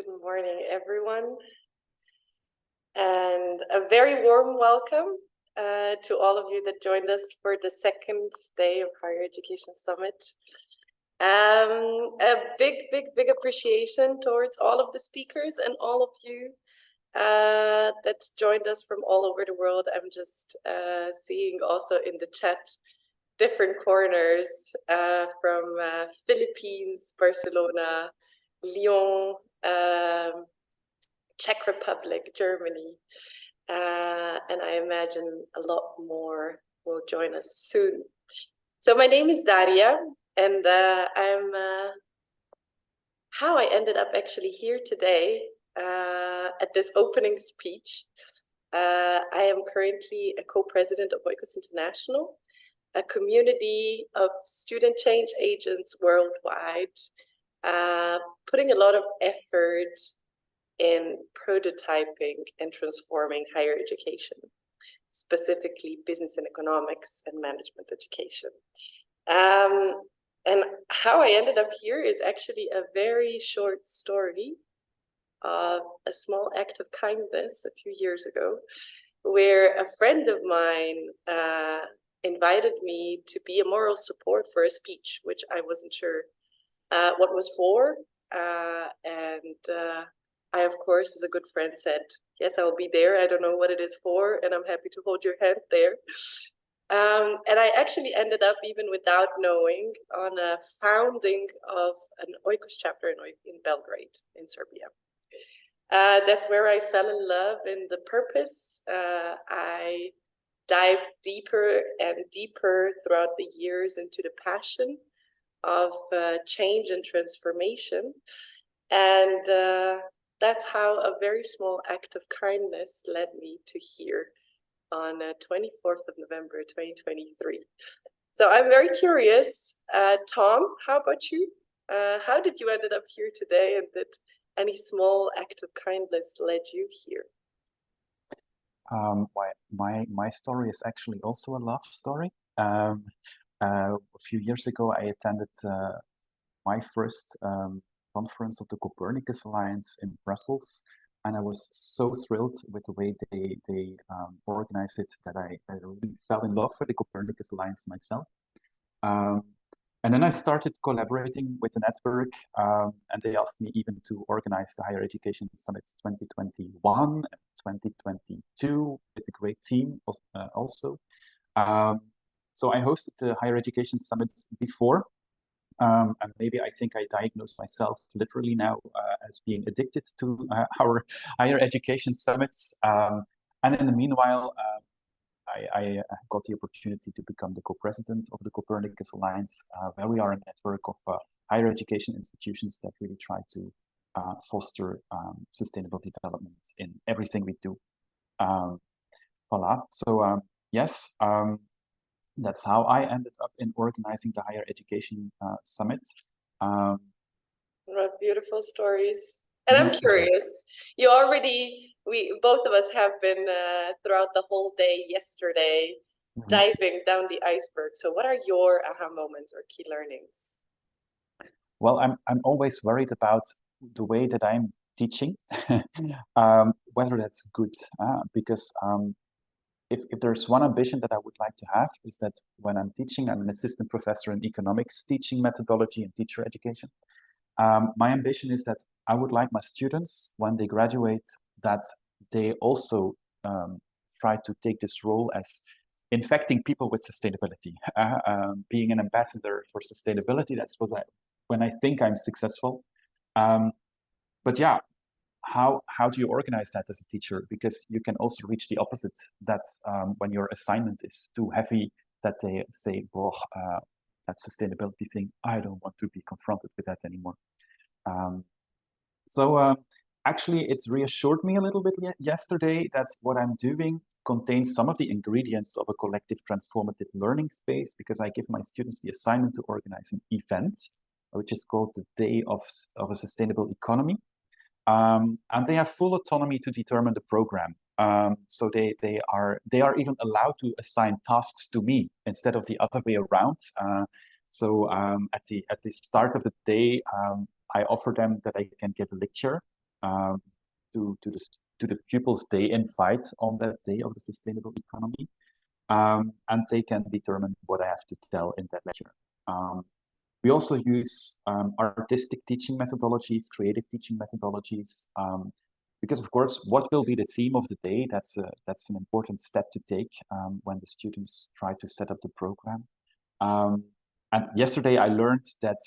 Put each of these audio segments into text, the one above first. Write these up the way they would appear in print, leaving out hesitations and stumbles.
Good morning, everyone, and a very warm welcome to all of you that joined us for the second day of Higher Education Summit. A big appreciation towards all of the speakers and all of you that joined us from all over the world. I'm just seeing also in the chat different corners from Philippines, Barcelona, Lyon, Czech Republic, Germany, and I imagine a lot more will join us soon. So my name is Darija, and I'm how I ended up actually here today at this opening speech. I am currently a co-president of Oikos International, a community of student change agents worldwide, putting a lot of effort in prototyping and transforming higher education, specifically business and economics and management education. And how I ended up here is actually a very short story of a small act of kindness a few years ago, where a friend of mine invited me to be a moral support for a speech, which I wasn't sure what was for. I, of course, as a good friend, said, yes, I will be there. I don't know what it is for, and I'm happy to hold your hand there. And I actually ended up, even without knowing, on a founding of an oikos chapter in Belgrade, in Serbia. That's where I fell in love in the purpose. I dived deeper and deeper throughout the years into the passion of change and transformation. And that's how a very small act of kindness led me to here on 24th of November, 2023. So I'm very curious. Tom, how about you? How did you end up here today, and did any small act of kindness led you here? My story is actually also a love story. A few years ago, I attended my first conference of the Copernicus Alliance in Brussels, and I was so thrilled with the way they organized it that I really fell in love with the Copernicus Alliance myself. And then I started collaborating with the network, and they asked me even to organize the Higher Education Summits 2021 and 2022 with a great team also. So I hosted the Higher Education Summits before, and maybe I think I diagnosed myself literally now as being addicted to our Higher Education Summits. And in the meanwhile, I got the opportunity to become the co-president of the Copernicus Alliance, where we are a network of higher education institutions that really try to foster sustainable development in everything we do. Voila. So yes, that's how I ended up in organizing the Higher Education Summit. What beautiful stories. And I'm curious, you already, both of us have been throughout the whole day yesterday, diving down the iceberg. So what are your aha moments or key learnings? Well, I'm always worried about the way that I'm teaching, whether that's good, because if there's one ambition that I would like to have, is that when I'm teaching, I'm an assistant professor in economics, teaching methodology and teacher education. My ambition is that I would like my students, when they graduate, that they also try to take this role as infecting people with sustainability, being an ambassador for sustainability. That's when I think I'm successful. But yeah, how do you organize that as a teacher? Because you can also reach the opposite, that when your assignment is too heavy, that they say, well, that sustainability thing, I don't want to be confronted with that anymore. So actually, it's reassured me a little bit yesterday that what I'm doing contains some of the ingredients of a collective transformative learning space, because I give my students the assignment to organize an event, which is called the Day of a Sustainable Economy. And they have full autonomy to determine the program. So they are even allowed to assign tasks to me instead of the other way around. So at the start of the day, I offer them that I can give a lecture to the pupils they invite on that day of the sustainable economy. And they can determine what I have to tell in that lecture. We also use artistic teaching methodologies, creative teaching methodologies, because of course, what will be the theme of the day? That's an important step to take when the students try to set up the program. And yesterday I learned that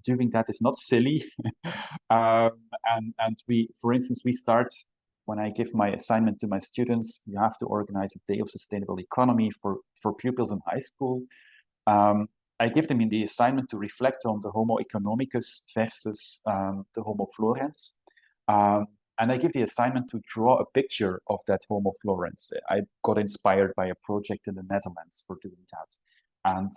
doing that is not silly. And we, for instance, we start, when I give my assignment to my students, you have to organize a day of sustainable economy for pupils in high school. I give them in the assignment to reflect on the Homo economicus versus the Homo florens. And I give the assignment to draw a picture of that Homo florens. I got inspired by a project in the Netherlands for doing that. And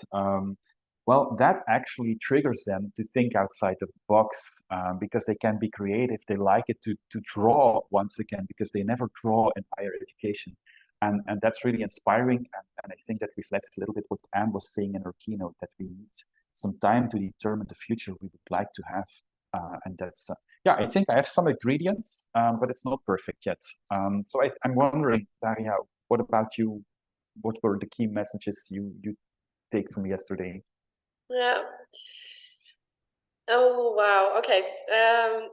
well, that actually triggers them to think outside of the box, because they can be creative. They like it to draw once again, because they never draw in higher education. And that's really inspiring. And I think that reflects a little bit what Anne was saying in her keynote, that we need some time to determine the future we would like to have. And that's, I think I have some ingredients, but it's not perfect yet. So I'm wondering, Darija, what about you? What were the key messages you take from yesterday? Yeah. Oh, wow. Okay.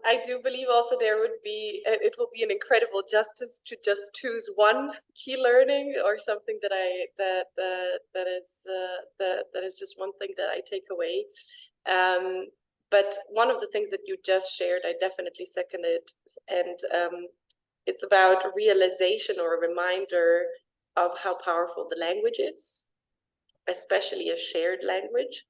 I do believe also there would be, it will be an incredible justice to just choose one key learning or something that is just one thing that I take away. But one of the things that you just shared, I definitely second it. And it's about realization or a reminder of how powerful the language is, especially a shared language.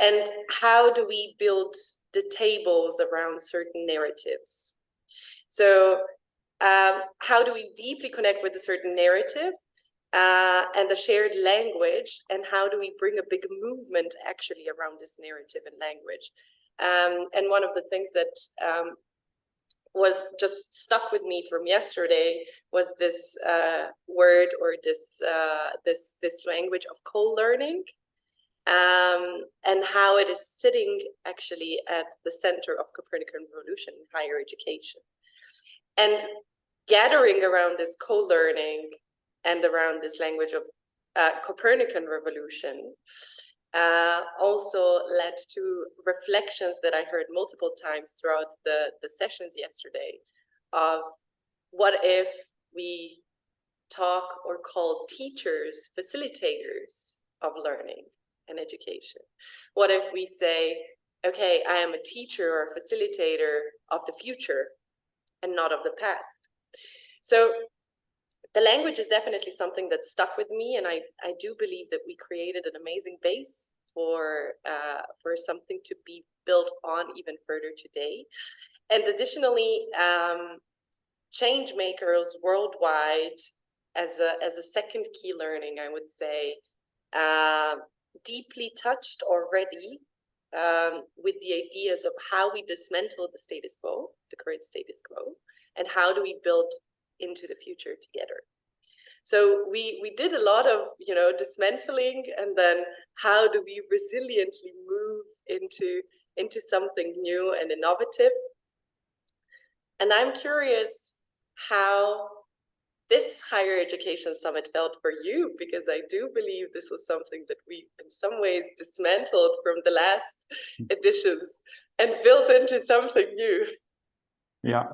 And how do we build the tables around certain narratives? So how do we deeply connect with a certain narrative and a shared language? And how do we bring a big movement actually around this narrative and language? And one of the things that was just stuck with me from yesterday was this word, or this language of co-learning. And how it is sitting actually at the center of Copernican revolution in higher education. And gathering around this co-learning and around this language of Copernican revolution also led to reflections that I heard multiple times throughout the sessions yesterday of what if we talk or call teachers facilitators of learning and education? What if we say, okay, I am a teacher or a facilitator of the future and not of the past? So the language is definitely something that stuck with me, and I do believe that we created an amazing base for something to be built on even further today. And additionally, change makers worldwide as a second key learning, I would say, deeply touched already with the ideas of how we dismantle the status quo, the current status quo, and how do we build into the future together. So we did a lot of dismantling, and then how do we resiliently move into something new and innovative. And I'm curious how this higher education summit felt for you, because I do believe this was something that we in some ways dismantled from the last editions and built into something new. Yeah,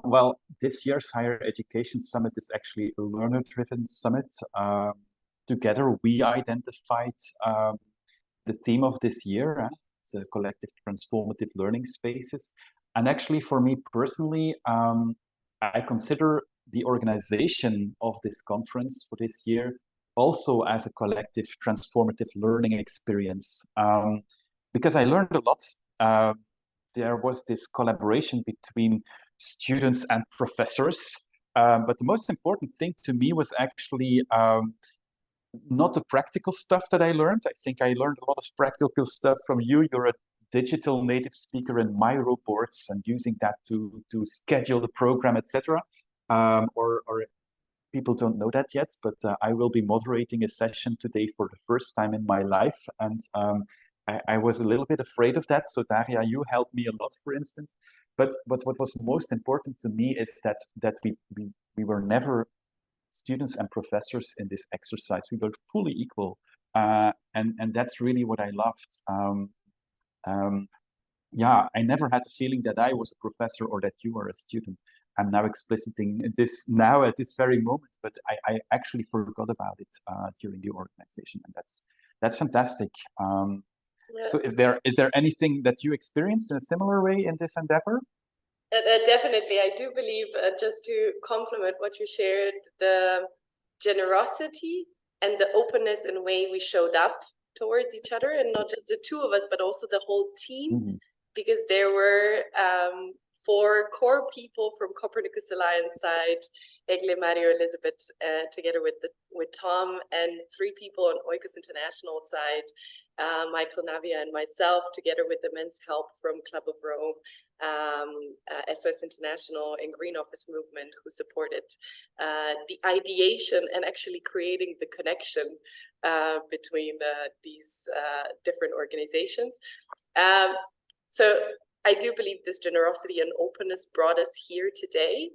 well, this year's higher education summit is actually a learner-driven summit. Together we identified the theme of this year, it's a collective transformative learning spaces. And actually for me personally, I consider the organization of this conference for this year also as a collective transformative learning experience, because I learned a lot. There was this collaboration between students and professors, but the most important thing to me was actually not the practical stuff that I learned. I think I learned a lot of practical stuff from you. You're a digital native speaker in Miro boards and using that to schedule the program, etc. Or people don't know that yet, but I will be moderating a session today for the first time in my life. And I was a little bit afraid of that. So Darija, you helped me a lot, for instance. but what was most important to me is that we were never students and professors in this exercise. We were fully equal, and that's really what I loved. Yeah, I never had the feeling that I was a professor or that you were a student. I'm now expliciting this now at this very moment, but I actually forgot about it during the organization, and that's fantastic. Yeah. So is there anything that you experienced in a similar way in this endeavor? Definitely, I do believe, just to complement what you shared, the generosity and the openness in way we showed up towards each other, and not just the two of us, but also the whole team, Mm-hmm. because there were 4 core people from Copernicus Alliance side, Egle, Mario, Elisabeth, together with Tom, and 3 people on Oikos International side, Michael, Navia, and myself, together with immense help from Club of Rome, SOS International, and Green Office Movement, who supported the ideation and actually creating the connection between these different organizations. So I do believe this generosity and openness brought us here today,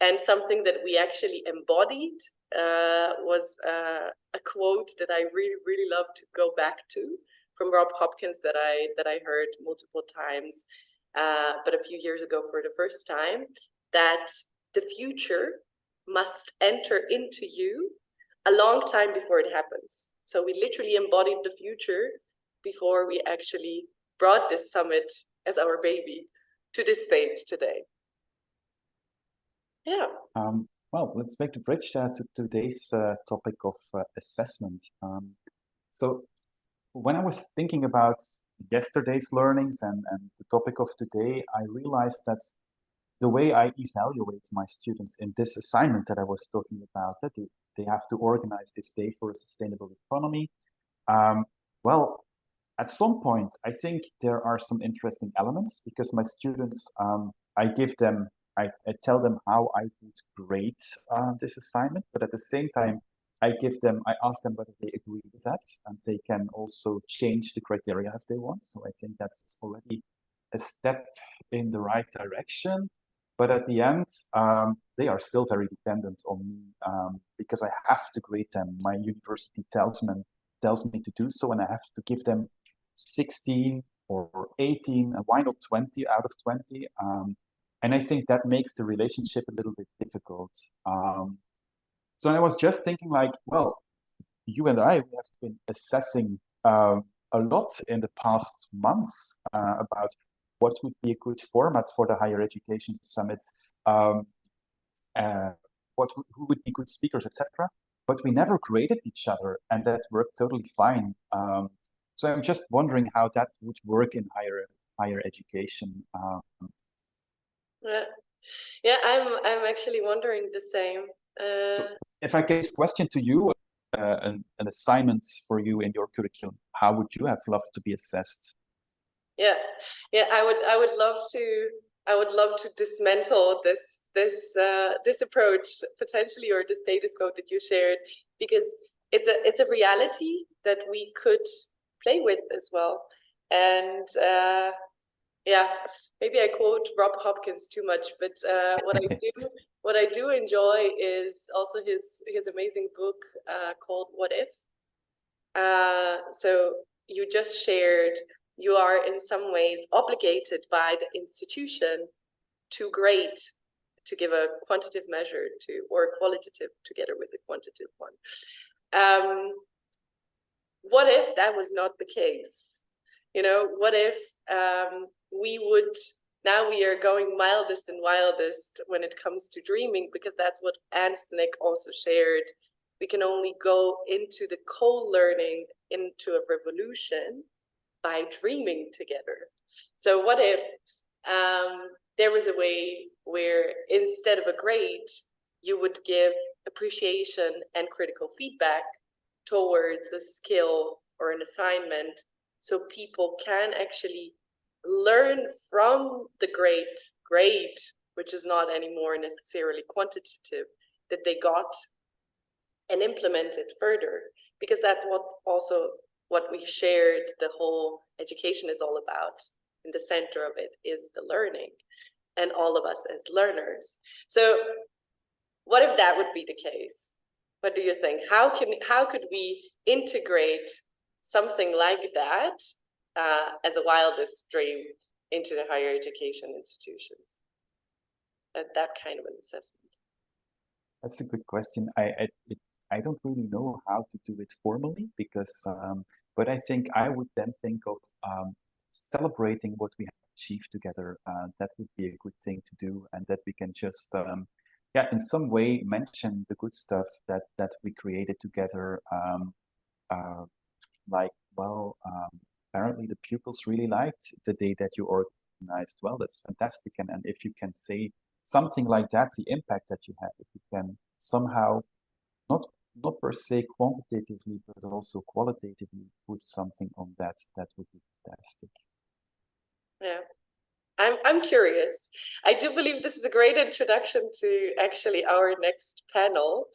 and something that we actually embodied was a quote that I really love to go back to from Rob Hopkins that I heard multiple times, but a few years ago for the first time, that the future must enter into you a long time before it happens. So we literally embodied the future before we actually brought this summit as our baby to this stage today. Yeah. Well, let's make the bridge to today's topic of assessment. So when I was thinking about yesterday's learnings and the topic of today, I realized that the way I evaluate my students in this assignment that I was talking about, that they have to organize this day for a sustainable economy. Well, at some point, I think there are some interesting elements, because my students, I tell them how I would grade this assignment, but at the same time, I ask them whether they agree with that, and they can also change the criteria if they want. So I think that's already a step in the right direction. But at the end, they are still very dependent on me, because I have to grade them. My university tells me to do so, and I have to give them 16 or 18, and why not 20 out of 20? And I think that makes the relationship a little bit difficult. So I was just thinking, like, well, you and I, we have been assessing a lot in the past months about what would be a good format for the Higher Education Summit, who would be good speakers, etc. But we never graded each other, and that worked totally fine. So I'm just wondering how that would work in higher education. Yeah, I'm actually wondering the same. So if I get this question to you, an assignment for you in your curriculum, how would you have loved to be assessed? Yeah, I would love to dismantle this approach potentially, or the status quo that you shared, because it's a reality that we could play with as well. And yeah, maybe I quote Rob Hopkins too much, but what I do enjoy is also his amazing book called What If. So you just shared, you are in some ways obligated by the institution to grade, to give a quantitative measure to, or qualitative together with the quantitative one. What if that was not the case? You know, what if now we are going mildest and wildest when it comes to dreaming, because that's what Ansnick also shared. We can only go into the co-learning, into a revolution, by dreaming together. So what if there was a way where instead of a grade, you would give appreciation and critical feedback towards a skill or an assignment, so people can actually learn from the grade, which is not anymore necessarily quantitative, that they got, and implement it further, because that's what we shared, the whole education is all about. In the center of it is the learning. and all of us as learners. So what if that would be the case? What do you think? How could we integrate something like that as a wildest dream into the higher education institutions? That kind of an assessment. That's a good question. I don't really know how to do it formally because, but I think I would then think of celebrating what we have achieved together. That would be a good thing to do, and that we can just, yeah, in some way mention the good stuff that we created together. Like, well, apparently the pupils really liked the day that you organized. Well, that's fantastic. And if you can say something like that, the impact that you had, if you can somehow not per se quantitatively, but also qualitatively put something on that, that would be fantastic. Yeah, I'm curious. I do believe this is a great introduction to actually our next panel.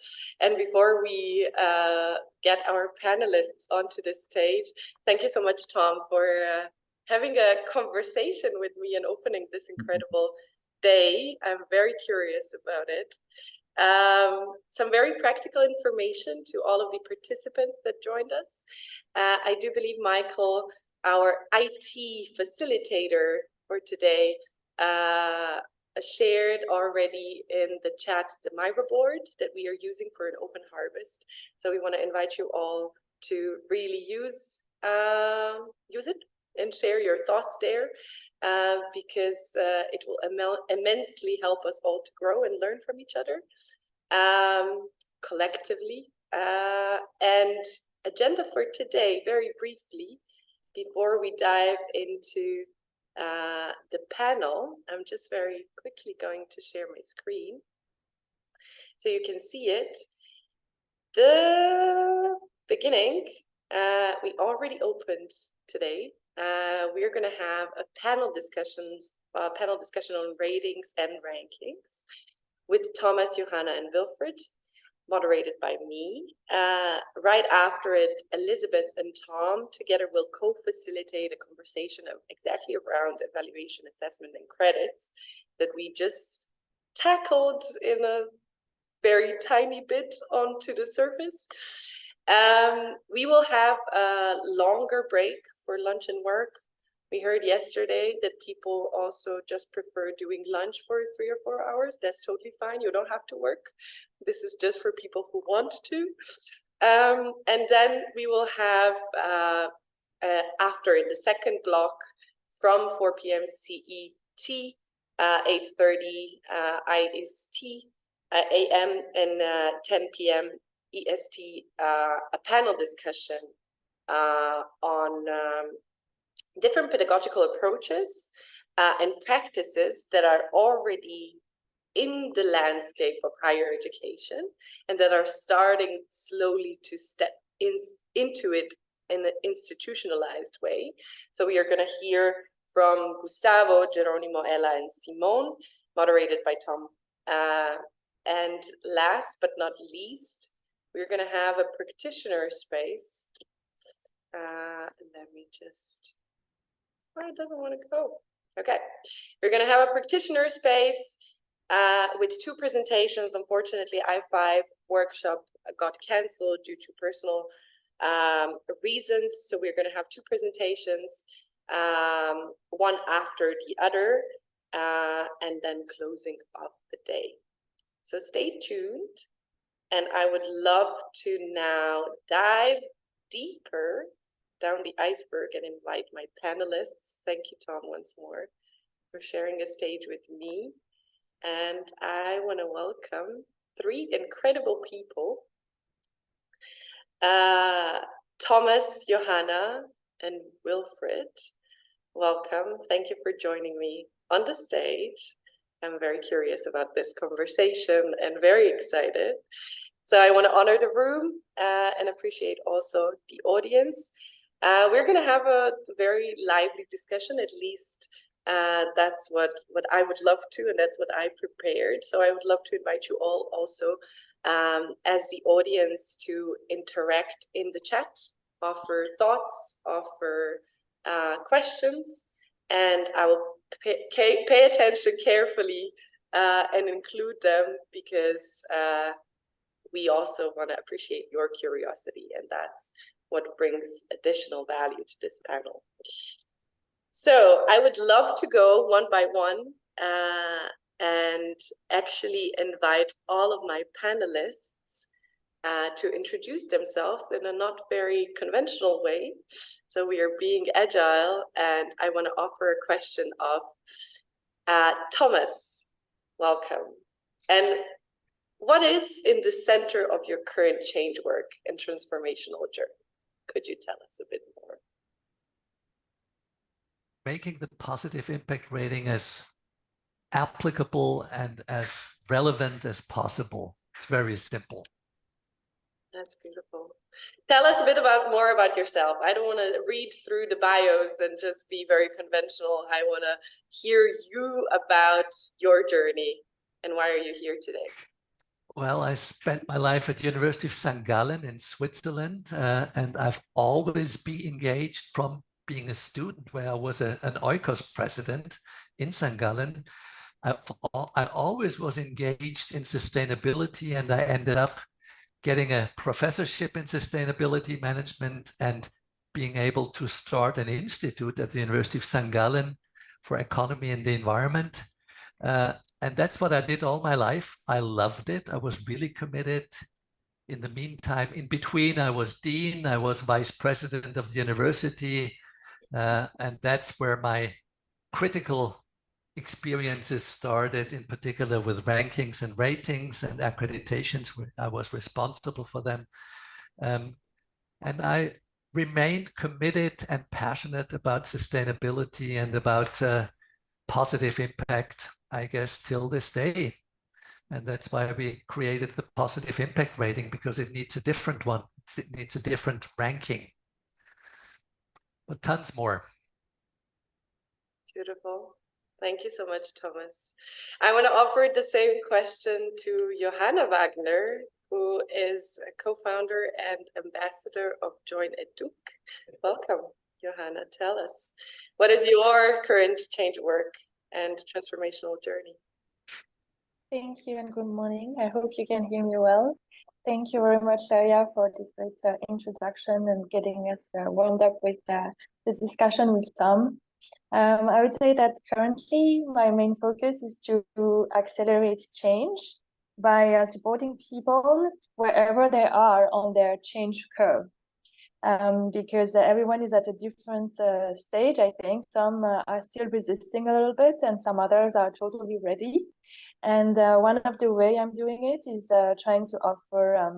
And before we get our panelists onto the stage, thank you so much, Tom, for having a conversation with me and opening this incredible day. I'm very curious about it. Some very practical information to all of the participants that joined us. I do believe Michael, our IT facilitator for today, shared already in the chat the Miro board that we are using for an open harvest. So we want to invite you all to really use it and share your thoughts there. Because it will immensely help us all to grow and learn from each other collectively. And agenda for today, very briefly, before we dive into the panel, I'm just very quickly going to share my screen so you can see it. The beginning, we already opened today. We are going to have a panel discussion on ratings and rankings with Thomas, Johanna, and Wilfred, moderated by me. Right after it, Elisabeth and Tom together will co-facilitate a conversation of exactly around evaluation, assessment, and credits that we just tackled in a very tiny bit onto the surface. We will have a longer break for lunch and work. We heard yesterday that people also just prefer doing lunch for 3 or 4 hours. That's totally fine. You don't have to work. This is just for people who want to. And then we will have, after the second block, from 4 p.m. CET, 8:30 IST, AM, and 10 p.m. EST, a panel discussion on different pedagogical approaches and practices that are already in the landscape of higher education and that are starting slowly to step into it in an institutionalized way. So we are going to hear from Gustavo, Geronimo, Ella, and Simone, moderated by Tom. And last but not least, we're going to have a practitioner space. Let me just, it doesn't want to go. Okay, we're going to have a practitioner space with 2 presentations. Unfortunately, I5 workshop got canceled due to personal reasons. So we're going to have 2 presentations, one after the other, and then closing up the day. So stay tuned. And I would love to now dive deeper down the iceberg and invite my panelists. Thank you, Tom, once more for sharing a stage with me. And I want to welcome 3 incredible people. Thomas, Johanna, and Wilfred. Welcome. Thank you for joining me on the stage. I'm very curious about this conversation and very excited. So I want to honor the room and appreciate also the audience. We're going to have a very lively discussion, at least that's what I would love to, and that's what I prepared. So I would love to invite you all also as the audience to interact in the chat, offer thoughts, offer questions, and I will pay attention carefully and include them, because we also want to appreciate your curiosity, and that's what brings additional value to this panel. So I would love to go one by one and actually invite all of my panelists to introduce themselves in a not very conventional way. So we are being agile, and I want to offer a question of Thomas, welcome. And what is in the center of your current change work and transformational journey? Could you tell us a bit more? Making the positive impact rating as applicable and as relevant as possible. It's very simple. That's beautiful. Tell us a bit more about yourself. I don't want to read through the bios and just be very conventional. I want to hear you about your journey, and why are you here today? Well, I spent my life at the University of St. Gallen in Switzerland, and I've always been engaged from being a student, where I was an oikos president in St. Gallen. I always was engaged in sustainability, and I ended up getting a professorship in sustainability management and being able to start an institute at the University of St. Gallen for economy and the environment. And that's what I did all my life. I loved it. I was really committed. In the meantime, in between, I was dean, I was vice president of the university, and that's where my critical experiences started, in particular with rankings and ratings and accreditations. I was responsible for them. And I remained committed and passionate about sustainability and about positive impact, I guess, till this day. And that's why we created the positive impact rating, because it needs a different one. It needs a different ranking. But tons more. Beautiful. Thank you so much, Thomas. I want to offer the same question to Johanna Wagner, who is a co-founder and ambassador of Join EDuC. Welcome, Johanna. Tell us, what is your current change work and transformational journey? Thank you and good morning. I hope you can hear me well. Thank you very much, Darija, for this great introduction and getting us warmed up with the discussion with Tom. I would say that currently my main focus is to accelerate change by supporting people wherever they are on their change curve. Because everyone is at a different stage, I think. Some are still resisting a little bit, and some others are totally ready. And one of the way I'm doing it is trying to offer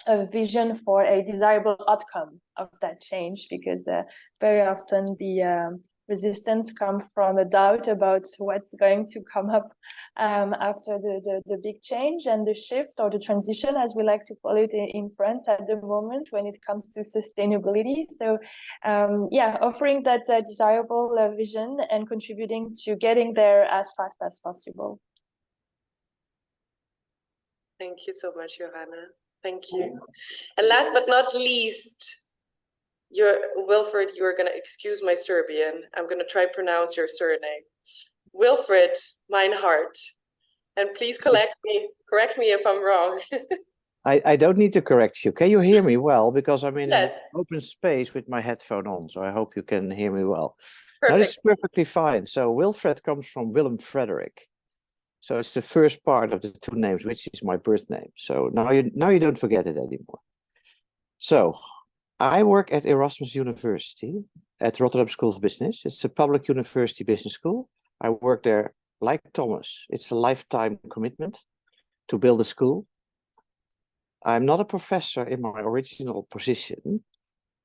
a vision for a desirable outcome of that change, because very often the resistance comes from a doubt about what's going to come up after the big change and the shift, or the transition, as we like to call it in France at the moment when it comes to sustainability. So yeah, offering that desirable vision and contributing to getting there as fast as possible. Thank you so much, Johanna. Thank you. And last but not least, Wilfred, you are going to excuse my Serbian. I'm going to try pronounce your surname. Wilfred Mijnhardt. And please correct me if I'm wrong. I don't need to correct you. Can you hear me well? Because I'm in Yes. an open space with my headphone on, so I hope you can hear me well. Perfect. No, this is perfectly fine. So Wilfred comes from Willem Frederick. So it's the first part of the two names, which is my birth name. So now you don't forget it anymore. So I work at Erasmus University at Rotterdam School of Business. It's a public university business school. I work there like Thomas. It's a lifetime commitment to build a school. I'm not a professor in my original position.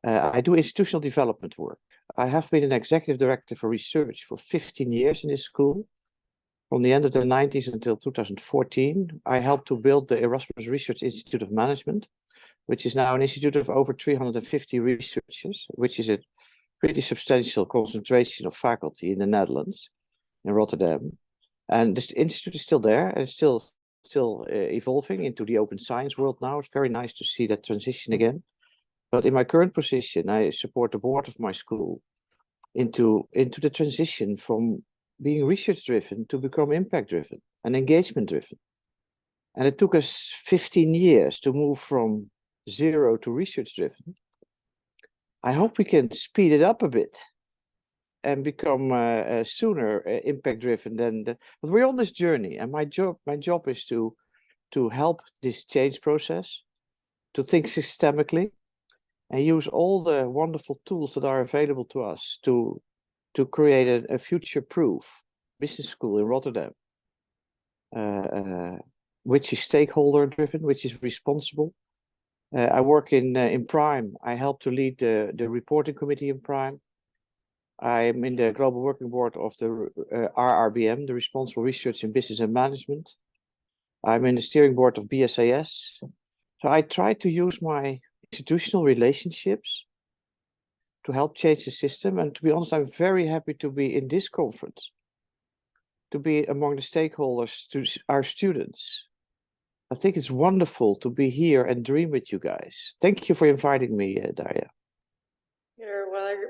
I do institutional development work. I have been an executive director for research for 15 years in this school. From the end of the 90s until 2014, I helped to build the Erasmus Research Institute of Management, which is now an institute of over 350 researchers, which is a pretty substantial concentration of faculty in the Netherlands, in Rotterdam. And this institute is still there and still evolving into the open science world now. It's very nice to see that transition again. But in my current position, I support the board of my school into the transition from being research-driven to become impact-driven and engagement-driven. And it took us 15 years to move from 0 to research-driven. I hope we can speed it up a bit and become sooner impact-driven but we're on this journey, and my job is to help this change process, to think systemically, and use all the wonderful tools that are available to us to create a future-proof business school in Rotterdam, which is stakeholder-driven, which is responsible. I work in Prime. I help to lead the reporting committee in Prime. I'm in the global working board of the RRBM, the Responsible Research in Business and Management. I'm in the steering board of BSAS. So I try to use my institutional relationships to help change the system. And to be honest, I'm very happy to be in this conference, to be among the stakeholders, to our students. I think it's wonderful to be here and dream with you guys. Thank you for inviting me, Darija. You're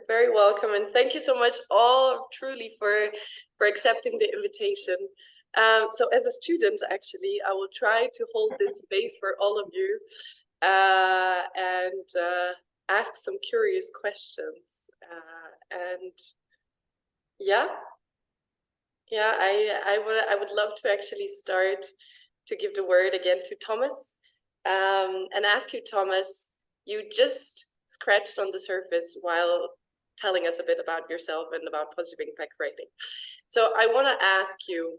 very welcome, and thank you so much all truly for accepting the invitation. So as a student, actually, I will try to hold this space for all of you and ask some curious questions. I would love to actually start to give the word again to Thomas and ask you, Thomas, you just scratched on the surface while telling us a bit about yourself and about positive impact rating. So I want to ask you,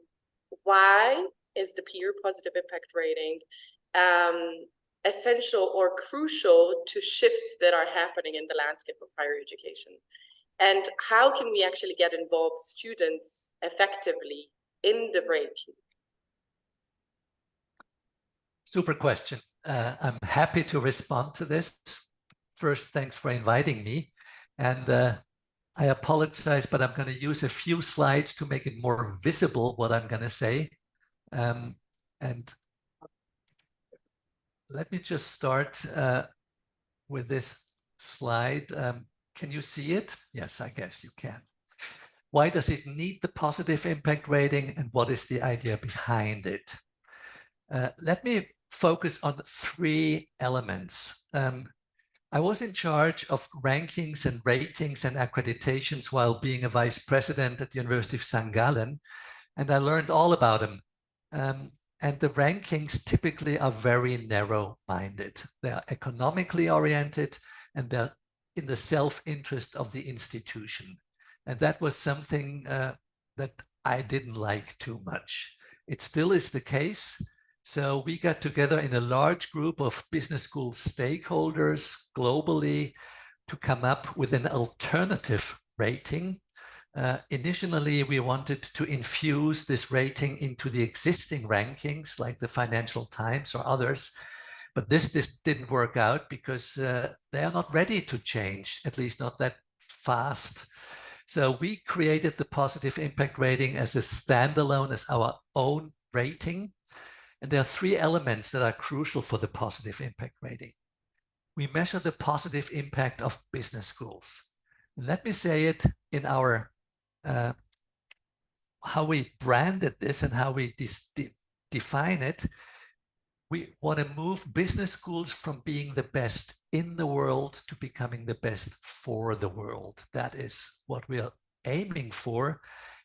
why is the peer positive impact rating essential or crucial to shifts that are happening in the landscape of higher education? And how can we actually get involved students effectively in the ranking? Super question. I'm happy to respond to this. First, thanks for inviting me. And I apologize, but I'm going to use a few slides to make it more visible what I'm going to say. And let me just start with this slide. Can you see it? Yes, I guess you can. Why does it need the positive impact rating, and what is the idea behind it? Let me focus on 3 elements. I was in charge of rankings and ratings and accreditations while being a vice president at the University of St. Gallen, and I learned all about them. And the rankings typically are very narrow-minded. They are economically oriented, and they're in the self-interest of the institution. And that was something that I didn't like too much. It still is the case. So we got together in a large group of business school stakeholders globally to come up with an alternative rating. Initially, we wanted to infuse this rating into the existing rankings like the Financial Times or others, but this didn't work out because they are not ready to change, at least not that fast. So we created the positive impact rating as a standalone, as our own rating. And there are 3 elements that are crucial for the positive impact rating. We measure the positive impact of business schools. And let me say it in our, how we branded this and how we define it. We want to move business schools from being the best in the world to becoming the best for the world. That is what we are aiming for.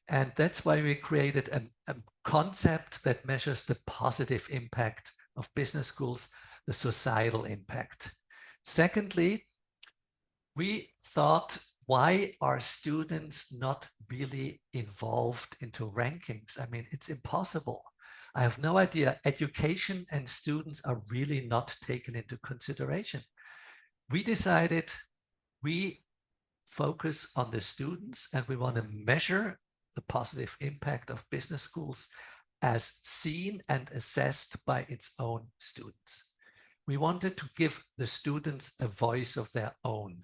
And that's why we created a concept that measures the positive impact of business schools, the societal impact. Secondly, we thought, why are students not really involved into rankings? I mean, it's impossible. I have no idea. Education and students are really not taken into consideration. We decided we focus on the students and we want to measure the positive impact of business schools as seen and assessed by its own students. We wanted to give the students a voice of their own,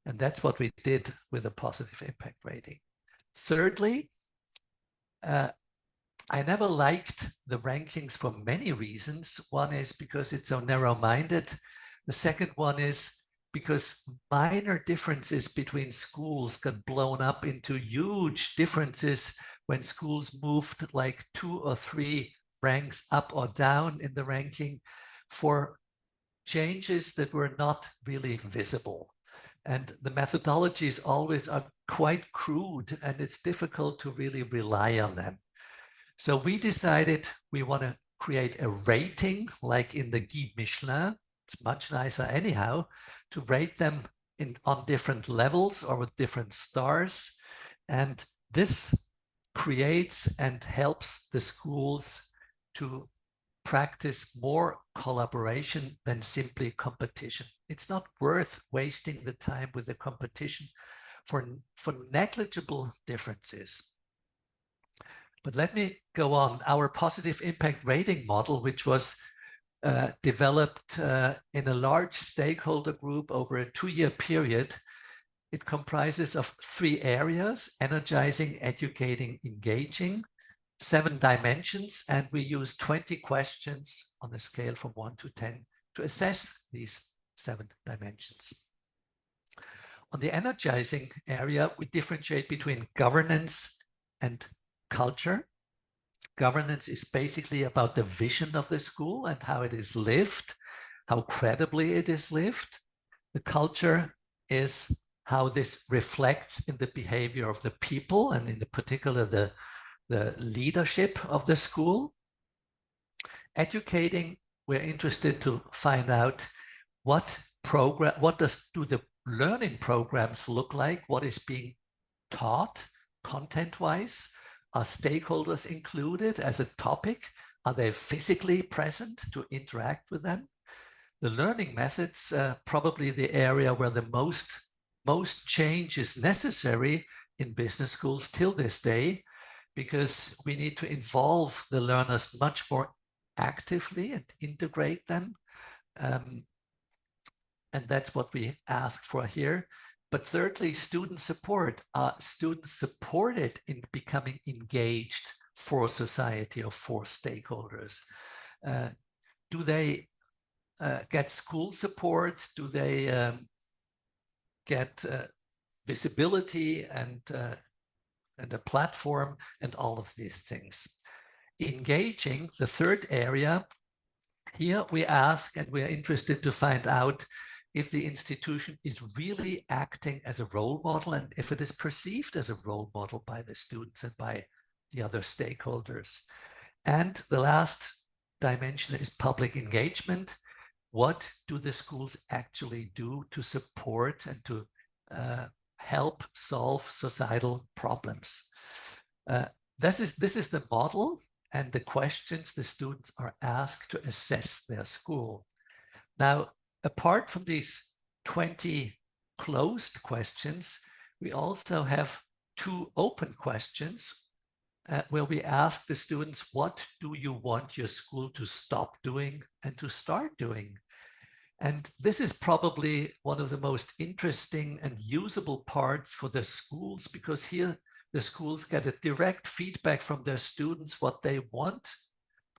and that's what we did with a positive impact rating. Thirdly, I never liked the rankings for many reasons. One is because it's so narrow-minded. The second one is because minor differences between schools got blown up into huge differences when schools moved like 2 or 3 ranks up or down in the ranking for changes that were not really visible. And the methodologies always are quite crude, and it's difficult to really rely on them. So we decided we want to create a rating like in the Guide Michelin. It's much nicer anyhow, to rate them on different levels or with different stars. And this creates and helps the schools to practice more collaboration than simply competition. It's not worth wasting the time with the competition for negligible differences. But let me go on. Our positive impact rating model, which was developed in a large stakeholder group over a 2-year period, it comprises of 3 areas: energizing, educating, engaging, 7 dimensions, and we use 20 questions on a scale from 1 to 10 to assess these 7 dimensions. On the energizing area, we differentiate between governance and culture. Governance is basically about the vision of the school and how it is lived, how credibly it is lived. The culture is how this reflects in the behavior of the people, and in particular the leadership of the school. Educating, we're interested to find out what do the learning programs look like, what is being taught content-wise. Are stakeholders included as a topic? Are they physically present to interact with them? The learning methods, probably the area where the most change is necessary in business schools till this day, because we need to involve the learners much more actively and integrate them. And that's what we ask for here. But thirdly, student support. Are students supported in becoming engaged for society or for stakeholders? Do they get school support? Do they get visibility and a platform and all of these things? Engaging, the third area, here we ask and we are interested to find out if the institution is really acting as a role model and if it is perceived as a role model by the students and by the other stakeholders. And the last dimension is public engagement. What do the schools actually do to support and to help solve societal problems? This is the model and the questions the students are asked to assess their school. Now, apart from these 20 closed questions, we also have 2 open questions where we ask the students, what do you want your school to stop doing and to start doing? And this is probably one of the most interesting and usable parts for the schools, because here the schools get a direct feedback from their students what they want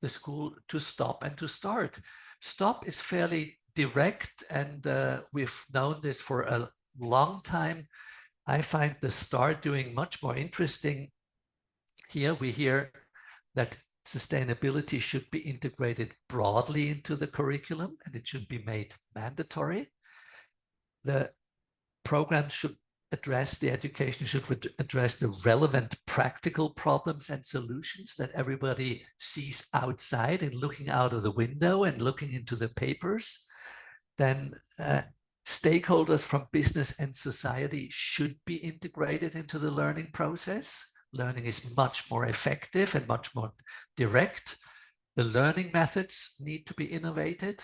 the school to stop and to start. Stop is fairly direct, and we've known this for a long time. I find the start doing much more interesting. Here we hear that sustainability should be integrated broadly into the curriculum and it should be made mandatory. The program should address, the education should address the relevant practical problems and solutions that everybody sees outside and looking out of the window and looking into the papers. Then stakeholders from business and society should be integrated into the learning process. Learning is much more effective and much more direct. The learning methods need to be innovated,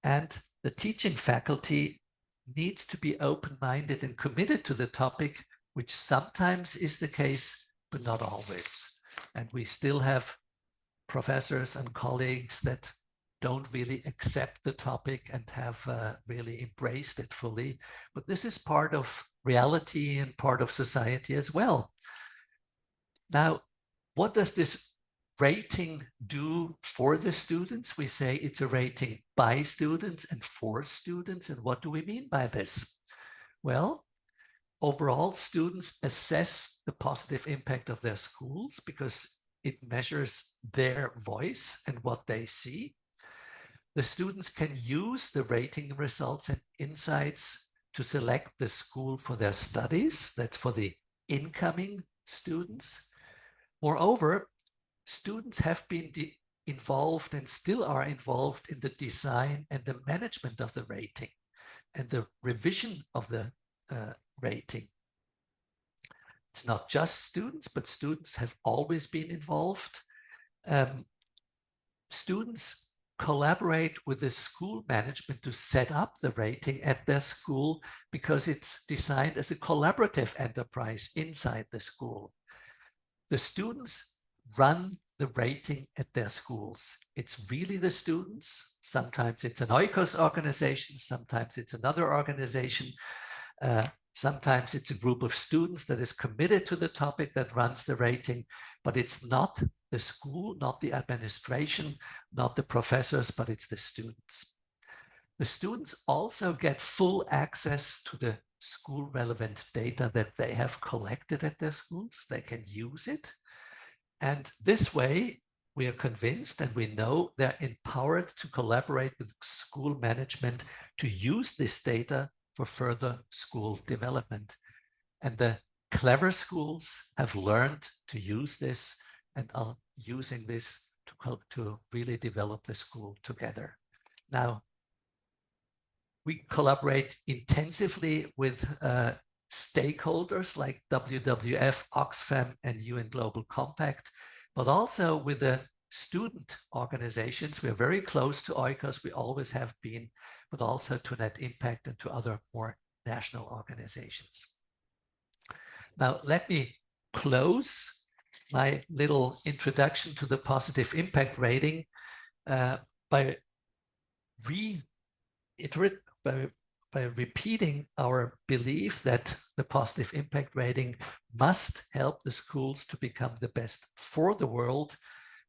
and the teaching faculty needs to be open-minded and committed to the topic, which sometimes is the case, but not always. And we still have professors and colleagues that don't really accept the topic and have really embraced it fully. But this is part of reality and part of society as well. Now, what does this rating do for the students? We say it's a rating by students and for students. And what do we mean by this? Well, overall, students assess the positive impact of their schools because it measures their voice and what they see. The students can use the rating results and insights to select the school for their studies. That's for the incoming students. Moreover, students have been involved and still are involved in the design and the management of the rating and the revision of the rating. It's not just students, but students have always been involved. Students collaborate with the school management to set up the rating at their school because it's designed as a collaborative enterprise inside the school. The students run the rating at their schools. It's really the students. Sometimes it's an oikos organization, sometimes it's another organization. Sometimes it's a group of students that is committed to the topic that runs the rating, but it's not the school, not the administration, not the professors, but it's the students. The students also get full access to the school relevant data that they have collected at their schools. They can use it. And this way, we are convinced and we know they're empowered to collaborate with school management to use this data for further school development. And the clever schools have learned to use this and are using this to really develop the school together. Now, we collaborate intensively with stakeholders like WWF, Oxfam, and UN Global Compact, but also with the student organizations. We're very close to oikos, we always have been, but also to Net Impact and to other more national organizations. Now, let me close my little introduction to the positive impact rating by repeating our belief that the positive impact rating must help the schools to become the best for the world.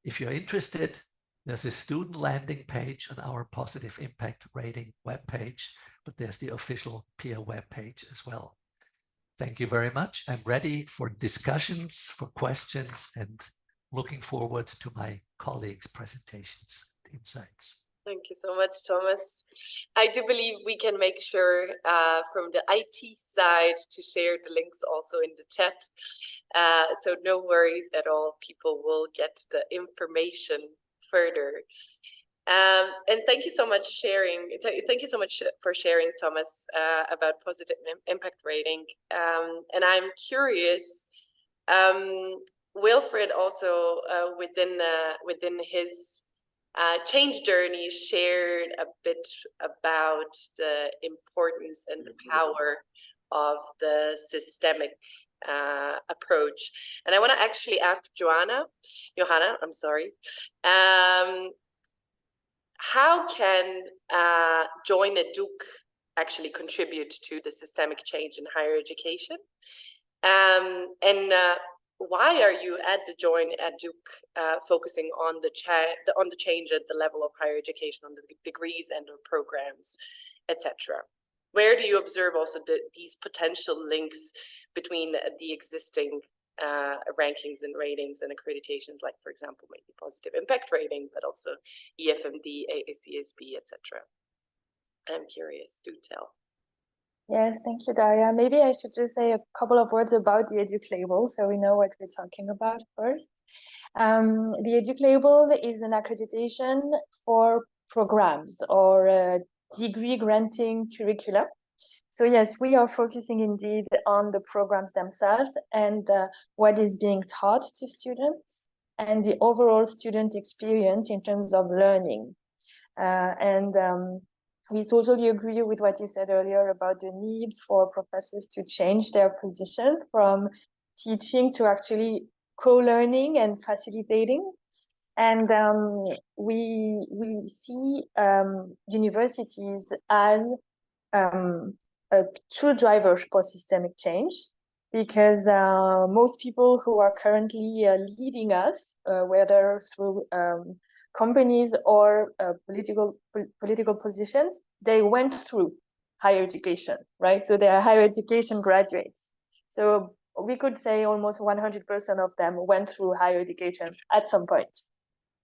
If you're interested, there's a student landing page on our positive impact rating webpage, but there's the official PIA webpage as well. Thank you very much. I'm ready for discussions, for questions, and looking forward to my colleagues' presentations and insights. Thank you so much, Thomas. I do believe we can make sure from the IT side to share the links also in the chat. So no worries at all. People will get the information further. And thank you so much thank you so much for sharing, Thomas, about positive impact rating. And I'm curious, Wilfred also within his change journey shared a bit about the importance and the power of the systemic approach. And I want to actually ask Johanna, I'm sorry. How can Join EDuC actually contribute to the systemic change in higher education? Why are you at the Join EDuC focusing on the change at the level of higher education, on the degrees and the programs, etc.? Where do you observe also these potential links between the existing rankings and ratings and accreditations, like, for example, maybe positive impact rating, but also EFMD, AACSB, etc.? I'm curious, do tell. Yes, thank you, Darija. Maybe I should just say a couple of words about the EDuC label so we know what we're talking about first. The EDuC label is an accreditation for programs or degree granting curricula. So yes, we are focusing indeed on the programs themselves and what is being taught to students and the overall student experience in terms of learning. We totally agree with what you said earlier about the need for professors to change their position from teaching to actually co-learning and facilitating. And we see universities as a true driver for systemic change, because most people who are currently leading us, whether through companies or political positions, they went through higher education, right? So they are higher education graduates. So we could say almost 100% of them went through higher education at some point.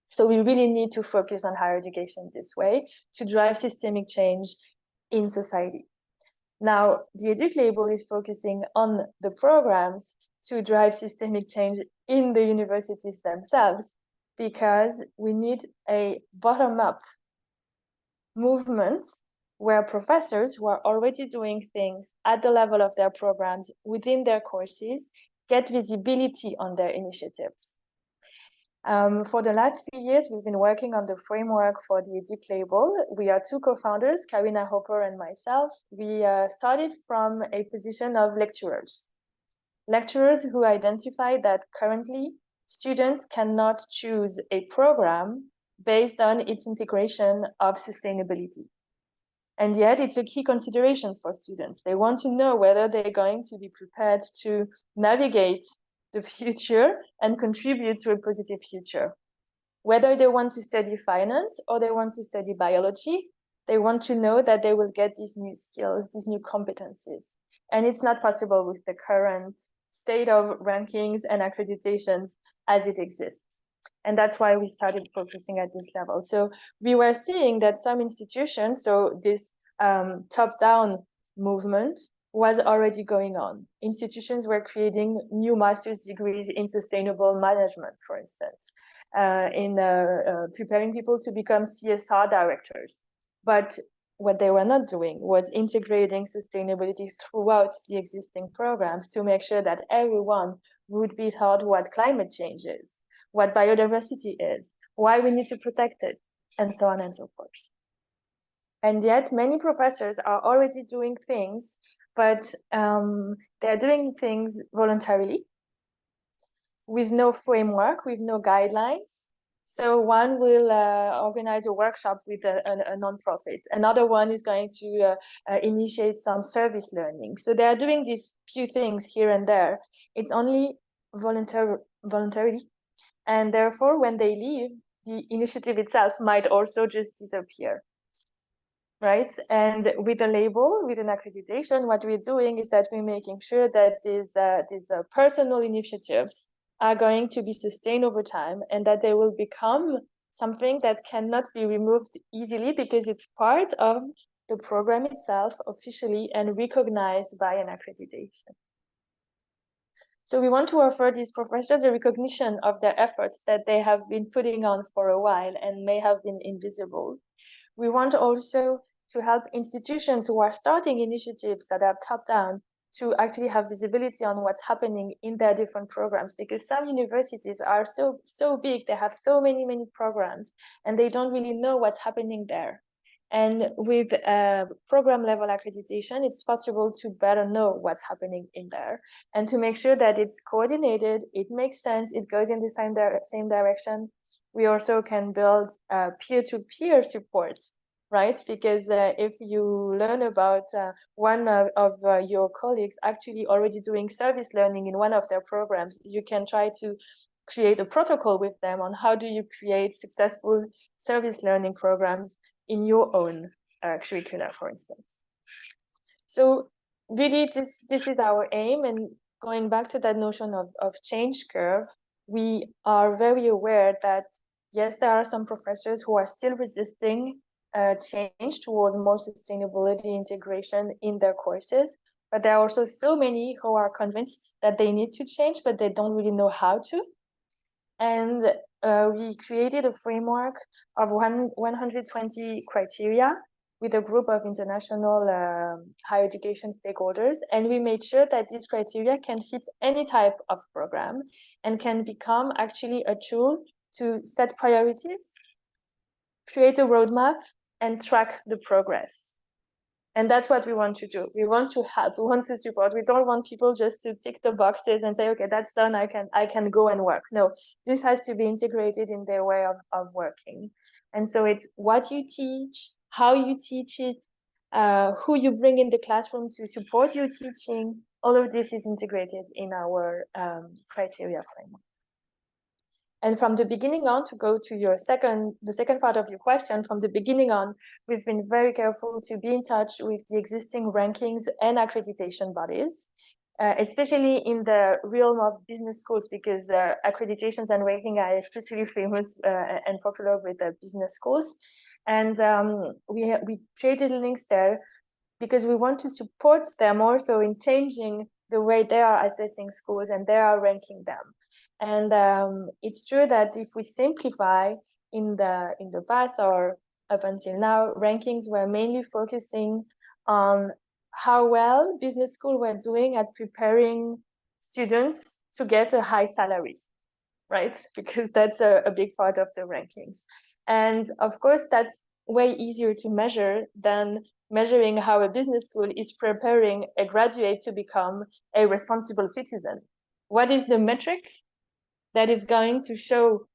So we really need to focus on higher education this way to drive systemic change in society. Now, the EDuC label is focusing on the programs to drive systemic change in the universities themselves, because we need a bottom-up movement where professors who are already doing things at the level of their programs within their courses get visibility on their initiatives. For the last 3 years, we've been working on the framework for the EDuC label. We are two co-founders, Karina Hopper and myself. We started from a position of lecturers. Lecturers who identify that currently students cannot choose a program based on its integration of sustainability. And yet it's a key consideration for students. They want to know whether they're going to be prepared to navigate the future and contribute to a positive future. Whether they want to study finance or they want to study biology, they want to know that they will get these new skills, these new competencies. And it's not possible with the current state of rankings and accreditations as it exists. And that's why we started focusing at this level. So we were seeing that some institutions, so this top-down movement was already going on. Institutions were creating new master's degrees in sustainable management, for instance, in preparing people to become CSR directors. But what they were not doing was integrating sustainability throughout the existing programs to make sure that everyone would be taught what climate change is, what biodiversity is, why we need to protect it, and so on and so forth. And yet many professors are already doing things, but they're doing things voluntarily with no framework, with no guidelines. So one will organize a workshop with a nonprofit. Another one is going to initiate some service learning. So they are doing these few things here and there. It's only voluntarily. And therefore, when they leave, the initiative itself might also just disappear. Right? And with a label, with an accreditation, what we're doing is that we're making sure that these personal initiatives are going to be sustained over time and that they will become something that cannot be removed easily because it's part of the program itself officially and recognized by an accreditation. So we want to offer these professors a recognition of their efforts that they have been putting on for a while and may have been invisible. We want also to help institutions who are starting initiatives that are top-down to actually have visibility on what's happening in their different programs, because some universities are so big, they have so many programs, and they don't really know what's happening there. And with program level accreditation, it's possible to better know what's happening in there and to make sure that it's coordinated, it makes sense, it goes in the same direction. We also can build peer-to-peer support, right? Because if you learn about one of your colleagues actually already doing service learning in one of their programs, you can try to create a protocol with them on how do you create successful service learning programs in your own curricula, for instance. So really, this is our aim. And going back to that notion of change curve, we are very aware that, yes, there are some professors who are still resisting change towards more sustainability integration in their courses, but there are also so many who are convinced that they need to change, but they don't really know how to. And we created a framework of 120 criteria with a group of international higher education stakeholders. And we made sure that these criteria can fit any type of program and can become actually a tool to set priorities, create a roadmap, and track the progress. And that's what we want to do. We want to help, we want to support. We don't want people just to tick the boxes and say, okay, that's done, I can go and work. No, this has to be integrated in their way of working. And so it's what you teach, how you teach it, who you bring in the classroom to support your teaching. All of this is integrated in our criteria framework. And from the beginning on, to go to the second part of your question, from the beginning on, we've been very careful to be in touch with the existing rankings and accreditation bodies, especially in the realm of business schools, because accreditations and ranking are especially famous and popular with the business schools. And we created links there because we want to support them also in changing the way they are assessing schools and they are ranking them. And it's true that if we simplify, in the past or up until now, rankings were mainly focusing on how well business schools were doing at preparing students to get a high salary, right? Because that's a big part of the rankings. And of course, that's way easier to measure than measuring how a business school is preparing a graduate to become a responsible citizen. What is the metric that is going to show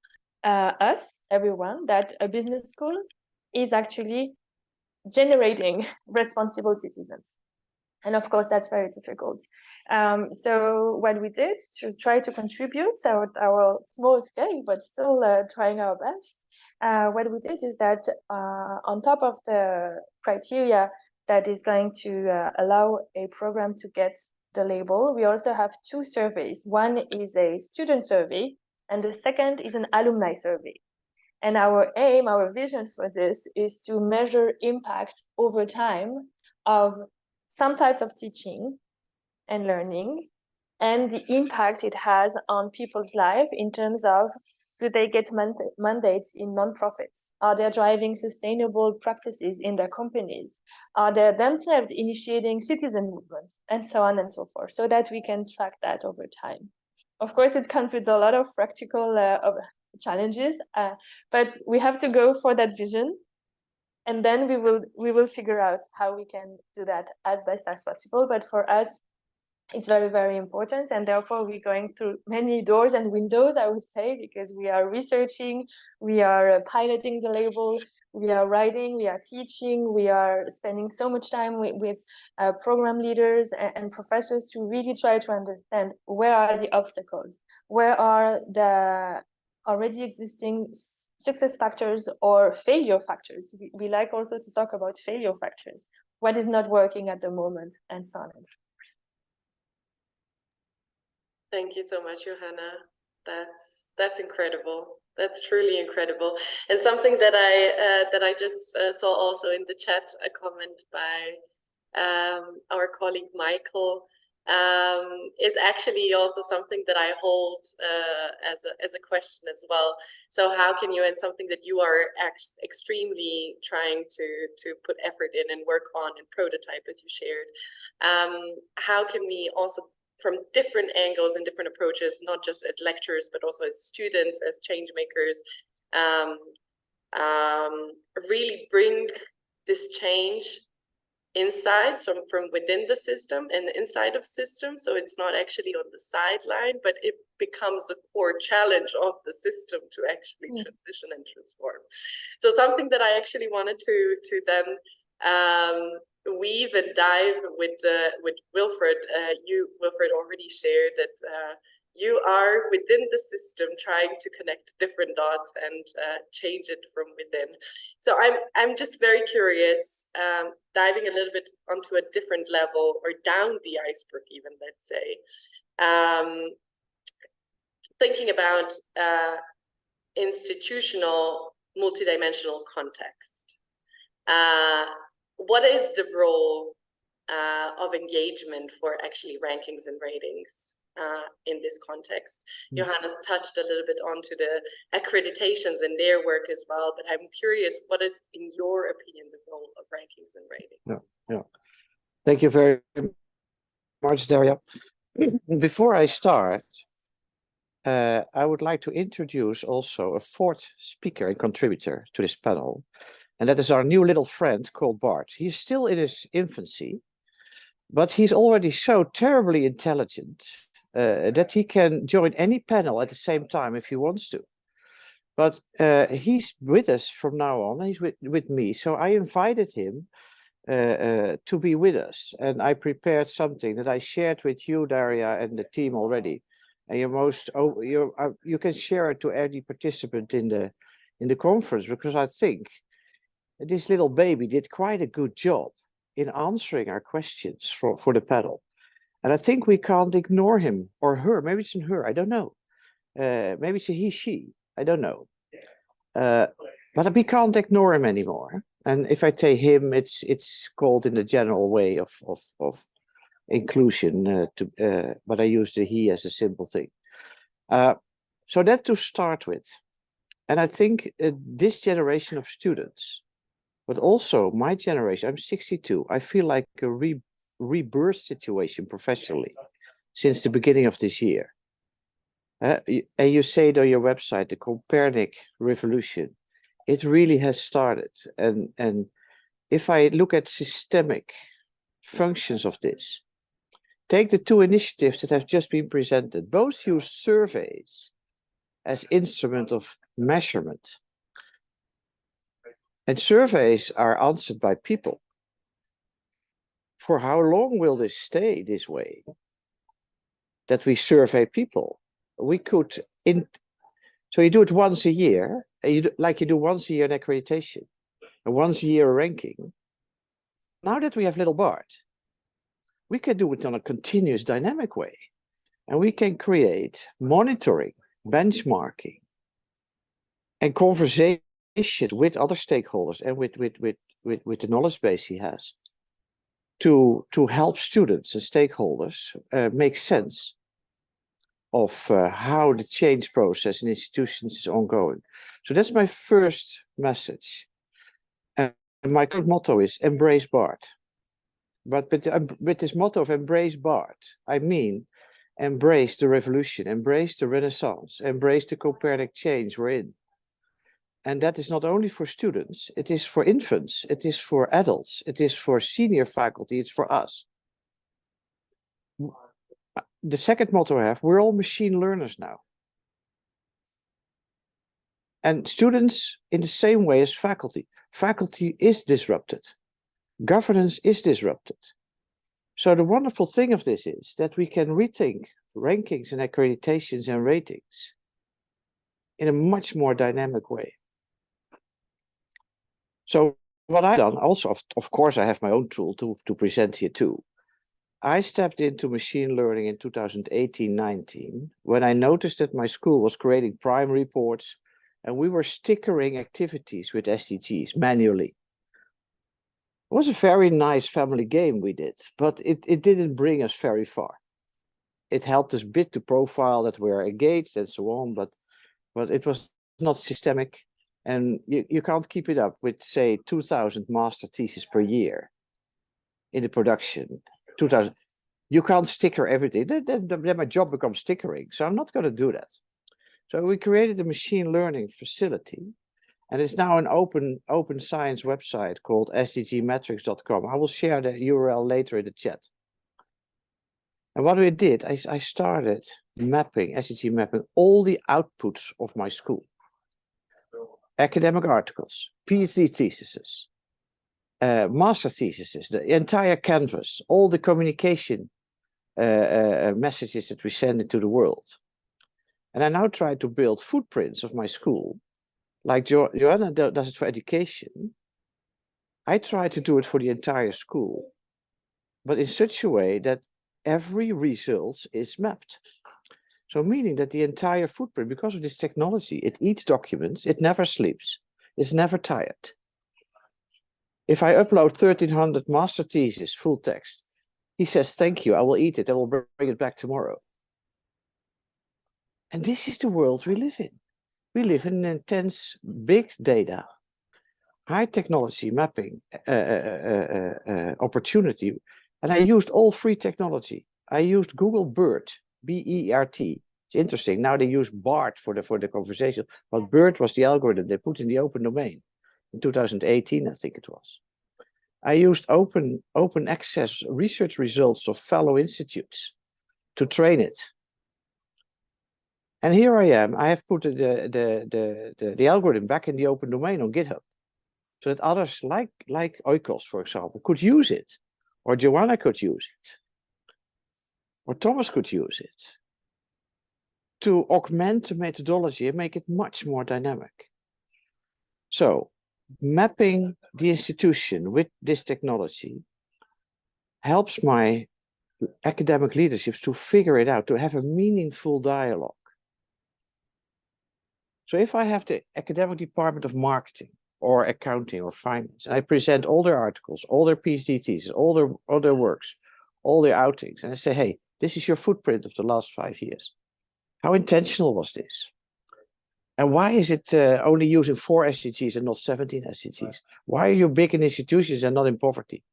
us, everyone, that a business school is actually generating responsible citizens? And of course, that's very difficult. So what we did to try to contribute at our small scale, but still trying our best, what we did is that on top of the criteria that is going to allow a program to get the label, we also have two surveys. One is a student survey, and the second is an alumni survey. And our aim, our vision for this is to measure impact over time of some types of teaching and learning, and the impact it has on people's life in terms of, do they get mandates in non-profits? Are they driving sustainable practices in their companies? Are they themselves initiating citizen movements? And so on and so forth, so that we can track that over time. Of course, it comes with a lot of practical challenges, but we have to go for that vision. And then we will figure out how we can do that as best as possible. But for us, it's very, very important. And therefore, we're going through many doors and windows, I would say, because we are researching, we are piloting the label, we are writing, we are teaching, we are spending so much time with program leaders and professors to really try to understand where are the obstacles, where are the already existing success factors or failure factors. We like also to talk about failure factors. What is not working at the moment, and so on and so forth. Thank you so much, Johanna. That's incredible. That's truly incredible. And something that I just saw also in the chat, a comment by our colleague Michael, is actually also something that I hold as a question as well. So how can you, and something that you are extremely trying to put effort in and work on and prototype, as you shared, how can we also, from different angles and different approaches, not just as lecturers, but also as students, as change makers, really bring this change inside, from within the system and inside of systems, so it's not actually on the sideline, but it becomes a core challenge of the system to actually transition and transform. So something that I actually wanted to then weave and dive with Wilfred. Wilfred already shared that you are within the system trying to connect different dots and change it from within. So I'm just very curious, diving a little bit onto a different level, or down the iceberg even, let's say, thinking about institutional multidimensional context. What is the role of engagement for actually rankings and ratings in this context? Johanna touched a little bit onto the accreditations and their work as well, but I'm curious, what is, in your opinion, the role of rankings and ratings? Yeah. Thank you very much, Darija. Before I start, I would like to introduce also a fourth speaker and contributor to this panel, and that is our new little friend called Bart. He's still in his infancy, but he's already so terribly intelligent that he can join any panel at the same time if he wants to. But he's with us from now on. He's with me, so I invited him to be with us, and I prepared something that I shared with you, Darija, and the team already and you can share it to every participant in the conference, because I think this little baby did quite a good job in answering our questions for the panel. And I think we can't ignore him or her. Maybe it's in her, I don't know. Maybe it's a he, she, I don't know. But we can't ignore him anymore. And if I say him, it's called in the general way of inclusion, but I use the he as a simple thing. So that to start with. And I think this generation of students, but also my generation, I'm 62, I feel like a rebirth situation professionally since the beginning of this year. And you say it on your website, the Copernic revolution, it really has started. And if I look at systemic functions of this, take the two initiatives that have just been presented. Both use surveys as instrument of measurement. And surveys are answered by people. For how long will this stay this way? That we survey people. We could, so you do it once a year, and like you do once a year an accreditation, and once a year a ranking. Now that we have little Bart, we can do it on a continuous dynamic way. And we can create monitoring, benchmarking, and conversation with other stakeholders and with the knowledge base he has to help students and stakeholders make sense of how the change process in institutions is ongoing. So that's my first message. And my current motto is embrace Bart. But with this motto of embrace Bart, I mean embrace the revolution, embrace the Renaissance, embrace the Copernic change we're in. And that is not only for students, it is for infants, it is for adults, it is for senior faculty, it's for us. The second motto I have, we're all machine learners now. And students in the same way as faculty. Faculty is disrupted. Governance is disrupted. So the wonderful thing of this is that we can rethink rankings and accreditations and ratings in a much more dynamic way. So what I've done, also, of course, I have my own tool to present here too. I stepped into machine learning in 2018-19 when I noticed that my school was creating prime reports and we were stickering activities with SDGs manually. It was a very nice family game we did, but it didn't bring us very far. It helped us a bit to profile that we're engaged and so on, but it was not systemic. And you can't keep it up with, say, 2,000 master theses per year in the production. 2,000. You can't sticker everything. Then my job becomes stickering. So I'm not going to do that. So we created a machine learning facility. And it's now an open science website called sdgmetrics.com. I will share the URL later in the chat. And what we did, I started mapping, SDG mapping, all the outputs of my school. Academic articles, PhD theses, master theses, the entire canvas, all the communication messages that we send into the world. And I now try to build footprints of my school, like Johanna does it for education. I try to do it for the entire school, but in such a way that every result is mapped. So meaning that the entire footprint, because of this technology, it eats documents, it never sleeps, it's never tired. If I upload 1,300 master theses, full text, he says, thank you, I will eat it, I will bring it back tomorrow. And this is the world we live in. We live in an intense big data, high technology mapping opportunity. And I used all free technology. I used Google BERT, B-E-R-T. It's interesting. Now they use BART for the conversation, but BERT was the algorithm they put in the open domain in 2018, I think it was. I used open access research results of fellow institutes to train it. And here I am. I have put the algorithm back in the open domain on GitHub, so that others like Oikos, for example, could use it, or Johanna could use it, or Thomas could use it. to augment the methodology and make it much more dynamic. So mapping the institution with this technology helps my academic leaderships to figure it out, to have a meaningful dialogue. So if I have the academic department of marketing or accounting or finance, and I present all their articles, all their PhD theses, all their works, all their outings, and I say, hey, this is your footprint of the last 5 years. How intentional was this? And why is it only using 4 SDGs and not 17 SDGs? Why are you big in institutions and not in poverty?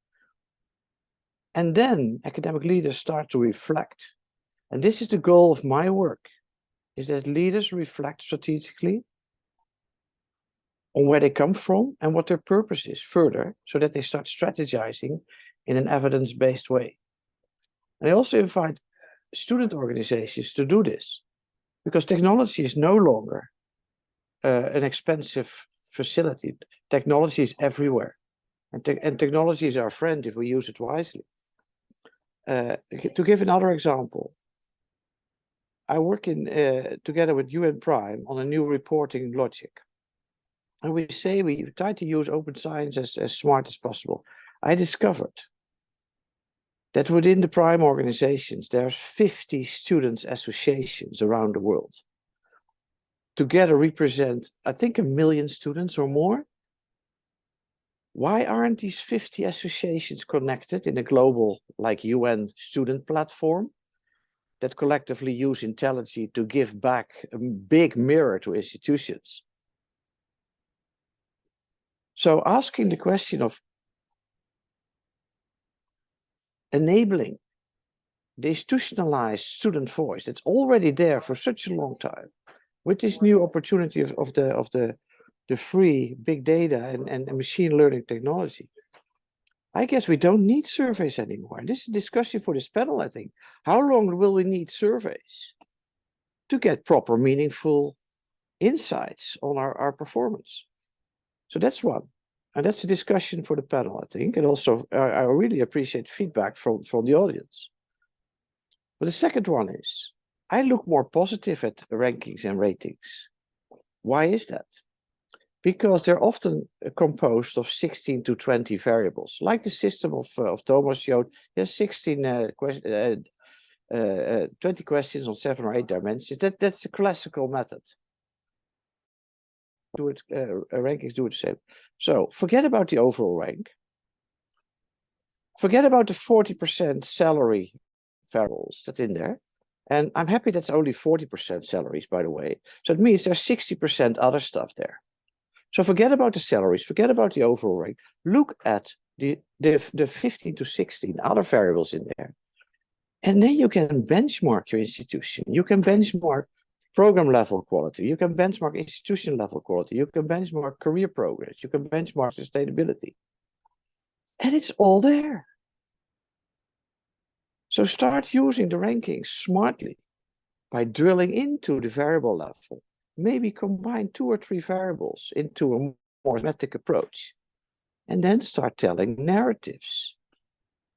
And then academic leaders start to reflect. And this is the goal of my work, is that leaders reflect strategically on where they come from and what their purpose is further, so that they start strategizing in an evidence-based way. And I also invite student organizations to do this, because technology is no longer an expensive facility. Technology is everywhere, and technology is our friend if we use it wisely. To give another example, I work together with UN Prime on a new reporting logic. And we try to use open science as smart as possible. I discovered that within the Prime organizations, there's 50 students associations around the world. Together represent, I think, 1 million students or more. Why aren't these 50 associations connected in a global, like UN student platform that collectively use intelligence to give back a big mirror to institutions? So asking the question of enabling the institutionalized student voice that's already there for such a long time, with this new opportunity of the free big data and machine learning technology, I guess we don't need surveys anymore. This is a discussion for this panel, I think. How long will we need surveys to get proper, meaningful insights on our performance? So that's one. And that's a discussion for the panel, I think. And also, I really appreciate feedback from the audience. But the second one is, I look more positive at rankings and ratings. Why is that? Because they're often composed of 16 to 20 variables, like the system of Thomas showed. There's 20 questions on 7 or 8 dimensions. That's the classical method. Rankings do it the same. So forget about the overall rank. Forget about the 40% salary variables that's in there. And I'm happy that's only 40% salaries, by the way. So it means there's 60% other stuff there. So forget about the salaries, forget about the overall rank. Look at the 15 to 16 other variables in there. And then you can benchmark your institution. You can benchmark program level quality. You can benchmark institution level quality. You can benchmark career progress. You can benchmark sustainability. And it's all there. So start using the rankings smartly by drilling into the variable level. Maybe combine 2 or 3 variables into a more thematic approach. And then start telling narratives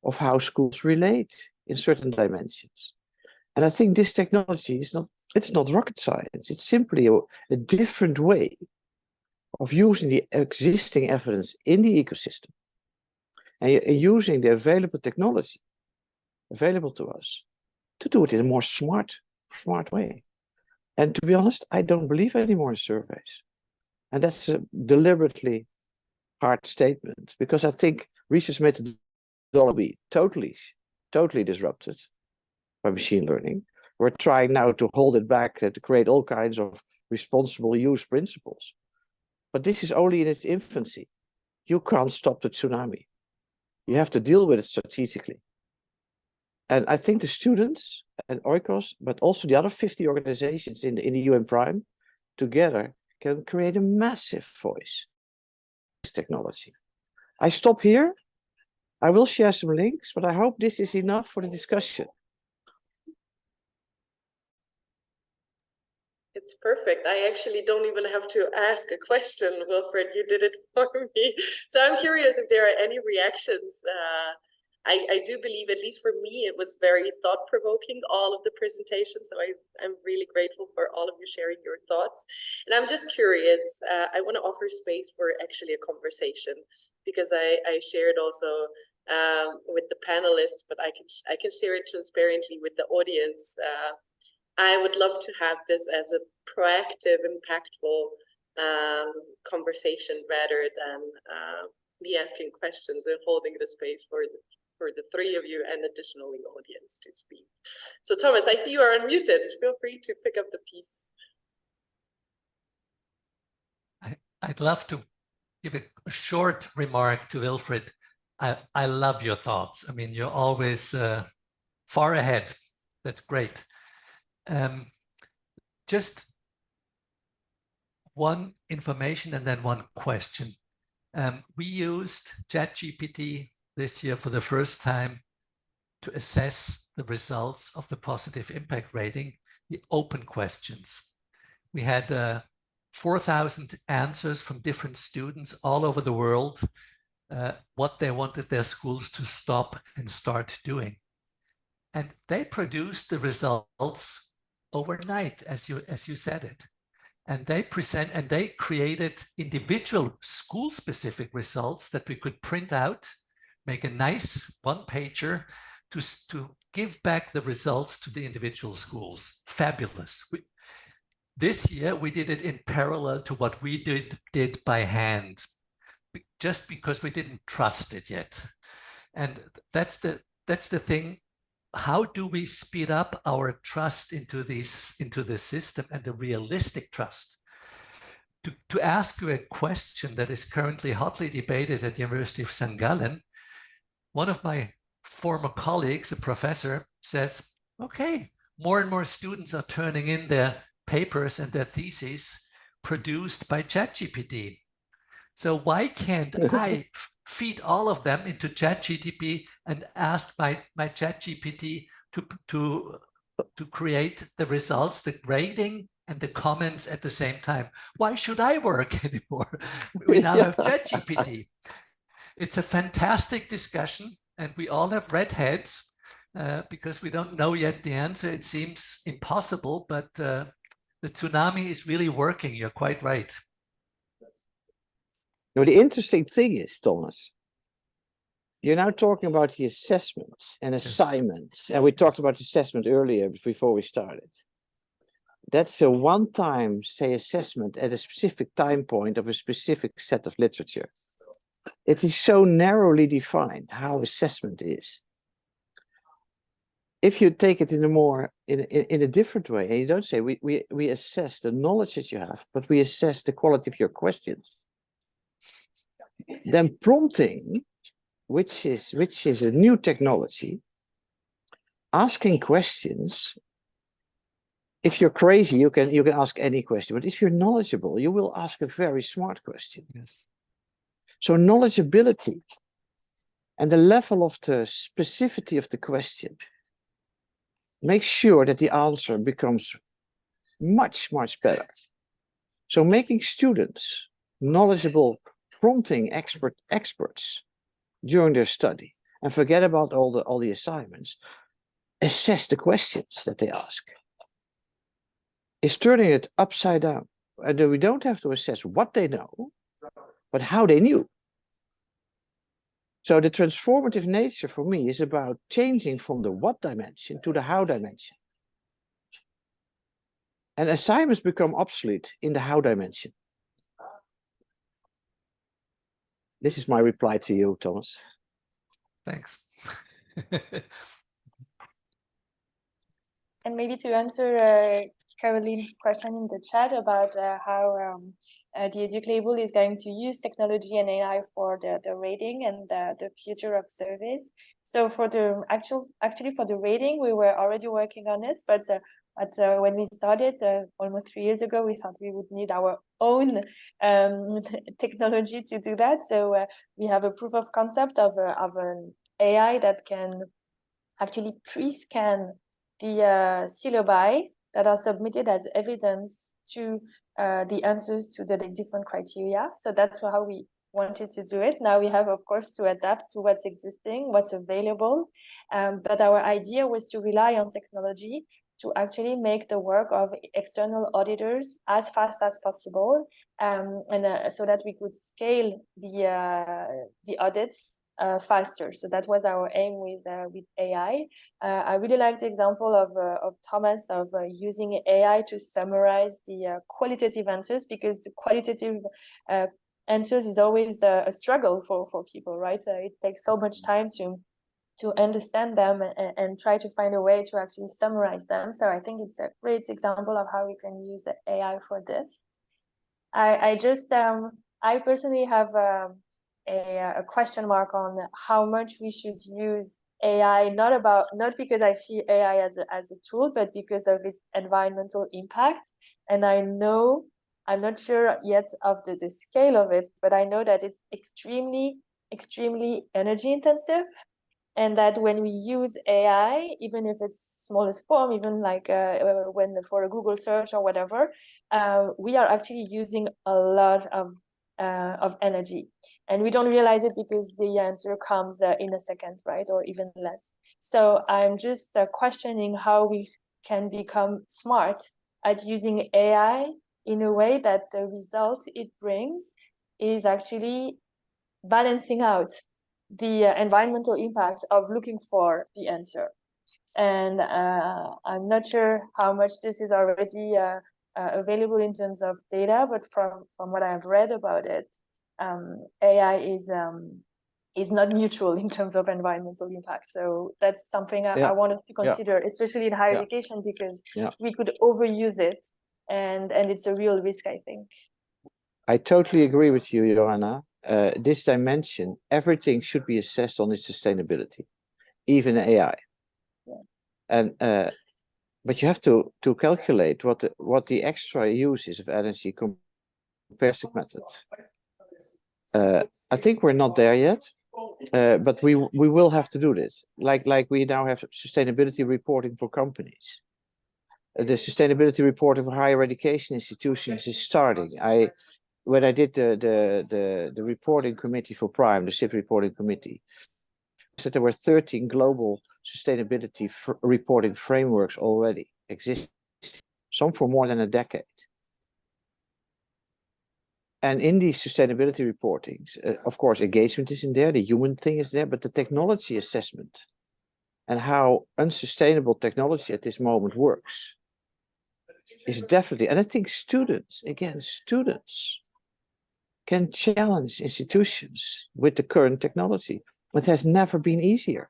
of how schools relate in certain dimensions. And I think this technology is not rocket science. It's simply a different way of using the existing evidence in the ecosystem and using the available technology available to us to do it in a more smart way. And to be honest, I don't believe anymore in surveys. And that's a deliberately hard statement, because I think research methodology will be totally disrupted by machine learning. We're trying now to hold it back, to create all kinds of responsible use principles. But this is only in its infancy. You can't stop the tsunami. You have to deal with it strategically. And I think the students and oikos, but also the other 50 organizations in the UN Prime, together can create a massive voice. This technology. I stop here. I will share some links, but I hope this is enough for the discussion. It's perfect. I actually don't even have to ask a question, Wilfred. You did it for me. So I'm curious if there are any reactions I do believe, at least for me, it was very thought-provoking, all of the presentations. So I'm really grateful for all of you sharing your thoughts. And I'm just curious, I want to offer space for actually a conversation, because I shared also with the panelists, but I can share it transparently with the audience. I would love to have this as a proactive, impactful conversation rather than me asking questions and holding the space for the three of you and additionally audience to speak. So Thomas, I see you are unmuted. Feel free to pick up the piece. I'd love to give a short remark to Wilfred. I love your thoughts. I mean, you're always far ahead. That's great. Just one information and then one question. We used ChatGPT this year for the first time to assess the results of the positive impact rating, the open questions. We had 4,000 answers from different students all over the world, what they wanted their schools to stop and start doing. And they produced the results overnight, as you said it. And they created individual school-specific results that we could print out, make a nice one-pager to give back the results to the individual schools. Fabulous. This year, we did it in parallel to what we did by hand, just because we didn't trust it yet. And that's the thing. How do we speed up our trust into the system and the realistic trust? To ask you a question that is currently hotly debated at the University of St. Gallen, one of my former colleagues, a professor, says, okay, more and more students are turning in their papers and their theses produced by ChatGPT. So why can't I feed all of them into ChatGPT and ask my ChatGPT to create the results, the grading and the comments at the same time? Why should I work anymore? We now have ChatGPT. It's a fantastic discussion, and we all have red heads because we don't know yet the answer. It seems impossible, but the tsunami is really working. You're quite right. Now, the interesting thing is, Thomas, you're now talking about the assessments and assignments, and we talked about assessment earlier before we started. That's a one-time, say, assessment at a specific time point of a specific set of literature. It is so narrowly defined how assessment is. If you take it in a different way, and you don't say we assess the knowledge that you have, but we assess the quality of your questions, then prompting, which is a new technology, asking questions. If you're crazy, you can ask any question, but if you're knowledgeable, you will ask a very smart question. Yes. So knowledgeability and the level of the specificity of the question makes sure that the answer becomes much, much better. So making students knowledgeable, prompting experts during their study, and forget about all the assignments, assess the questions that they ask, is turning it upside down. And we don't have to assess what they know, but how they knew. So the transformative nature for me is about changing from the what dimension to the how dimension. And assignments become obsolete in the how dimension. This is my reply to you, Thomas. Thanks. And maybe to answer Caroline's question in the chat about how the EDuC label is going to use technology and AI for the rating and the future of service. So for the actually for the rating, we were already working on it, but when we started almost 3 years ago, we thought we would need our own technology to do that. So we have a proof of concept of an AI that can actually pre-scan the syllabi that are submitted as evidence to the answers to the different criteria. So that's how we wanted to do it. Now we have, of course, to adapt to what's existing, what's available. But our idea was to rely on technology to actually make the work of external auditors as fast as possible, so that we could scale the audits faster. So that was our aim with AI. I really like the example of Thomas of using AI to summarize the qualitative answers, because the qualitative answers is always a struggle for people, right? It takes so much time to understand them and try to find a way to actually summarize them. So I think it's a great example of how we can use AI for this. I personally have a question mark on how much we should use AI, not because I see AI as a tool, but because of its environmental impact. And I'm not sure yet of the scale of it, but I know that it's extremely energy intensive. And that when we use AI, even if it's smallest form, even like when for a Google search or whatever, we are actually using a lot of energy, and we don't realize it because the answer comes in a second, right, or even less. So I'm just questioning how we can become smart at using AI in a way that the result it brings is actually balancing out the environmental impact of looking for the answer. And I'm not sure how much this is already available in terms of data, but from what I've read about it, AI is not neutral in terms of environmental impact. So that's something I want us to consider, especially in higher education, because we could overuse it, and it's a real risk, I think. I totally agree with you, Johanna. This dimension, everything should be assessed on its sustainability, even AI. And but you have to calculate what the extra uses of energy compared to methods. I think we're not there yet, but we will have to do this. Like we now have sustainability reporting for companies. The sustainability reporting for higher education institutions is starting. When I did the reporting committee for Prime, the SIP reporting committee, said there were 13 global sustainability reporting frameworks already existing, some for more than a decade. And in these sustainability reportings, of course, engagement is in there, the human thing is there, but the technology assessment and how unsustainable technology at this moment works is definitely, and I think students can challenge institutions with the current technology. It has never been easier.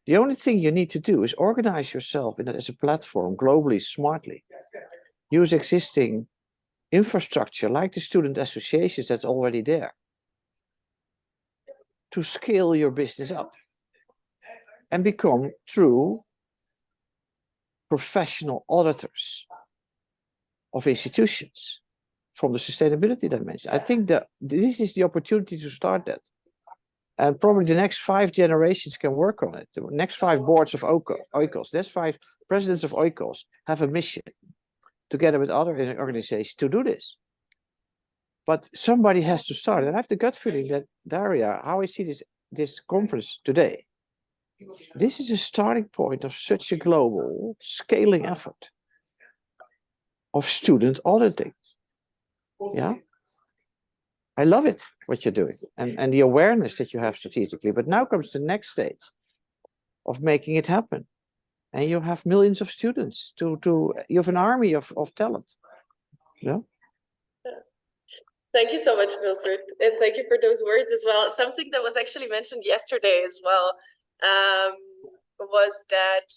The only thing you need to do is organize yourself as a platform globally, smartly. Use existing infrastructure like the student associations that's already there to scale your business up and become true professional auditors of institutions from the sustainability dimension. I think that this is the opportunity to start that. And probably the next 5 generations can work on it. The next 5 boards of oikos, that's 5 presidents of oikos have a mission together with other organizations to do this. But somebody has to start. And I have the gut feeling that, Darija, how I see this conference today, this is a starting point of such a global scaling effort of student auditing. Yeah. I love it, what you're doing, and the awareness that you have strategically. But now comes the next stage of making it happen. And you have millions of students you have an army of talent. Yeah. Thank you so much, Wilfred, and thank you for those words as well. Something that was actually mentioned yesterday as well was that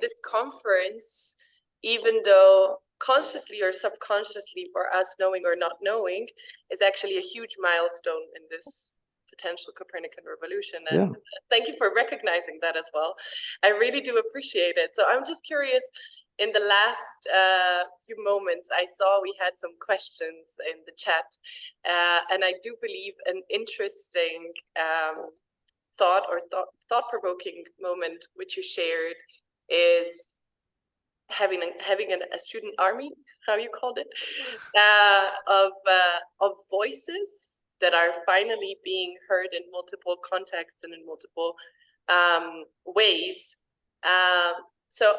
this conference, even though consciously or subconsciously for us, knowing or not knowing, is actually a huge milestone in this potential Copernican revolution. And thank you for recognizing that as well. I really do appreciate it. So I'm just curious, in the last few moments, I saw we had some questions in the chat, and I do believe an interesting thought-provoking moment which you shared is having a student army, how you called it, of voices that are finally being heard in multiple contexts and in multiple ways. So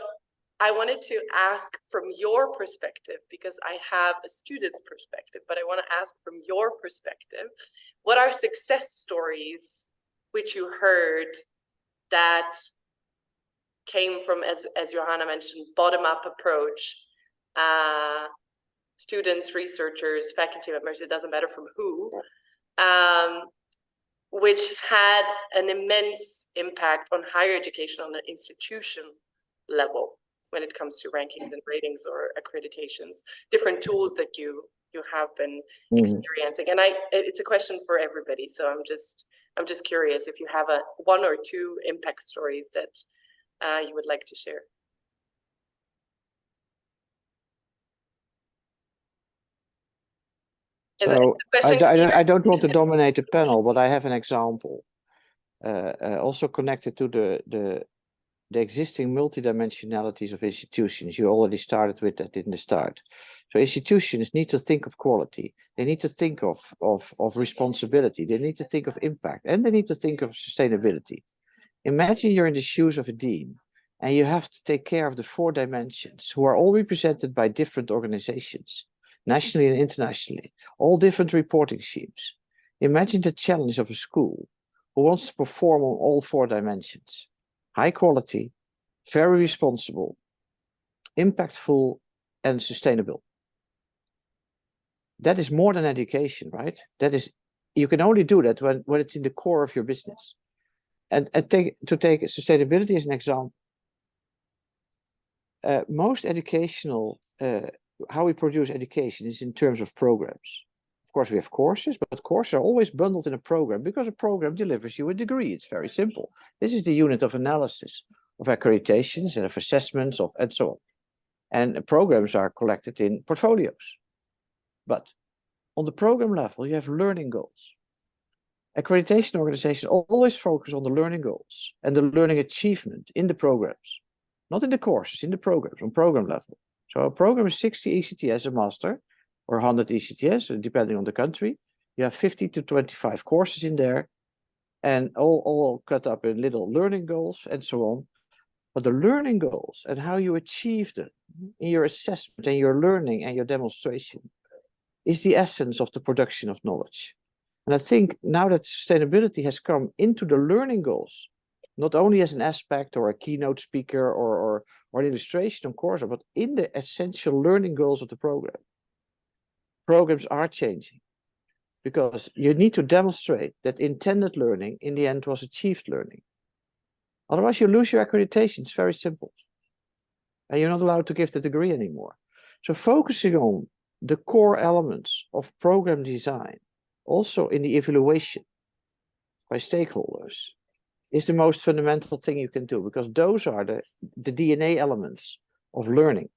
I wanted to ask from your perspective, because I have a student's perspective, but I want to ask from your perspective, what are success stories which you heard that came from, as Johanna mentioned, bottom-up approach, students, researchers, faculty members, it doesn't matter from who, which had an immense impact on higher education on an institution level when it comes to rankings and ratings or accreditations, different tools that you have been experiencing. And it's a question for everybody. So I'm just curious if you have one or two impact stories that you would like to share. So I don't want to dominate the panel, but I have an example, also connected to the existing multidimensionalities of institutions. You already started with that in the start. So institutions need to think of quality. They need to think of responsibility. They need to think of impact, and they need to think of sustainability. Imagine you're in the shoes of a dean, and you have to take care of the 4 dimensions, who are all represented by different organizations, nationally and internationally, all different reporting schemes. Imagine the challenge of a school who wants to perform on all 4 dimensions. High quality, very responsible, impactful, and sustainable. That is more than education, right? That is, you can only do that when it's in the core of your business. And to take sustainability as an example, most educational, how we produce education is in terms of programs. Of course, we have courses, but courses are always bundled in a program because a program delivers you a degree. It's very simple. This is the unit of analysis of accreditations and of assessments and so on. And programs are collected in portfolios. But on the program level, you have learning goals. Accreditation organizations always focus on the learning goals and the learning achievement in the programs, not in the courses, in the programs, on program level. So a program is 60 ECTS a master, or 100 ECTS, depending on the country. You have 50 to 25 courses in there, and all cut up in little learning goals and so on. But the learning goals and how you achieve them in your assessment and your learning and your demonstration is the essence of the production of knowledge. And I think now that sustainability has come into the learning goals, not only as an aspect or a keynote speaker or an illustration, of course, but in the essential learning goals of the program. Programs are changing because you need to demonstrate that intended learning in the end was achieved learning. Otherwise, you lose your accreditation. It's very simple. And you're not allowed to give the degree anymore. So focusing on the core elements of program design, also in the evaluation by stakeholders, is the most fundamental thing you can do, because those are the DNA elements of learning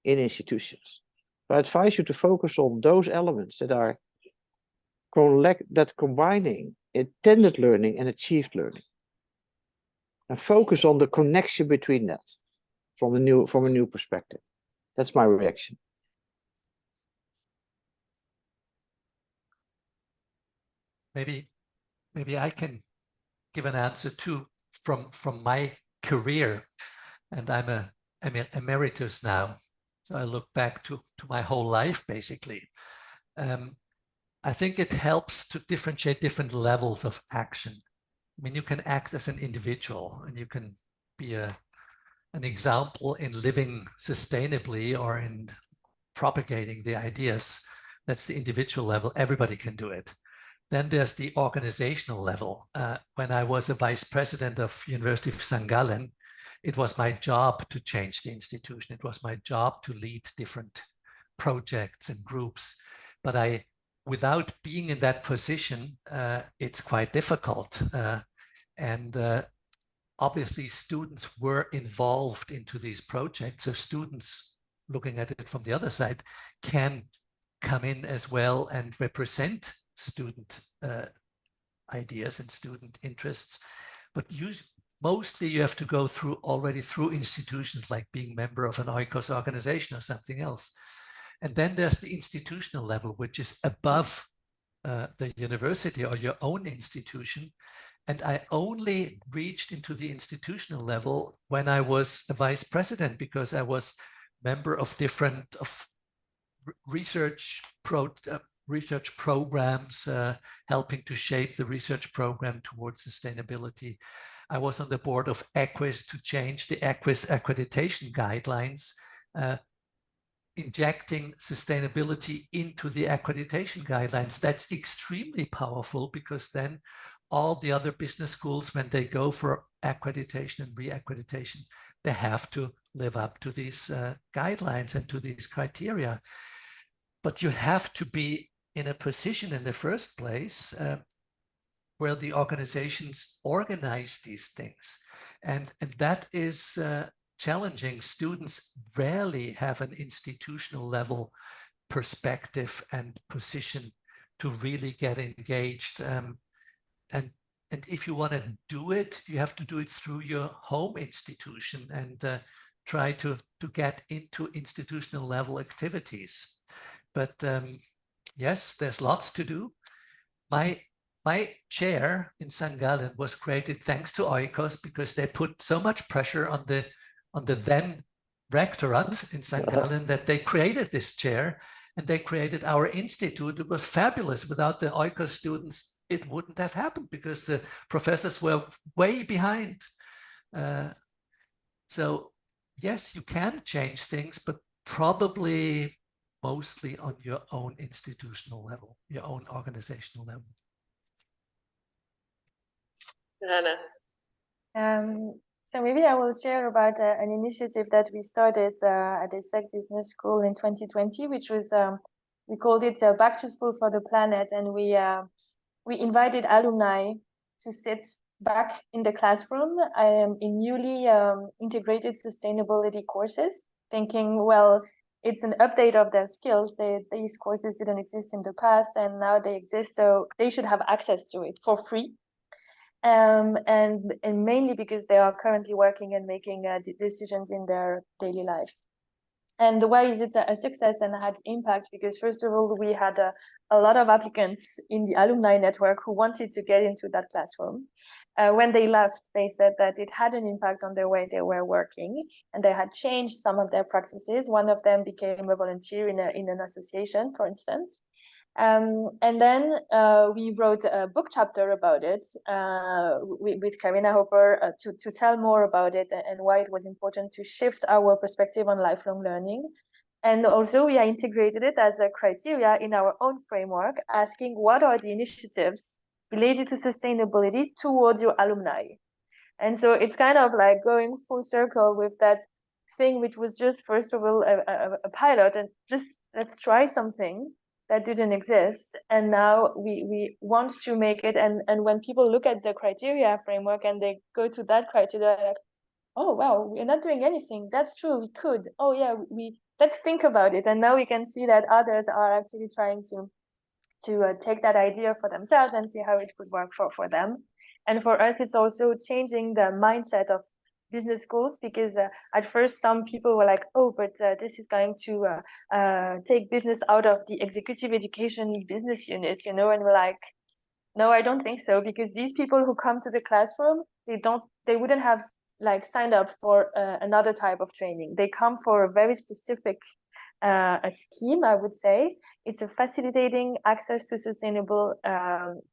in institutions. So I advise you to focus on those elements that are combining intended learning and achieved learning. And focus on the connection between that from a new perspective. That's my reaction. Maybe I can give an answer too from my career, and I'm emeritus now, so I look back to my whole life basically. I think it helps to differentiate different levels of action. I mean, you can act as an individual, and you can be an example in living sustainably or in propagating the ideas. That's the individual level. Everybody can do it. Then there's the organizational level. When I was a vice president of University of St. Gallen, it was my job to change the institution. It was my job to lead different projects and groups. But without being in that position, it's quite difficult. And obviously students were involved into these projects. So students, looking at it from the other side, can come in as well and represent student ideas and student interests. But mostly you have to go already through institutions, like being member of an oikos organization or something else. And then there's the institutional level, which is above the university or your own institution. And I only reached into the institutional level when I was a vice president, because I was member of different research programs, helping to shape the research program towards sustainability. I was on the board of EQUIS to change the EQUIS accreditation guidelines, injecting sustainability into the accreditation guidelines. That's extremely powerful, because then all the other business schools, when they go for accreditation and re-accreditation, they have to live up to these guidelines and to these criteria. But you have to be in a position in the first place where the organizations organize these things. And that is challenging. Students rarely have an institutional level perspective and position to really get engaged. And if you want to do it, you have to do it through your home institution and try to get into institutional level activities. But yes, there's lots to do. My chair in St. Gallen was created thanks to oikos, because they put so much pressure on the then rectorate in St. Gallen that they created this chair, and they created our institute. It was fabulous. Without the oikos students, it wouldn't have happened, because the professors were way behind. So yes, you can change things, but probably mostly on your own institutional level, your own organizational level. Johanna. So maybe I will share about an initiative that we started at EDuC Business School in 2020, which was, we called it Back to School for the Planet. And we invited alumni to sit back in the classroom in newly integrated sustainability courses, thinking, well, it's an update of their skills. These courses didn't exist in the past, and now they exist, so they should have access to it for free. And mainly because they are currently working and making decisions in their daily lives. And why is it a success and had impact? Because first of all, we had a lot of applicants in the alumni network who wanted to get into that classroom. When they left, they said that it had an impact on the way they were working, and they had changed some of their practices. One of them became a volunteer in an association, for instance. And then we wrote a book chapter about it with Karina Hopper to tell more about it and why it was important to shift our perspective on lifelong learning. And also we integrated it as a criteria in our own framework, asking what are the initiatives related to sustainability towards your alumni. And so it's kind of like going full circle with that thing, which was just, first of all, a pilot, and just let's try something that didn't exist, and now we want to make it. And when people look at the criteria framework and they go to that criteria, like, oh wow, we're not doing anything. That's true, we could. Oh yeah, let's think about it. And now we can see that others are actually trying to take that idea for themselves and see how it could work for them. And for us, it's also changing the mindset of business schools, because at first some people were like, oh, but this is going to take business out of the executive education business unit, and we're like, no, I don't think so, because these people who come to the classroom, they wouldn't have like signed up for another type of training. They come for a very specific a scheme, I would say. It's a facilitating access to sustainable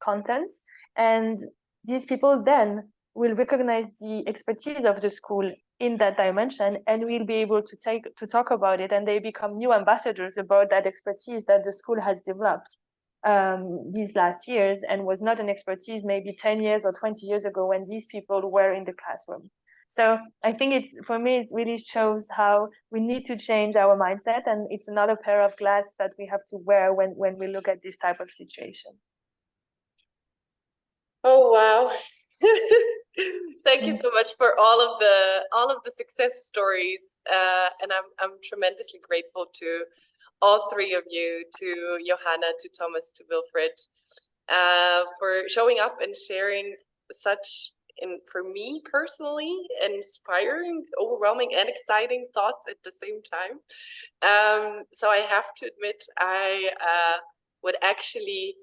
content, and these people then will recognize the expertise of the school in that dimension, and will be able to talk about it, and they become new ambassadors about that expertise that the school has developed these last years, and was not an expertise maybe 10 years or 20 years ago when these people were in the classroom. So I think for me, it really shows how we need to change our mindset, and it's another pair of glass that we have to wear when we look at this type of situation. Oh wow. Thank you so much for all of the success stories, and I'm tremendously grateful to all three of you, to Johanna, to Thomas, to Wilfred, for showing up and sharing such, for me personally, inspiring, overwhelming, and exciting thoughts at the same time. So I have to admit, I would actually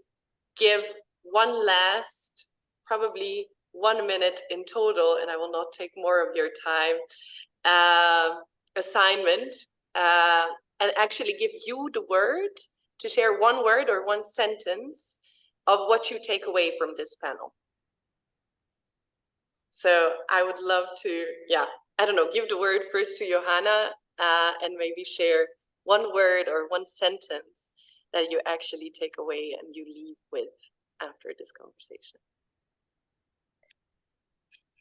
give one last, probably 1 minute in total, and I will not take more of your time, assignment, and actually give you the word to share one word or one sentence of what you take away from this panel. So I would love to, I don't know, give the word first to Johanna, and maybe share one word or one sentence that you actually take away and you leave with after this conversation.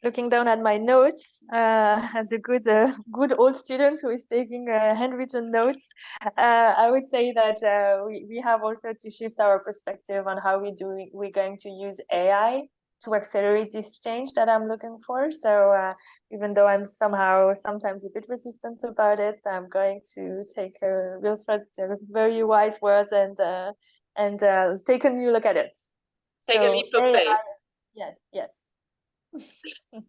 Looking down at my notes, as a good old student who is taking handwritten notes, I would say that we have also to shift our perspective on how we're going to use AI to accelerate this change that I'm looking for. So even though I'm sometimes a bit resistant about it, I'm going to take Wilfred's very wise words and take a new look at it. Take a leap of faith. Yes.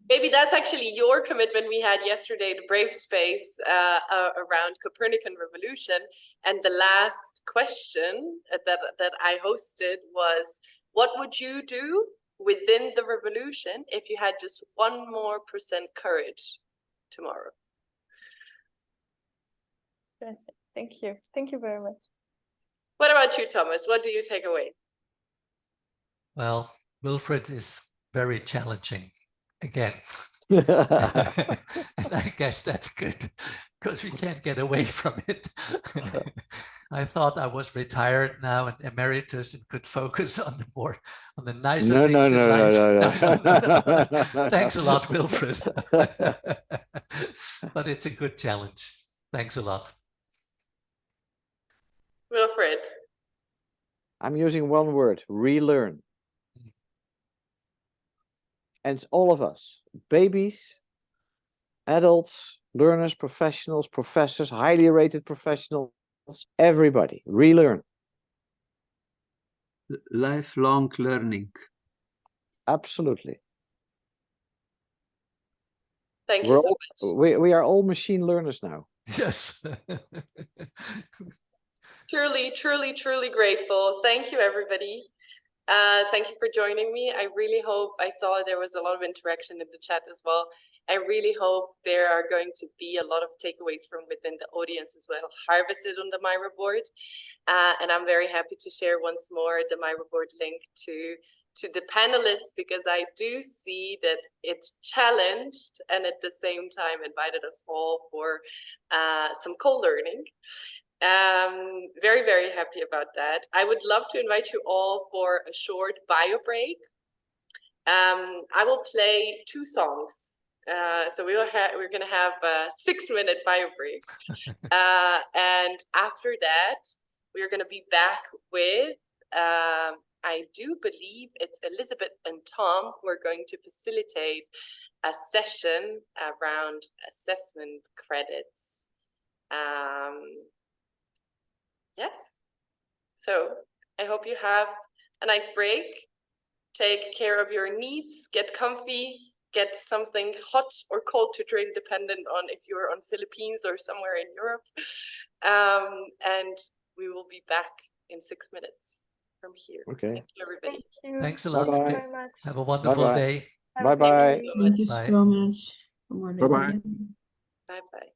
Maybe that's actually your commitment we had yesterday, the Brave Space, around Copernican revolution. And the last question that I hosted was, what would you do within the revolution if you had just 1% more courage tomorrow? Thank you. Thank you very much. What about you, Thomas? What do you take away? Well, Wilfred is very challenging again. And I guess that's good because we can't get away from it. I thought I was retired now and emeritus and could focus on the nicer things in life. No. Thanks a lot, Wilfred. But it's a good challenge. Thanks a lot. Wilfred. I'm using one word, relearn. And all of us, babies, adults, learners, professionals, professors, highly rated professionals, everybody, relearn. Lifelong learning. Absolutely. Thank you so much. We are all machine learners now. Yes. Truly grateful. Thank you, everybody. Thank you for joining me. I really hope, I saw there was a lot of interaction in the chat as well. I really hope there are going to be a lot of takeaways from within the audience as well, harvested on the Myra board. And I'm very happy to share once more the Myra board link to the panelists, because I do see that it's challenged and at the same time invited us all for some co-learning. Very happy about that. I would love to invite you all for a short bio break. I will play 2 songs. So we're gonna have a 6-minute bio break. And after that, we're gonna be back with, I do believe it's Elisabeth and Tom who are going to facilitate a session around assessment credits. Yes. So I hope you have a nice break. Take care of your needs, get comfy, get something hot or cold to drink, depending on if you're on Philippines or somewhere in Europe. And we will be back in 6 minutes from here. Okay. Thank you, everybody. Thank you. Thanks a lot. Thank you very much. Have a wonderful day. Bye-bye. Thank you so much. Bye-bye. Bye-bye.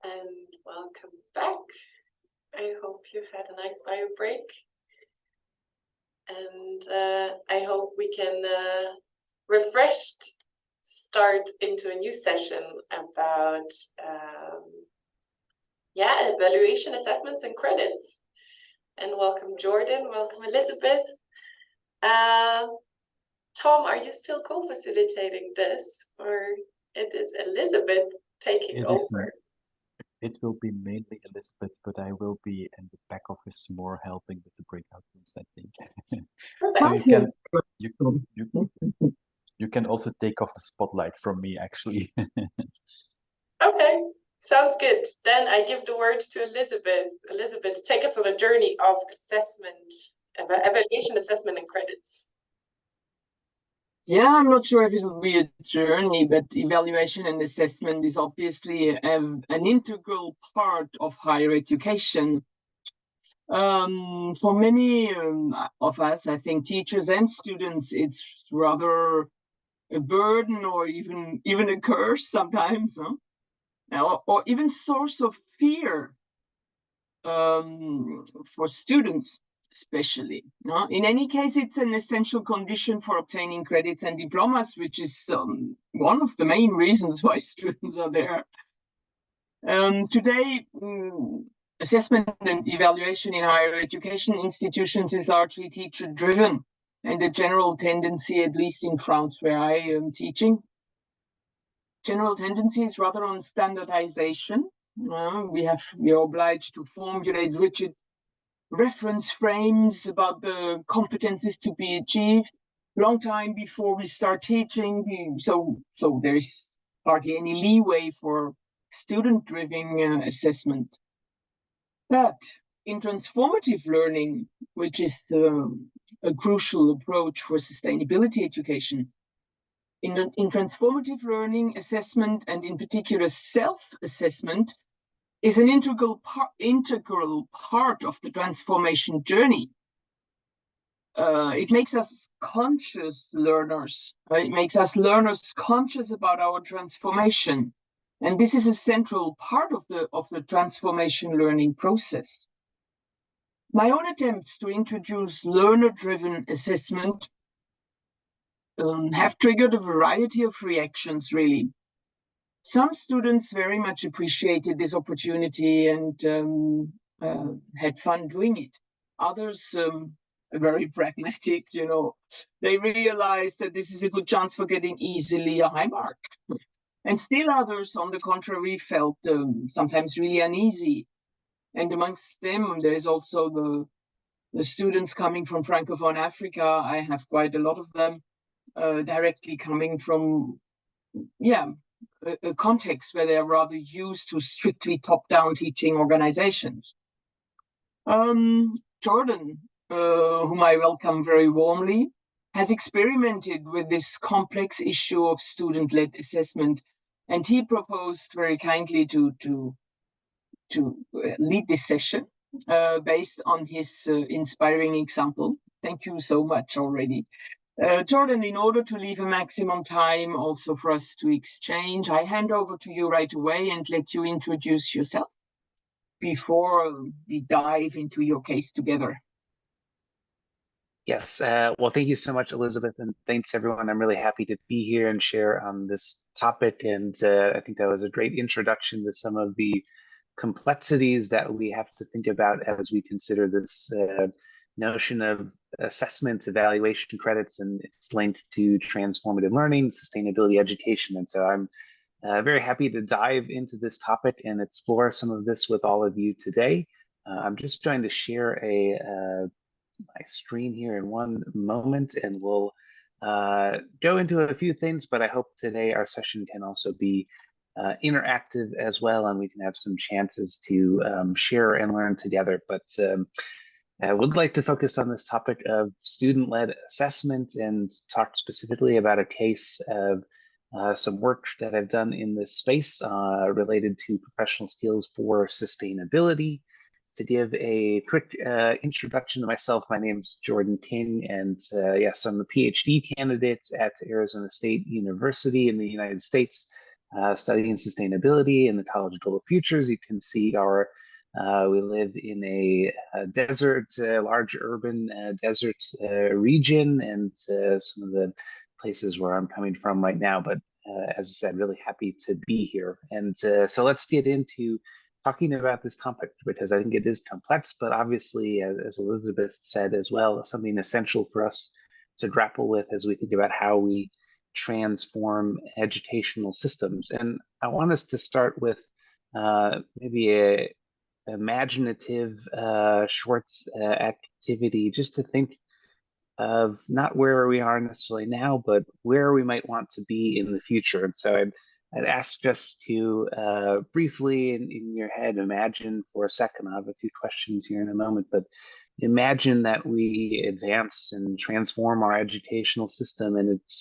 And welcome back. I hope you had a nice bio break. And I hope we can refreshed start into a new session about evaluation, assessments, and credits. And welcome Jordan, welcome Elisabeth. Tom, are you still co-facilitating this, or it is Elisabeth taking over? It will be mainly Elisabeth, but I will be in the back office more helping with the breakout rooms, I think. So you can also take off the spotlight from me, actually. Okay, sounds good. Then I give the word to Elisabeth. Elisabeth, take us on a journey of assessment, evaluation, assessment, and credits. Yeah, I'm not sure if it will be a journey, but evaluation and assessment is obviously an integral part of higher education. For many of us, I think teachers and students, it's rather a burden or even a curse sometimes, or even source of fear for students especially. In any case, it's an essential condition for obtaining credits and diplomas, which is one of the main reasons why students are there. Today, assessment and evaluation in higher education institutions is largely teacher-driven, and the general tendency, at least in France where I am teaching, general tendency is rather on standardization. We are obliged to formulate rigid reference frames about the competencies to be achieved long time before we start teaching. So there is hardly any leeway for student-driven assessment. But in transformative learning, which is a crucial approach for sustainability education, in transformative learning, assessment, and in particular self-assessment, is an integral part of the transformation journey. It makes us conscious learners. It makes us learners conscious about our transformation. And this is a central part of the transformation learning process. My own attempts to introduce learner-driven assessment have triggered a variety of reactions, really. Some students very much appreciated this opportunity and had fun doing it. Others are very pragmatic, They realized that this is a good chance for getting easily a high mark. And still others, on the contrary, felt sometimes really uneasy. And amongst them, there is also the students coming from Francophone Africa. I have quite a lot of them directly coming from, a context where they're rather used to strictly top-down teaching organizations. Jordan, whom I welcome very warmly, has experimented with this complex issue of student-led assessment, and he proposed very kindly to lead this session based on his inspiring example. Thank you so much already. Jordan, in order to leave a maximum time also for us to exchange, I hand over to you right away and let you introduce yourself before we dive into your case together. Yes, well, thank you so much, Elisabeth, and thanks everyone. I'm really happy to be here and share on this topic, and I think that was a great introduction to some of the complexities that we have to think about as we consider this notion of assessment, evaluation credits, and its link to transformative learning, sustainability education. And so I'm very happy to dive into this topic and explore some of this with all of you today. I'm just trying to share my screen here in one moment, and we'll go into a few things, but I hope today our session can also be interactive as well, and we can have some chances to share and learn together. But I would like to focus on this topic of student-led assessment and talk specifically about a case of some work that I've done in this space related to professional skills for sustainability. To give a quick introduction to myself, my name is Jordan King, and yes, I'm a PhD candidate at Arizona State University in the United States, studying sustainability in the College of Global Futures. You can see we live in a desert, large urban desert region, and some of the places where I'm coming from right now. But as I said, really happy to be here. And so let's get into talking about this topic, because I think it is complex, but obviously, as Elisabeth said as well, something essential for us to grapple with as we think about how we transform educational systems. And I want us to start with maybe a imaginative short activity, just to think of not where we are necessarily now, but where we might want to be in the future. And so I'd I'd ask just to briefly in your head, imagine for a second, I have a few questions here in a moment, but imagine that we advance and transform our educational system and it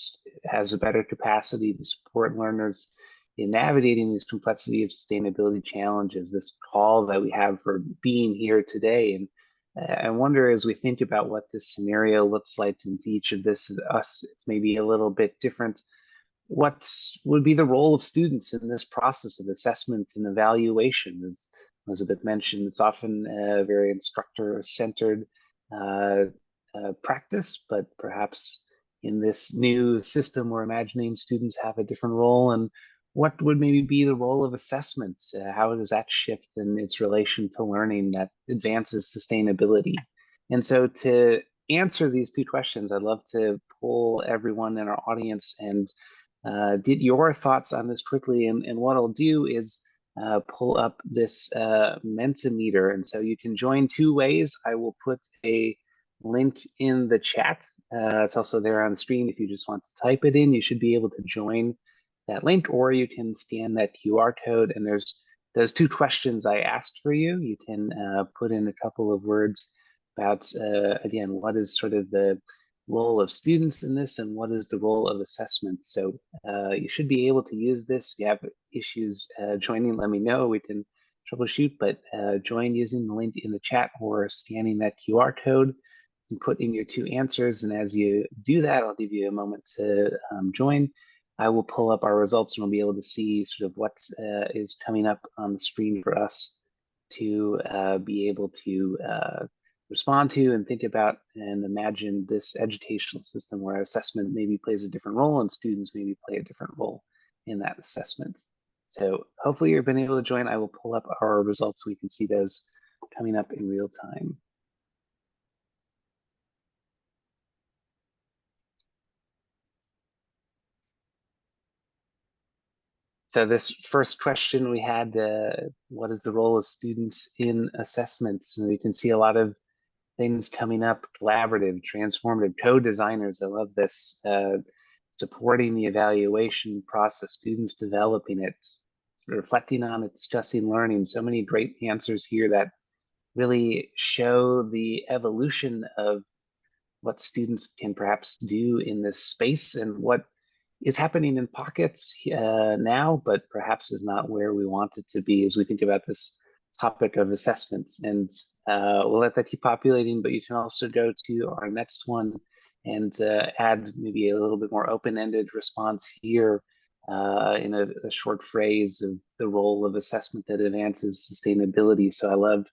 has a better capacity to support learners in navigating these complexity of sustainability challenges, this call that we have for being here today. And I wonder, as we think about what this scenario looks like, and each of this is us, it's maybe a little bit different. What would be the role of students in this process of assessment and evaluation? As Elisabeth mentioned, it's often a very instructor-centered practice, but perhaps in this new system, we're imagining students have a different role. And what would maybe be the role of assessment? How does that shift in its relation to learning that advances sustainability? And so to answer these two questions, I'd love to pull everyone in our audience and get your thoughts on this quickly. And what I'll do is pull up this Mentimeter. And so you can join two ways. I will put a link in the chat. It's also there on the screen. If you just want to type it in, you should be able to join that link, or you can scan that QR code. And there's those two questions I asked for you. You can put in a couple of words about, again, what is sort of the role of students in this and what is the role of assessment. So you should be able to use this. If you have issues joining, let me know. We can troubleshoot, but join using the link in the chat or scanning that QR code and put in your two answers. And as you do that, I'll give you a moment to join. I will pull up our results and we'll be able to see sort of what is coming up on the screen for us to be able to respond to and think about and imagine this educational system where assessment maybe plays a different role and students maybe play a different role in that assessment. So hopefully you've been able to join. I will pull up our results so we can see those coming up in real time. So this first question we had, what is the role of students in assessments? And we can see a lot of things coming up: collaborative, transformative, co-designers. I love this. Supporting the evaluation process, students developing it, reflecting on it, discussing learning. So many great answers here that really show the evolution of what students can perhaps do in this space and what is happening in pockets now, but perhaps is not where we want it to be as we think about this topic of assessments. And we'll let that keep populating, but you can also go to our next one and add maybe a little bit more open-ended response here in a short phrase of the role of assessment that advances sustainability. So I love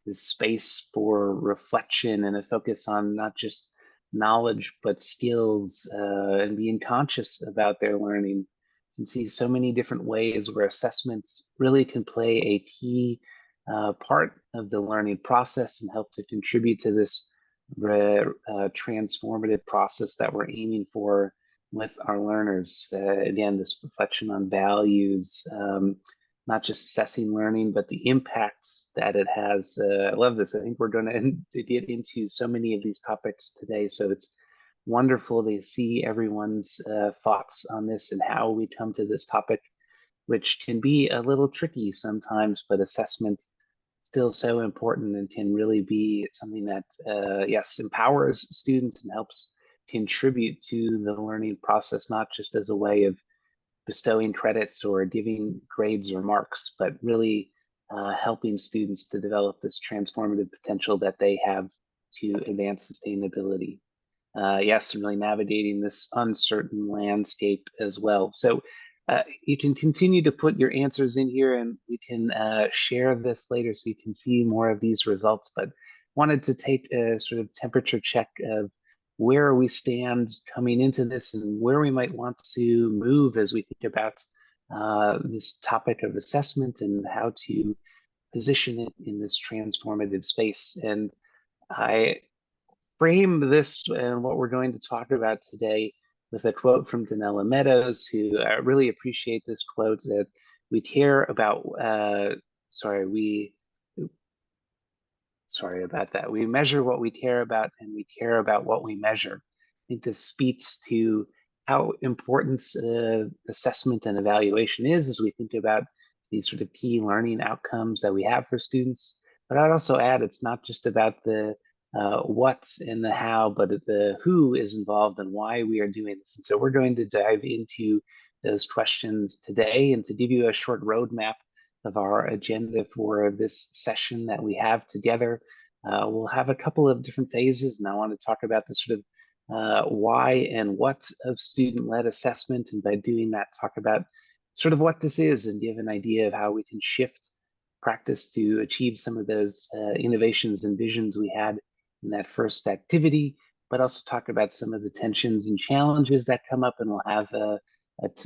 this space for reflection and a focus on not just knowledge, but skills and being conscious about their learning. You can see so many different ways where assessments really can play a key part of the learning process and help to contribute to this transformative process that we're aiming for with our learners. Again, this reflection on values, not just assessing learning, but the impacts that it has. I love this. I think we're going to get into so many of these topics today. So it's wonderful to see everyone's thoughts on this and how we come to this topic, which can be a little tricky sometimes, but assessment still so important and can really be something that, yes, empowers students and helps contribute to the learning process, not just as a way of bestowing credits or giving grades or marks, but really helping students to develop this transformative potential that they have to advance sustainability. Yes, really navigating this uncertain landscape as well. So you can continue to put your answers in here and we can share this later so you can see more of these results, but wanted to take a sort of temperature check of where we stand coming into this and where we might want to move as we think about this topic of assessment and how to position it in this transformative space. And I frame this and what we're going to talk about today with a quote from Donella Meadows, who I really appreciate this quote, that we care about, sorry about that. We measure what we care about and we care about what we measure. I think this speaks to how important assessment and evaluation is as we think about these sort of key learning outcomes that we have for students. But I'd also add, it's not just about the what and the how, but the who is involved and why we are doing this. And so we're going to dive into those questions today, and to give you a short roadmap of our agenda for this session that we have together. We'll have a couple of different phases, and I want to talk about the sort of why and what of student-led assessment, and by doing that, talk about sort of what this is and give an idea of how we can shift practice to achieve some of those innovations and visions we had in that first activity, but also talk about some of the tensions and challenges that come up, and we'll have a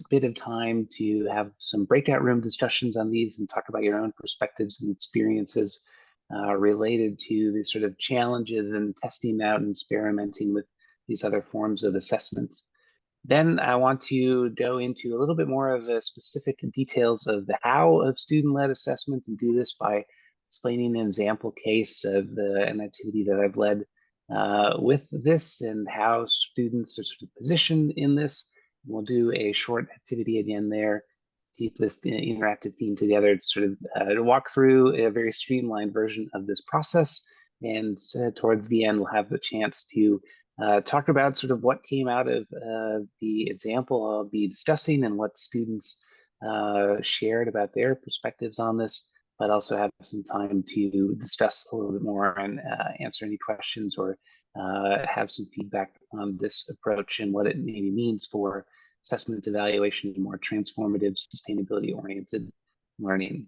bit of time to have some breakout room discussions on these and talk about your own perspectives and experiences related to the sort of challenges and testing out and experimenting with these other forms of assessments. Then I want to go into a little bit more of the specific details of the how of student-led assessment, and do this by explaining an example case of an activity that I've led with this and how students are sort of positioned in this. We'll do a short activity again there, keep this interactive theme together to sort of walk through a very streamlined version of this process. And towards the end, we'll have the chance to talk about sort of what came out of the example I'll be discussing and what students shared about their perspectives on this, but also have some time to discuss a little bit more and answer any questions, or have some feedback on this approach and what it maybe means for assessment evaluation and more transformative, sustainability-oriented learning.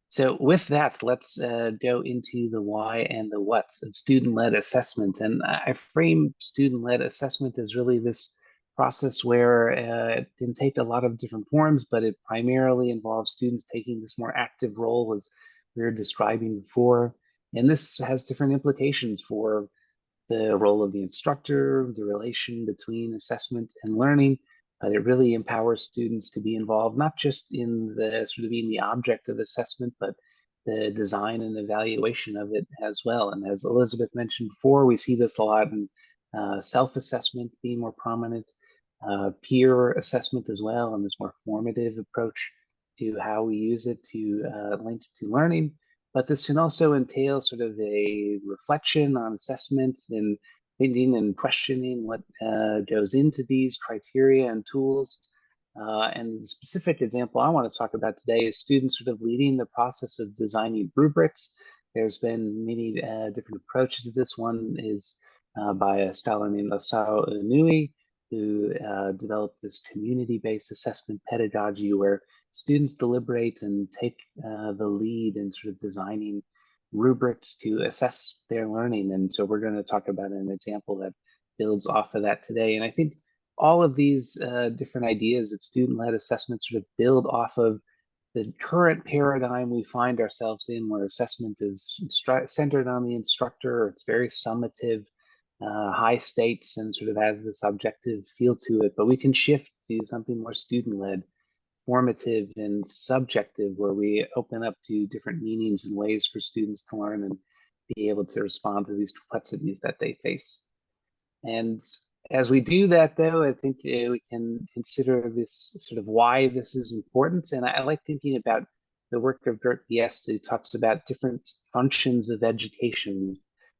So with that, let's go into the why and the what of student-led assessment. And I frame student-led assessment as really this process where it can take a lot of different forms, but it primarily involves students taking this more active role, as we were describing before. And this has different implications for the role of the instructor, the relation between assessment and learning. It really empowers students to be involved, not just in the sort of being the object of assessment, but the design and evaluation of it as well. And as Elisabeth mentioned before, we see this a lot in self-assessment being more prominent, peer assessment as well, and this more formative approach to how we use it to link to learning. But this can also entail sort of a reflection on assessments and thinking and questioning what goes into these criteria and tools. And the specific example I want to talk about today is students sort of leading the process of designing rubrics. There's been many different approaches to this. One is by a scholar named Asao Inui, who developed this community-based assessment pedagogy where students deliberate and take the lead in sort of designing rubrics to assess their learning. And so we're going to talk about an example that builds off of that today. And I think all of these different ideas of student-led assessment sort of build off of the current paradigm we find ourselves in, where assessment is centered on the instructor. It's very summative, high stakes, and sort of has this objective feel to it. But we can shift to something more student-led, formative and subjective, where we open up to different meanings and ways for students to learn and be able to respond to these complexities that they face. And as we do that, though, I think we can consider this sort of why this is important. And I like thinking about the work of Gert Biest, who talks about different functions of education.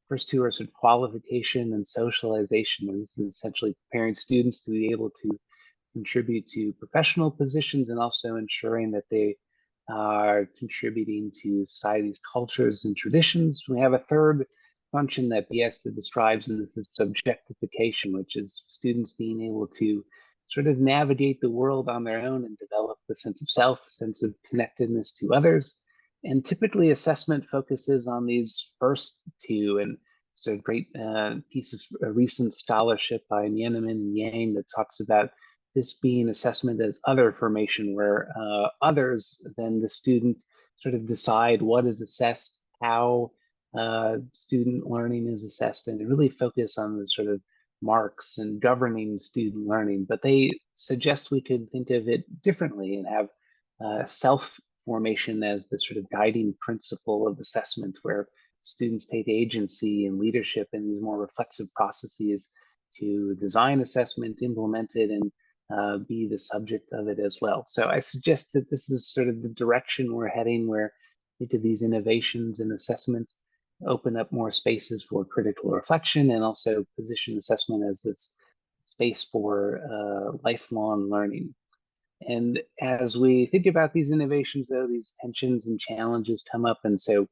First two are sort of qualification and socialization, and this is essentially preparing students to be able to contribute to professional positions, and also ensuring that they are contributing to society's cultures and traditions. We have a third function that Biesta describes, and this is subjectification, which is students being able to sort of navigate the world on their own and develop a sense of self, a sense of connectedness to others. And typically assessment focuses on these first two, and it's a great piece of recent scholarship by Nieneman and Yang that talks about this being assessment as other formation, where others than the student sort of decide what is assessed, how student learning is assessed, and really focus on the sort of marks and governing student learning. But they suggest we could think of it differently and have self-formation as the sort of guiding principle of assessment, where students take agency and leadership in these more reflexive processes to design assessment, implement it, and be the subject of it as well. So I suggest that this is sort of the direction we're heading, where I think of these innovations in assessment open up more spaces for critical reflection, and also position assessment as this space for lifelong learning. And as we think about these innovations, though, these tensions and challenges come up. And so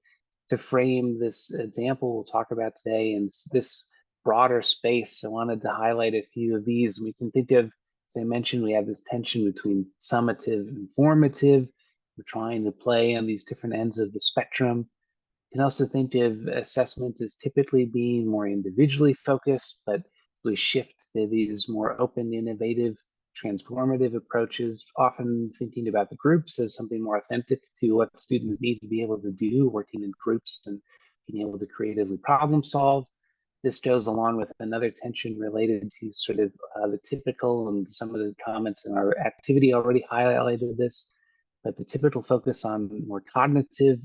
to frame this example we'll talk about today in this broader space, I wanted to highlight a few of these. We can think of, as I mentioned, we have this tension between summative and formative. We're trying to play on these different ends of the spectrum. You can also think of assessment as typically being more individually focused, but we shift to these more open, innovative, transformative approaches, often thinking about the groups as something more authentic to what students need to be able to do, working in groups and being able to creatively problem solve. This goes along with another tension related to sort of the typical, and some of the comments in our activity already highlighted this, but the typical focus on more cognitive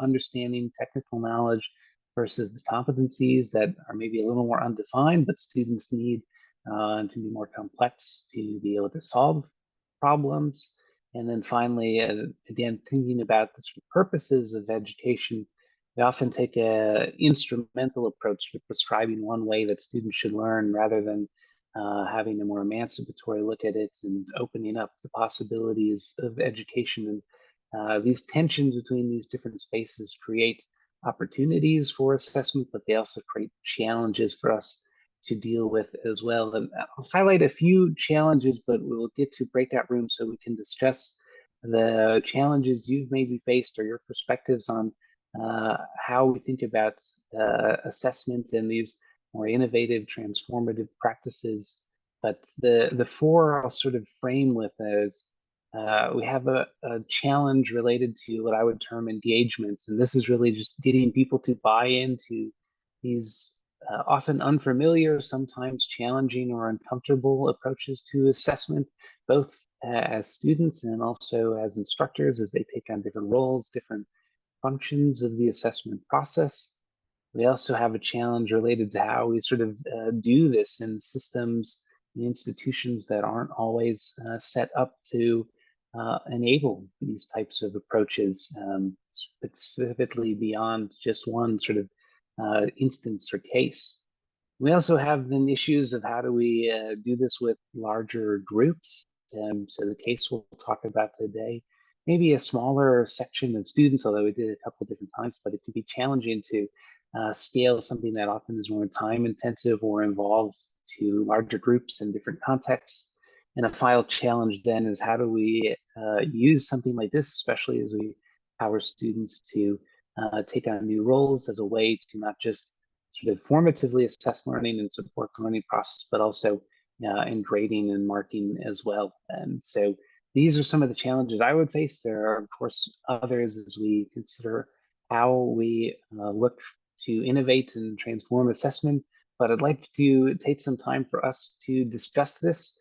understanding, technical knowledge, versus the competencies that are maybe a little more undefined, but students need and can be more complex to be able to solve problems. And then finally, again, thinking about the purposes of education, we often take an instrumental approach to prescribing one way that students should learn, rather than having a more emancipatory look at it and opening up the possibilities of education. And these tensions between these different spaces create opportunities for assessment, but they also create challenges for us to deal with as well. And I'll highlight a few challenges, but we'll get to breakout rooms so we can discuss the challenges you've maybe faced, or your perspectives on how we think about assessment and these more innovative, transformative practices. But the four I'll sort of frame with as we have a challenge related to what I would term engagements. And this is really just getting people to buy into these often unfamiliar, sometimes challenging or uncomfortable approaches to assessment, both as students and also as instructors, as they take on different roles, different functions of the assessment process. We also have a challenge related to how we sort of do this in systems and institutions that aren't always set up to enable these types of approaches, specifically beyond just one sort of instance or case. We also have then issues of how do we do this with larger groups. So the case we'll talk about today, maybe a smaller section of students, although we did it a couple of different times, but it can be challenging to scale something that often is more time intensive or involved to larger groups in different contexts. And a final challenge then is how do we use something like this, especially as we empower students to take on new roles, as a way to not just sort of formatively assess learning and support the learning process, but also in grading and marking as well. And so these are some of the challenges I would face. There are, of course, others as we consider how we look to innovate and transform assessment. But I'd like to take some time for us to discuss this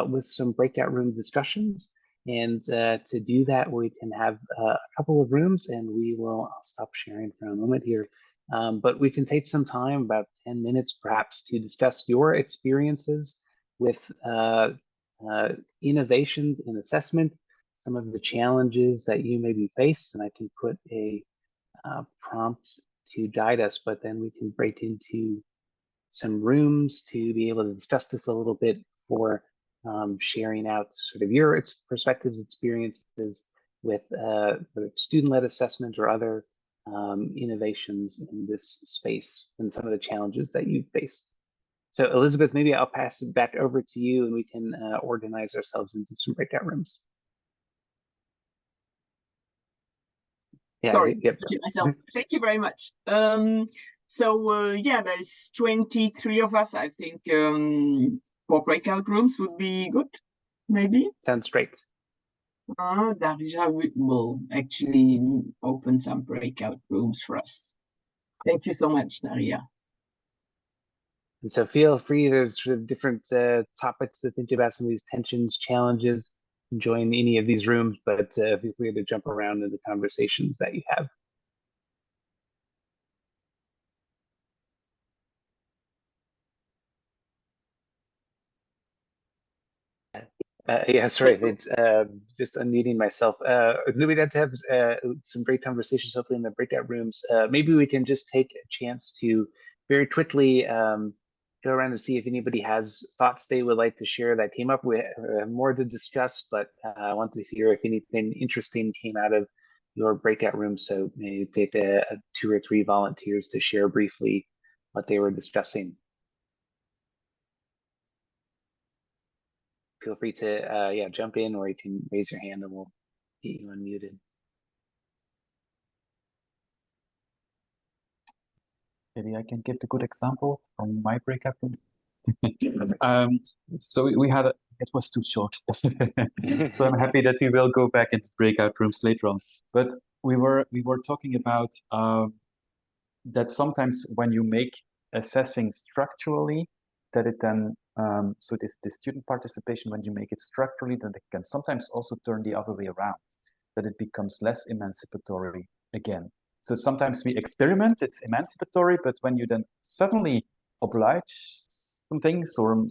with some breakout room discussions. And to do that, we can have a couple of rooms, and I'll stop sharing for a moment here. But we can take some time, about 10 minutes perhaps, to discuss your experiences with innovations in assessment, some of the challenges that you maybe face, and I can put a prompt to guide us, but then we can break into some rooms to be able to discuss this a little bit for sharing out sort of your perspectives, experiences with student-led assessment or other innovations in this space and some of the challenges that you've faced. So Elisabeth, maybe I'll pass it back over to you, and we can organize ourselves into some breakout rooms. Yeah, sorry, yep. myself. Thank you very much. Yeah, there's 23 of us. I think 4 breakout rooms would be good, maybe. Sounds great. Darija will actually open some breakout rooms for us. Thank you so much, Darija. And so feel free, there's sort of different topics to think about, some of these tensions, challenges, join any of these rooms, but feel free to jump around in the conversations that you have. Yeah, sorry, it's just unmuting myself. We got to have some great conversations, hopefully in the breakout rooms. Maybe we can just take a chance to very quickly go around and see if anybody has thoughts they would like to share that came up. We have more to discuss, but I want to hear if anything interesting came out of your breakout room. So maybe take 2 or 3 volunteers to share briefly what they were discussing. Feel free to yeah, jump in, or you can raise your hand and we'll get you unmuted. Maybe I can give a good example from my breakout room. Perfect. So we had it was too short. So I'm happy that we will go back into breakout rooms later on. But we were talking about that sometimes when you make assessing structurally, that it then so this student participation, when you make it structurally, then it can sometimes also turn the other way around, that it becomes less emancipatory again. So sometimes we experiment, it's emancipatory, but when you then suddenly oblige some things, or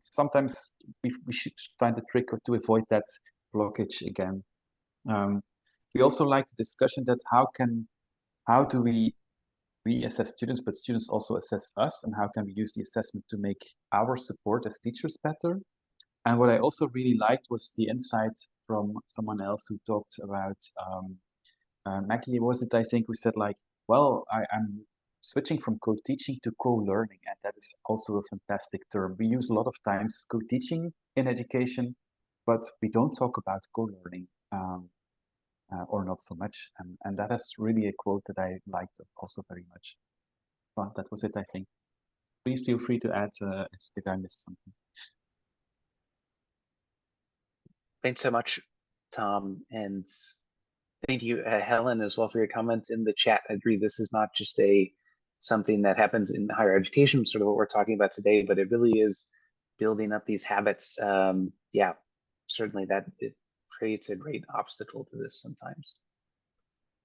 sometimes we should find a trick to avoid that blockage again. We also like the discussion that how do we assess students, but students also assess us, and how can we use the assessment to make our support as teachers better? And what I also really liked was the insight from someone else who talked about, Maggie, was it, I think, who said like, well, I'm switching from co-teaching to co-learning, and that is also a fantastic term. We use a lot of times co-teaching in education, but we don't talk about co-learning. Or not so much, and that is really a quote that I liked also very much. Well, that was it, I think. Please feel free to add if I missed something. Thanks so much, Tom, and thank you, Helen, as well, for your comments in the chat. I agree, this is not just something that happens in higher education, sort of what we're talking about today, but it really is building up these habits. Yeah, certainly that it creates a great obstacle to this sometimes.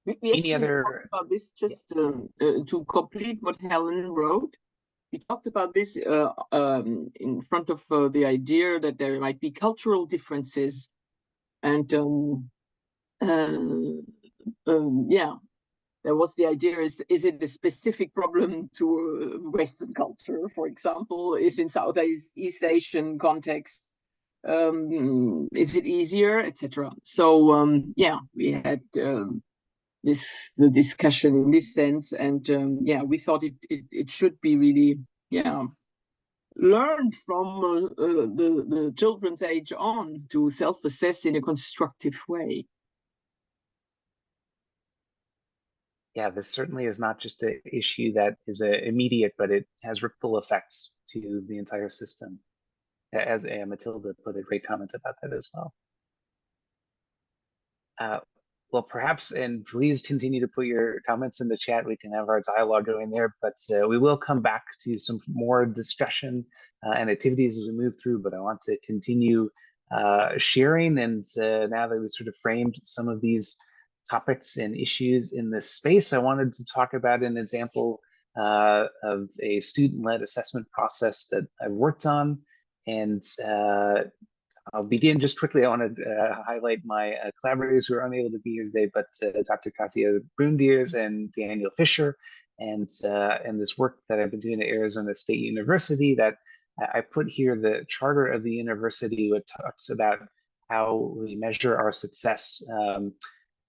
We Any actually other? talked about this just to complete what Helen wrote. We talked about this in front of the idea that there might be cultural differences, and yeah, there was the idea: is it a specific problem to Western culture, for example? Is in Southeast Asian context? Is it easier, etc.? So yeah, we had the discussion in this sense, and yeah, we thought it should be really, yeah, learned from the children's age on to self-assess in a constructive way. Yeah, this certainly is not just an issue that is immediate, but it has ripple effects to the entire system. As Matilda put a great comment about that as well. Well, perhaps, and please continue to put your comments in the chat. We can have our dialogue going there, but we will come back to some more discussion and activities as we move through. But I want to continue sharing, and now that we sort of framed some of these topics and issues in this space, I wanted to talk about an example of a student-led assessment process that I've worked on. And I'll begin just quickly. I want to highlight my collaborators who are unable to be here today, but Dr. Katia Broendiers and Daniel Fisher, and this work that I've been doing at Arizona State University, that I put here the charter of the university, which talks about how we measure our success,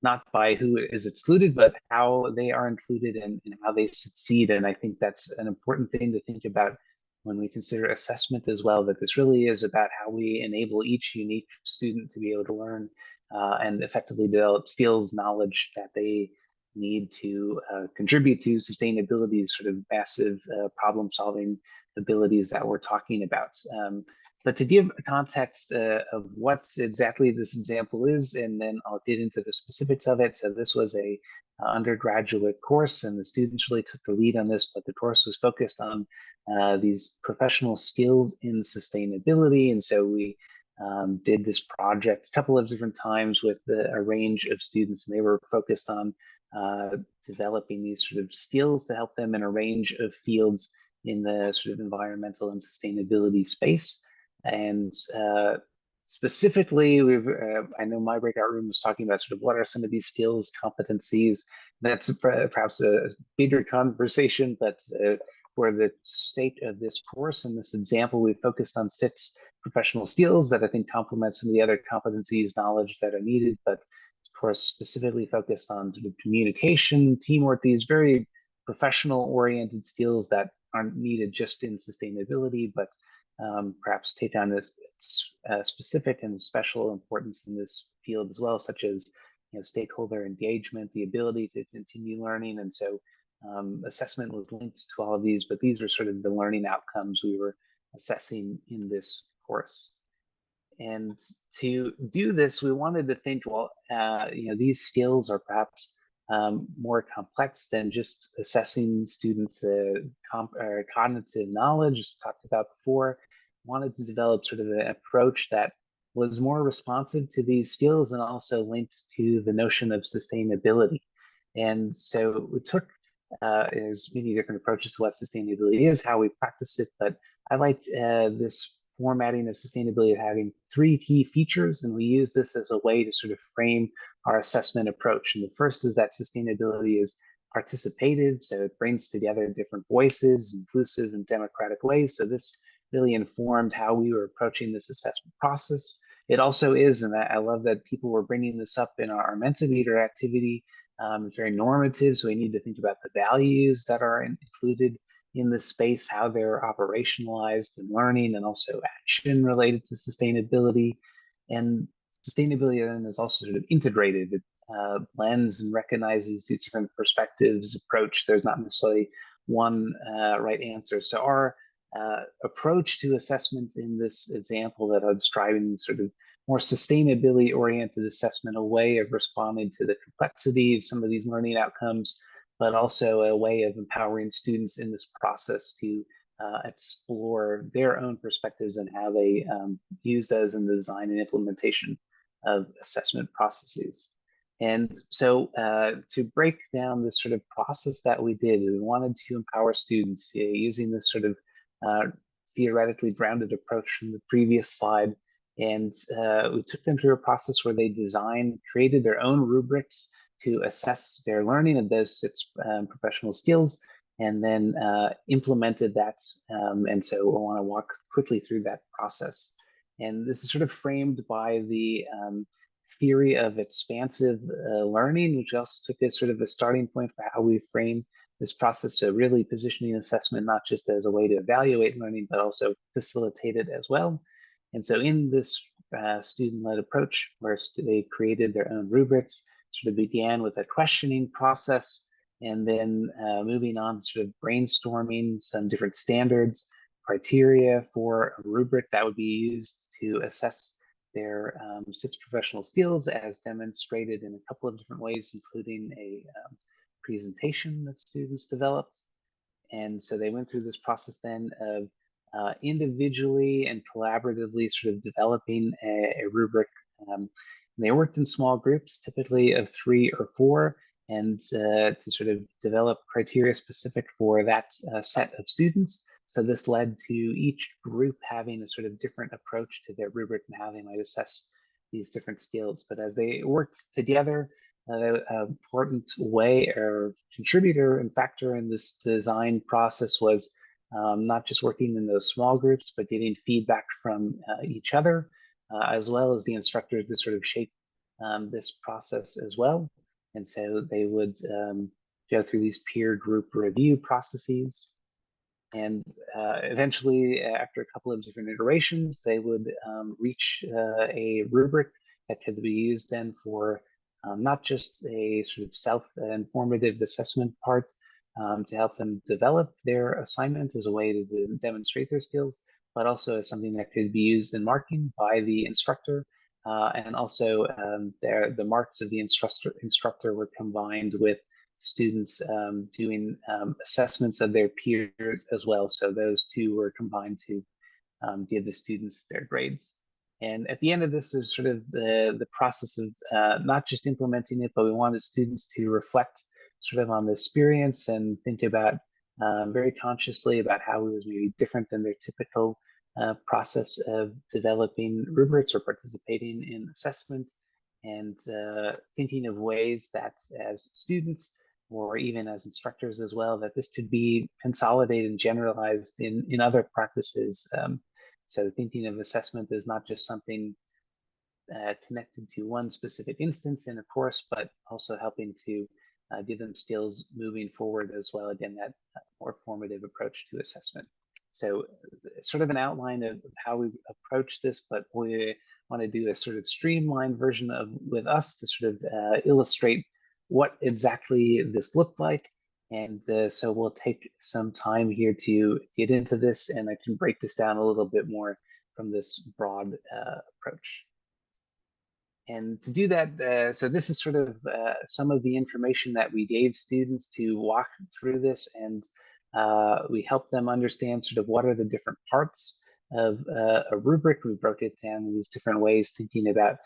not by who is excluded, but how they are included and how they succeed. And I think that's an important thing to think about when we consider assessment as well, that this really is about how we enable each unique student to be able to learn and effectively develop skills, knowledge that they need to contribute to sustainability, sort of massive problem-solving abilities that we're talking about. But to give a context of what exactly this example is, and then I'll get into the specifics of it. So this was a undergraduate course, and the students really took the lead on this, but the course was focused on these professional skills in sustainability. And so we did this project a couple of different times with a range of students, and they were focused on developing these sort of skills to help them in a range of fields in the sort of environmental and sustainability space. And specifically, I know my breakout room was talking about sort of what are some of these skills, competencies. That's perhaps a bigger conversation, but for the sake of this course and this example, we focused on 6 professional skills that I think complement some of the other competencies, knowledge that are needed, but of course, specifically focused on sort of communication, teamwork, these very professional-oriented skills that aren't needed just in sustainability, but perhaps take on this specific and special importance in this field as well, such as stakeholder engagement, the ability to continue learning. And so assessment was linked to all of these, but these are sort of the learning outcomes we were assessing in this course. And to do this, we wanted to think, well, these skills are perhaps more complex than just assessing students' cognitive knowledge, as we talked about before. Wanted to develop sort of an approach that was more responsive to these skills and also linked to the notion of sustainability. And so we took, there's many different approaches to what sustainability is, how we practice it, but I like this formatting of sustainability of having 3 key features, and we use this as a way to sort of frame our assessment approach. And the first is that sustainability is participative, so it brings together different voices, inclusive and democratic ways. So this really informed how we were approaching this assessment process. It also is, and I love that people were bringing this up in our Mentimeter activity. It's very normative, so we need to think about the values that are included in this space, how they're operationalized in learning and also action related to sustainability. And sustainability then is also sort of integrated. It blends and recognizes these different perspectives, approach. There's not necessarily one right answer. So our approach to assessment in this example that I'm describing sort of more sustainability oriented assessment, a way of responding to the complexity of some of these learning outcomes, but also a way of empowering students in this process to explore their own perspectives and how they use those in the design and implementation of assessment processes. And so to break down this sort of process that we did, we wanted to empower students using this sort of theoretically grounded approach from the previous slide. And we took them through a process where they created their own rubrics to assess their learning of those 6 professional skills, and then implemented that. And so I want to walk quickly through that process. And this is sort of framed by the theory of expansive learning, which also took as sort of a starting point for how we frame this process. So really positioning assessment not just as a way to evaluate learning, but also facilitate it as well. And so in this student-led approach, where they created their own rubrics, sort of began with a questioning process, and then moving on, sort of brainstorming some different standards, criteria for a rubric that would be used to assess their 6 professional skills, as demonstrated in a couple of different ways, including a presentation that students developed. And so they went through this process then of individually and collaboratively sort of developing a rubric. They worked in small groups, typically of 3 or 4, and to sort of develop criteria specific for that set of students. So this led to each group having a sort of different approach to their rubric and how they might assess these different skills. But as they worked together, an important way or contributor and factor in this design process was not just working in those small groups, but getting feedback from each other, as well as the instructors to sort of shape this process as well. And so they would go through these peer group review processes. And eventually, after a couple of different iterations, they would reach a rubric that could be used then for not just a sort of self-informative assessment part to help them develop their assignment as a way to demonstrate their skills, but also as something that could be used in marking by the instructor. And also the marks of the instructor were combined with students doing assessments of their peers as well. So those 2 were combined to give the students their grades. And at the end of this is sort of the process of not just implementing it, but we wanted students to reflect sort of on the experience and think about very consciously about how it was maybe different than their typical process of developing rubrics or participating in assessment, and thinking of ways that as students or even as instructors as well, that this could be consolidated and generalized in other practices. So thinking of assessment as not just something connected to one specific instance in a course, but also helping to give them skills moving forward as well. Again, that more formative approach to assessment. So sort of an outline of how we approach this, but we want to do a sort of streamlined version of with us to sort of illustrate what exactly this looked like. And so we'll take some time here to get into this, and I can break this down a little bit more from this broad approach. And to do that, so this is sort of some of the information that we gave students to walk through this, and we helped them understand sort of what are the different parts of a rubric. We broke it down in these different ways, thinking about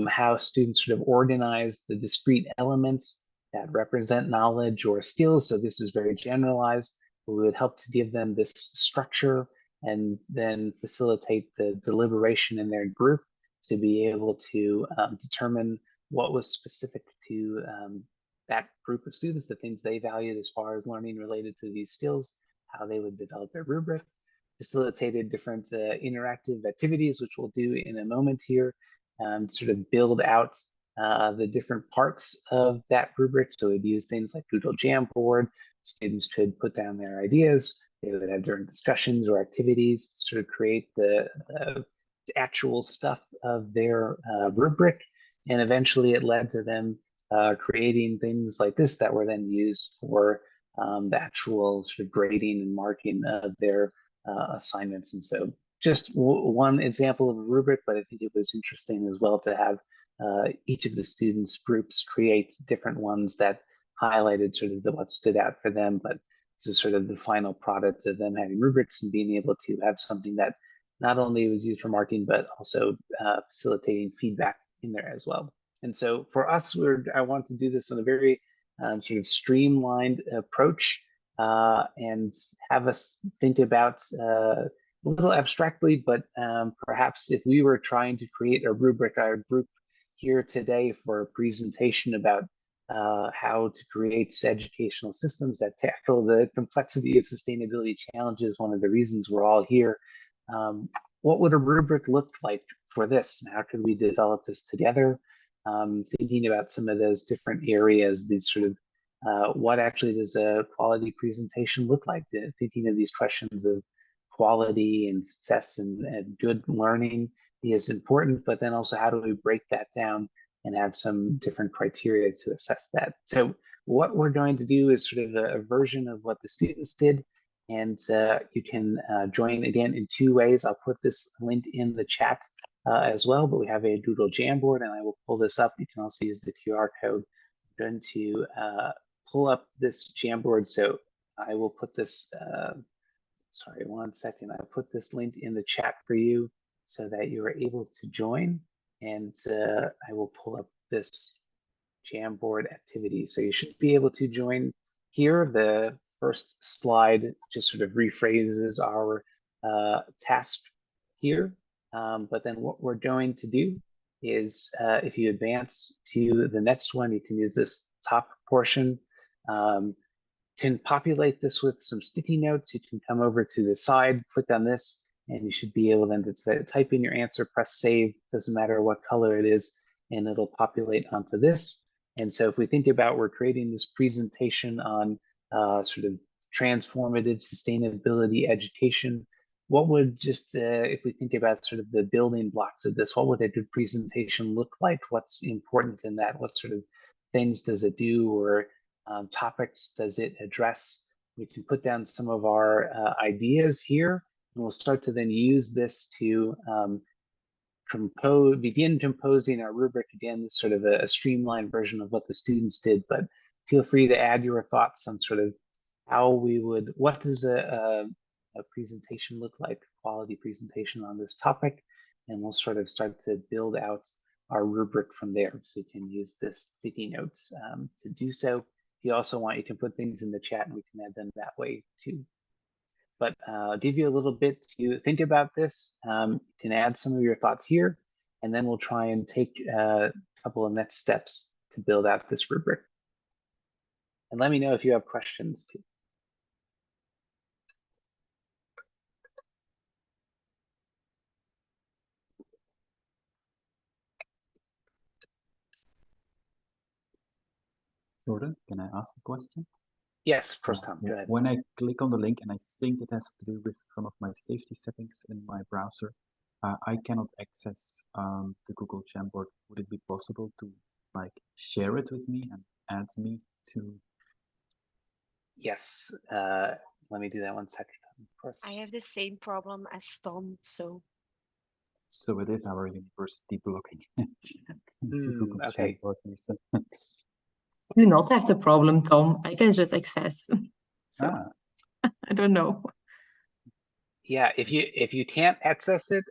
how students sort of organize the discrete elements that represent knowledge or skills. So this is very generalized. We would help to give them this structure and then facilitate the deliberation in their group to be able to determine what was specific to that group of students, the things they valued as far as learning related to these skills, how they would develop their rubric. Facilitated different interactive activities, which we'll do in a moment here, sort of build out the different parts of that rubric. So we'd use things like Google Jamboard. Students could put down their ideas. They would have different discussions or activities to sort of create the actual stuff of their rubric. And eventually it led to them creating things like this that were then used for the actual sort of grading and marking of their assignments. And so just one example of a rubric, but I think it was interesting as well to have each of the students' groups create different ones that highlighted sort of what stood out for them. But this is sort of the final product of them having rubrics and being able to have something that not only was used for marking, but also facilitating feedback in there as well. And so for us, I want to do this in a very sort of streamlined approach and have us think about a little abstractly, but perhaps if we were trying to create a rubric, our group here today for a presentation about how to create educational systems that tackle the complexity of sustainability challenges, one of the reasons we're all here. What would a rubric look like for this? And how could we develop this together? Thinking about some of those different areas, these sort of what actually does a quality presentation look like? Thinking of these questions of quality and success and good learning is important, but then also how do we break that down and have some different criteria to assess that? So what we're going to do is sort of a version of what the students did. And you can join again in two ways. I'll put this link in the chat as well, but we have a Google Jamboard and I will pull this up. You can also use the QR code. I'm going to pull up this Jamboard. So I will put this, sorry, one second. I'll put this link in the chat for you so that you are able to join. And I will pull up this Jamboard activity. So you should be able to join here. The first slide just sort of rephrases our task here. But then what we're going to do is if you advance to the next one, you can use this top portion. Can populate this with some sticky notes. You can come over to the side, click on this, and you should be able then to type in your answer, press save, doesn't matter what color it is, and it'll populate onto this. And so if we think about, we're creating this presentation on sort of transformative sustainability education, what would just, if we think about sort of the building blocks of this, what would a good presentation look like? What's important in that? What sort of things does it do, or topics does it address? We can put down some of our ideas here, and we'll start to then use this to begin composing our rubric. Again, this sort of a streamlined version of what the students did, but feel free to add your thoughts on sort of how we would, what does a presentation look like, quality presentation on this topic, and we'll sort of start to build out our rubric from there. So you can use this sticky notes to do so. If you also want, you can put things in the chat and we can add them that way too. but I'll give you a little bit to think about this. You can add some of your thoughts here, and then we'll try and take a couple of next steps to build out this rubric. And let me know if you have questions too. Jordan, can I ask a question? Yes, of course, Tom, go ahead. When I click on the link, and I think it has to do with some of my safety settings in my browser, I cannot access the Google Jamboard. Would it be possible to like share it with me and add me to? Yes, let me do that 1 second, of course. I have the same problem as Tom, so. So it is our university blocking to Google okay. Jamboard. Lisa. Do not have the problem, Tom. I can just access. So I don't know. Yeah, if you can't access it,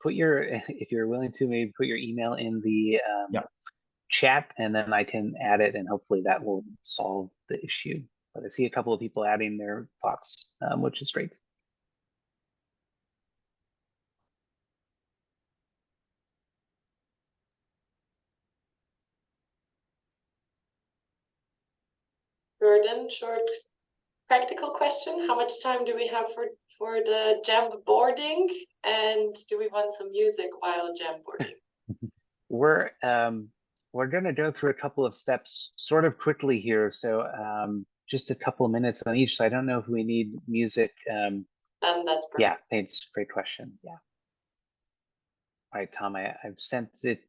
put your if you're willing to, maybe put your email in the chat, and then I can add it, and hopefully that will solve the issue. But I see a couple of people adding their thoughts, which is great. Jordan, short practical question. How much time do we have for the Jamboarding? And do we want some music while Jamboarding? We're going to go through a couple of steps sort of quickly here. So just a couple of minutes on each. So I don't know if we need music. That's perfect. Yeah, thanks. Great question. Yeah. All right, Tom, I've sent it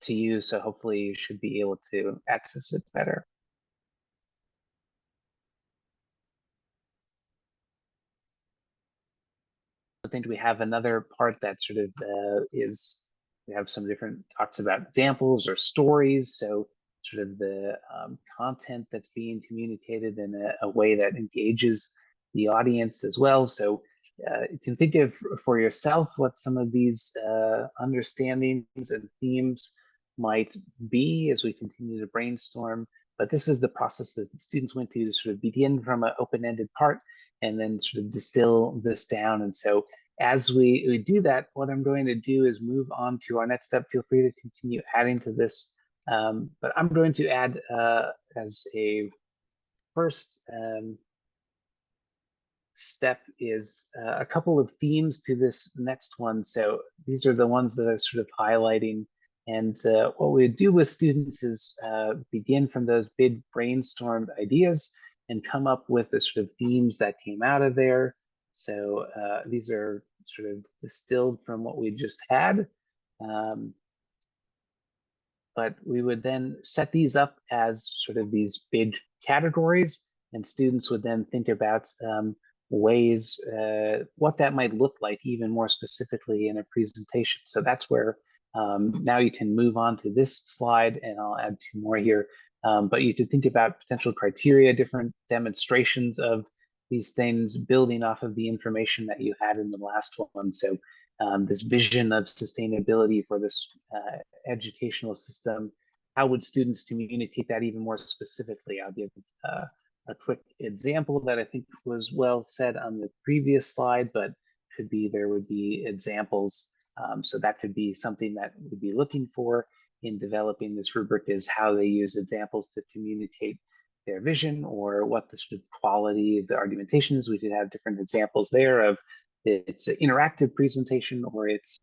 to you, so hopefully you should be able to access it better. I think we have another part that sort of we have some different talks about examples or stories. So sort of the content that's being communicated in a way that engages the audience as well. So you can think of for yourself what some of these understandings and themes might be as we continue to brainstorm. But this is the process that the students went through to sort of begin from an open-ended part and then sort of distill this down. And so as we do that, what I'm going to do is move on to our next step. Feel free to continue adding to this. But I'm going to add as a first step is a couple of themes to this next one. So these are the ones that I'm sort of highlighting. And what we do with students is begin from those big brainstormed ideas and come up with the sort of themes that came out of there. So these are sort of distilled from what we just had. But we would then set these up as sort of these big categories, and students would then think about ways, what that might look like even more specifically in a presentation. So that's where now you can move on to this slide, and I'll add two more here. But you could think about potential criteria, different demonstrations of these things, building off of the information that you had in the last one. So this vision of sustainability for this educational system, how would students communicate that even more specifically? I'll give a quick example that I think was well said on the previous slide, but could be there would be examples. So that could be something that we'd be looking for in developing this rubric, is how they use examples to communicate their vision, or what the sort of quality of the argumentation is. We could have different examples there of it's an interactive presentation, or it's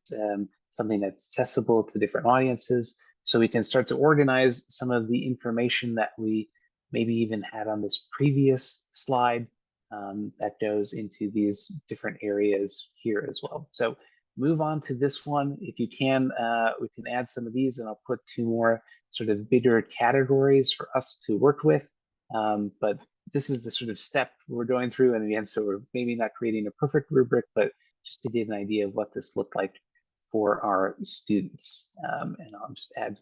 something that's accessible to different audiences. So we can start to organize some of the information that we maybe even had on this previous slide that goes into these different areas here as well. So move on to this one. If you can, we can add some of these, and I'll put two more sort of bigger categories for us to work with. But this is the sort of step we're going through. And again, so we're maybe not creating a perfect rubric, but just to get an idea of what this looked like for our students. And I'll just add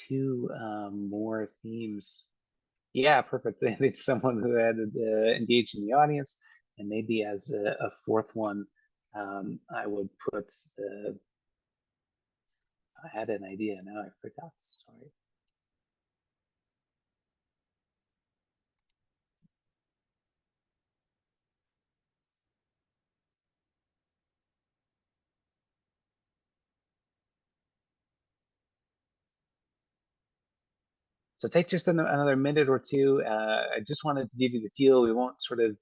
two more themes. Yeah, perfect. It's someone who had engaged in the audience, and maybe as a fourth one, I would put the, I had an idea, now I forgot, sorry. So take just another minute or two. I just wanted to give you the feel. We won't sort of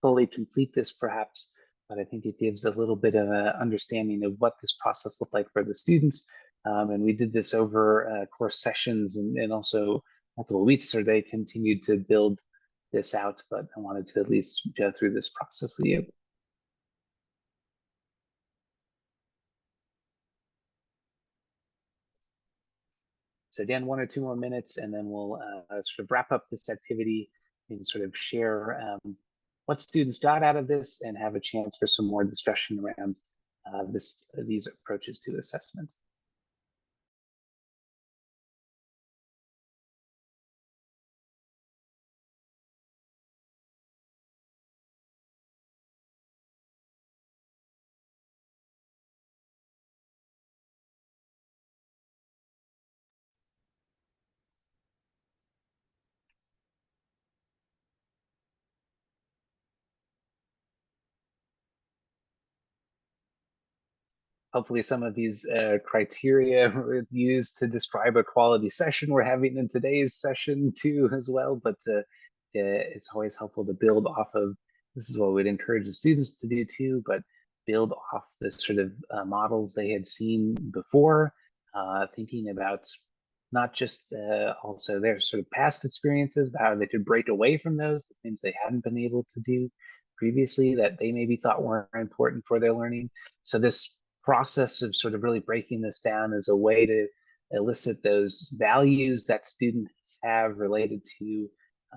fully complete this perhaps, but I think it gives a little bit of an understanding of what this process looked like for the students. And we did this over course sessions and also multiple weeks, so they continued to build this out, but I wanted to at least go through this process with you. So again, 1 or 2 more minutes, and then we'll sort of wrap up this activity and sort of share what students got out of this and have a chance for some more discussion around these approaches to assessment. Hopefully some of these criteria were used to describe a quality session we're having in today's session too as well, but it's always helpful to build off of, this is what we'd encourage the students to do too, but build off the sort of models they had seen before, thinking about not just also their sort of past experiences, but how they could break away from those, the things they hadn't been able to do previously that they maybe thought weren't important for their learning. So this process of sort of really breaking this down as a way to elicit those values that students have related to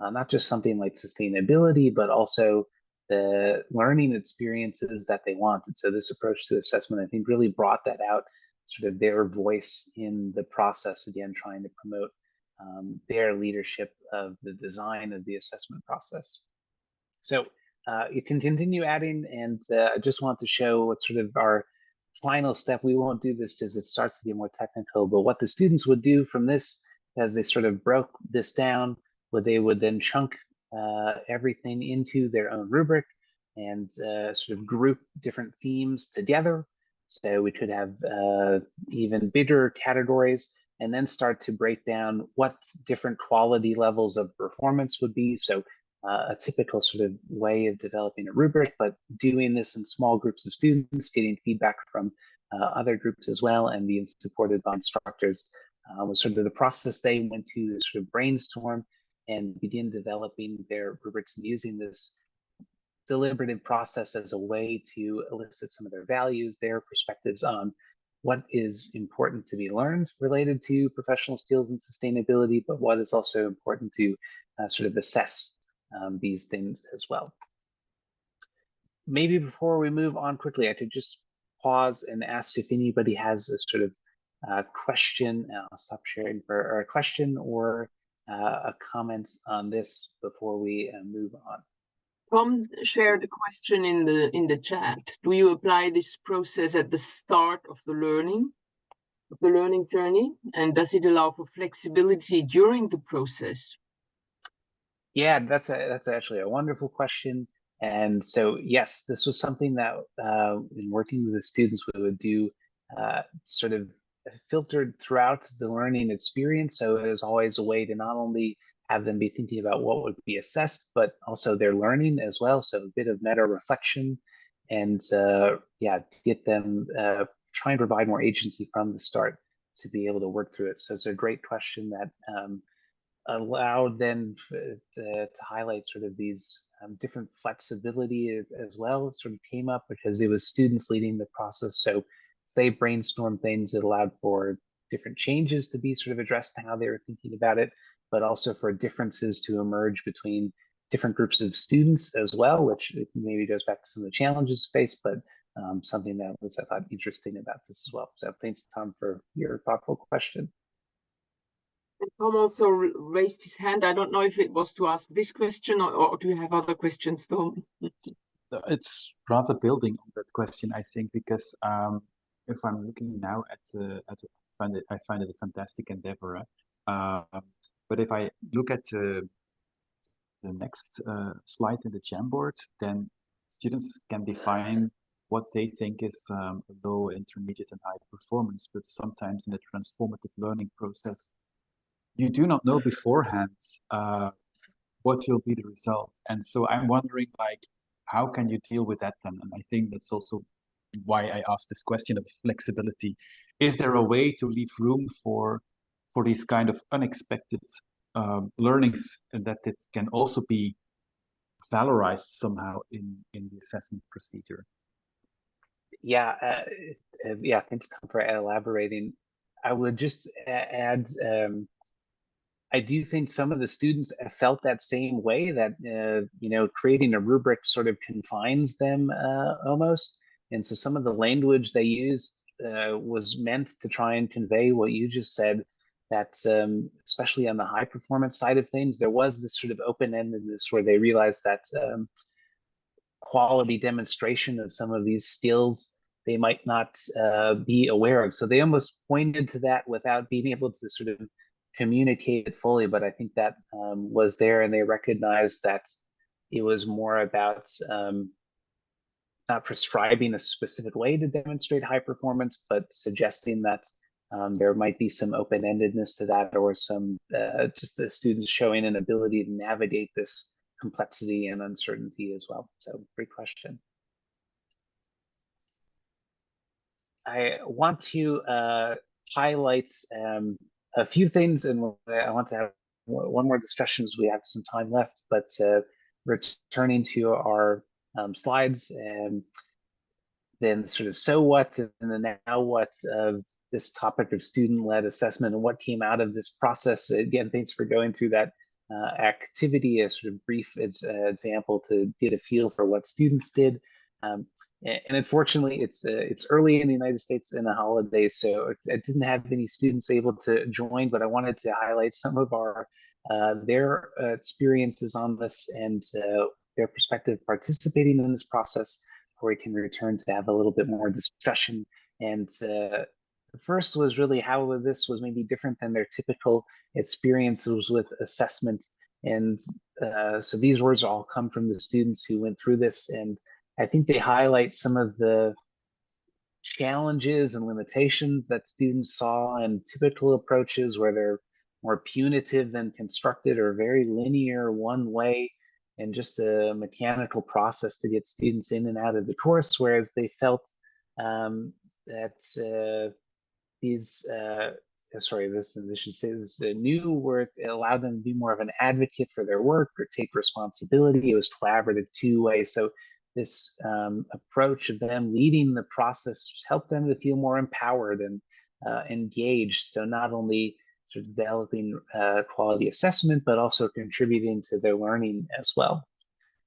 not just something like sustainability, but also the learning experiences that they wanted. So this approach to assessment, I think, really brought that out, sort of their voice in the process, again, trying to promote their leadership of the design of the assessment process. So you can continue adding, and I just want to show what sort of our final step. We won't do this because it starts to get more technical, but what the students would do from this, as they sort of broke this down, they would then chunk everything into their own rubric and sort of group different themes together. So we could have even bigger categories, and then start to break down what different quality levels of performance would be. So a typical sort of way of developing a rubric, but doing this in small groups of students, getting feedback from other groups as well, and being supported by instructors was sort of the process they went to sort of brainstorm and begin developing their rubrics and using this deliberative process as a way to elicit some of their values, their perspectives on what is important to be learned related to professional skills and sustainability, but what is also important to sort of assess these things as well. Maybe before we move on quickly, I could just pause and ask if anybody has a sort of question. I'll stop sharing for a question or a comment on this before we move on. Tom shared a question in the chat. Do you apply this process at the start of the learning journey, and does it allow for flexibility during the process? Yeah, that's actually a wonderful question. And so, yes, this was something that in working with the students, we would do sort of filtered throughout the learning experience. So it was always a way to not only have them be thinking about what would be assessed, but also their learning as well. So a bit of meta reflection, and yeah, get them try and provide more agency from the start to be able to work through it. So it's a great question that allowed them to highlight sort of these different flexibility as well. It sort of came up because it was students leading the process. So they brainstormed things that allowed for different changes to be sort of addressed to how they were thinking about it, but also for differences to emerge between different groups of students as well, which maybe goes back to some of the challenges faced, but something that was, I thought, interesting about this as well. So thanks, Tom, for your thoughtful question. Tom also raised his hand. I don't know if it was to ask this question or do you have other questions, Tom? It's rather building on that question, I think, because if I'm looking now I find it a fantastic endeavor. But if I look at the next slide in the Jamboard, then students can define what they think is low, intermediate, and high performance. But sometimes in the transformative learning process, you do not know beforehand what will be the result. And so I'm wondering, like, how can you deal with that then? And I think that's also why I asked this question of flexibility. Is there a way to leave room for these kind of unexpected learnings, and that it can also be valorized somehow in the assessment procedure? Yeah, yeah, thanks, Tom, for elaborating. I would just add, I do think some of the students felt that same way, that you know, creating a rubric sort of confines them almost. And so some of the language they used was meant to try and convey what you just said, that especially on the high performance side of things, there was this sort of open-endedness where they realized that quality demonstration of some of these skills they might not be aware of. So they almost pointed to that without being able to sort of communicate it fully. But I think that was there, and they recognized that it was more about not prescribing a specific way to demonstrate high performance, but suggesting that there might be some open-endedness to that, or some just the students showing an ability to navigate this complexity and uncertainty as well. So great question. I want to highlight a few things, and I want to have one more discussion as we have some time left, but returning to our slides, and then sort of so what and the now what of this topic of student-led assessment and what came out of this process. Again, thanks for going through that activity, a sort of brief example to get a feel for what students did. And unfortunately, it's early in the United States in a holiday, so I didn't have any students able to join, but I wanted to highlight some of our their experiences on this, and their perspective participating in this process, where we can return to have a little bit more discussion. And the first was really how this was maybe different than their typical experiences with assessment. And so these words all come from the students who went through this, and I think they highlight some of the challenges and limitations that students saw in typical approaches, where they're more punitive than constructed, or very linear one way, and just a mechanical process to get students in and out of the course. Whereas they felt that these this should say this new work allowed them to be more of an advocate for their work or take responsibility. It was collaborative two-way. So this approach of them leading the process helped them to feel more empowered and engaged. So not only sort of developing quality assessment, but also contributing to their learning as well.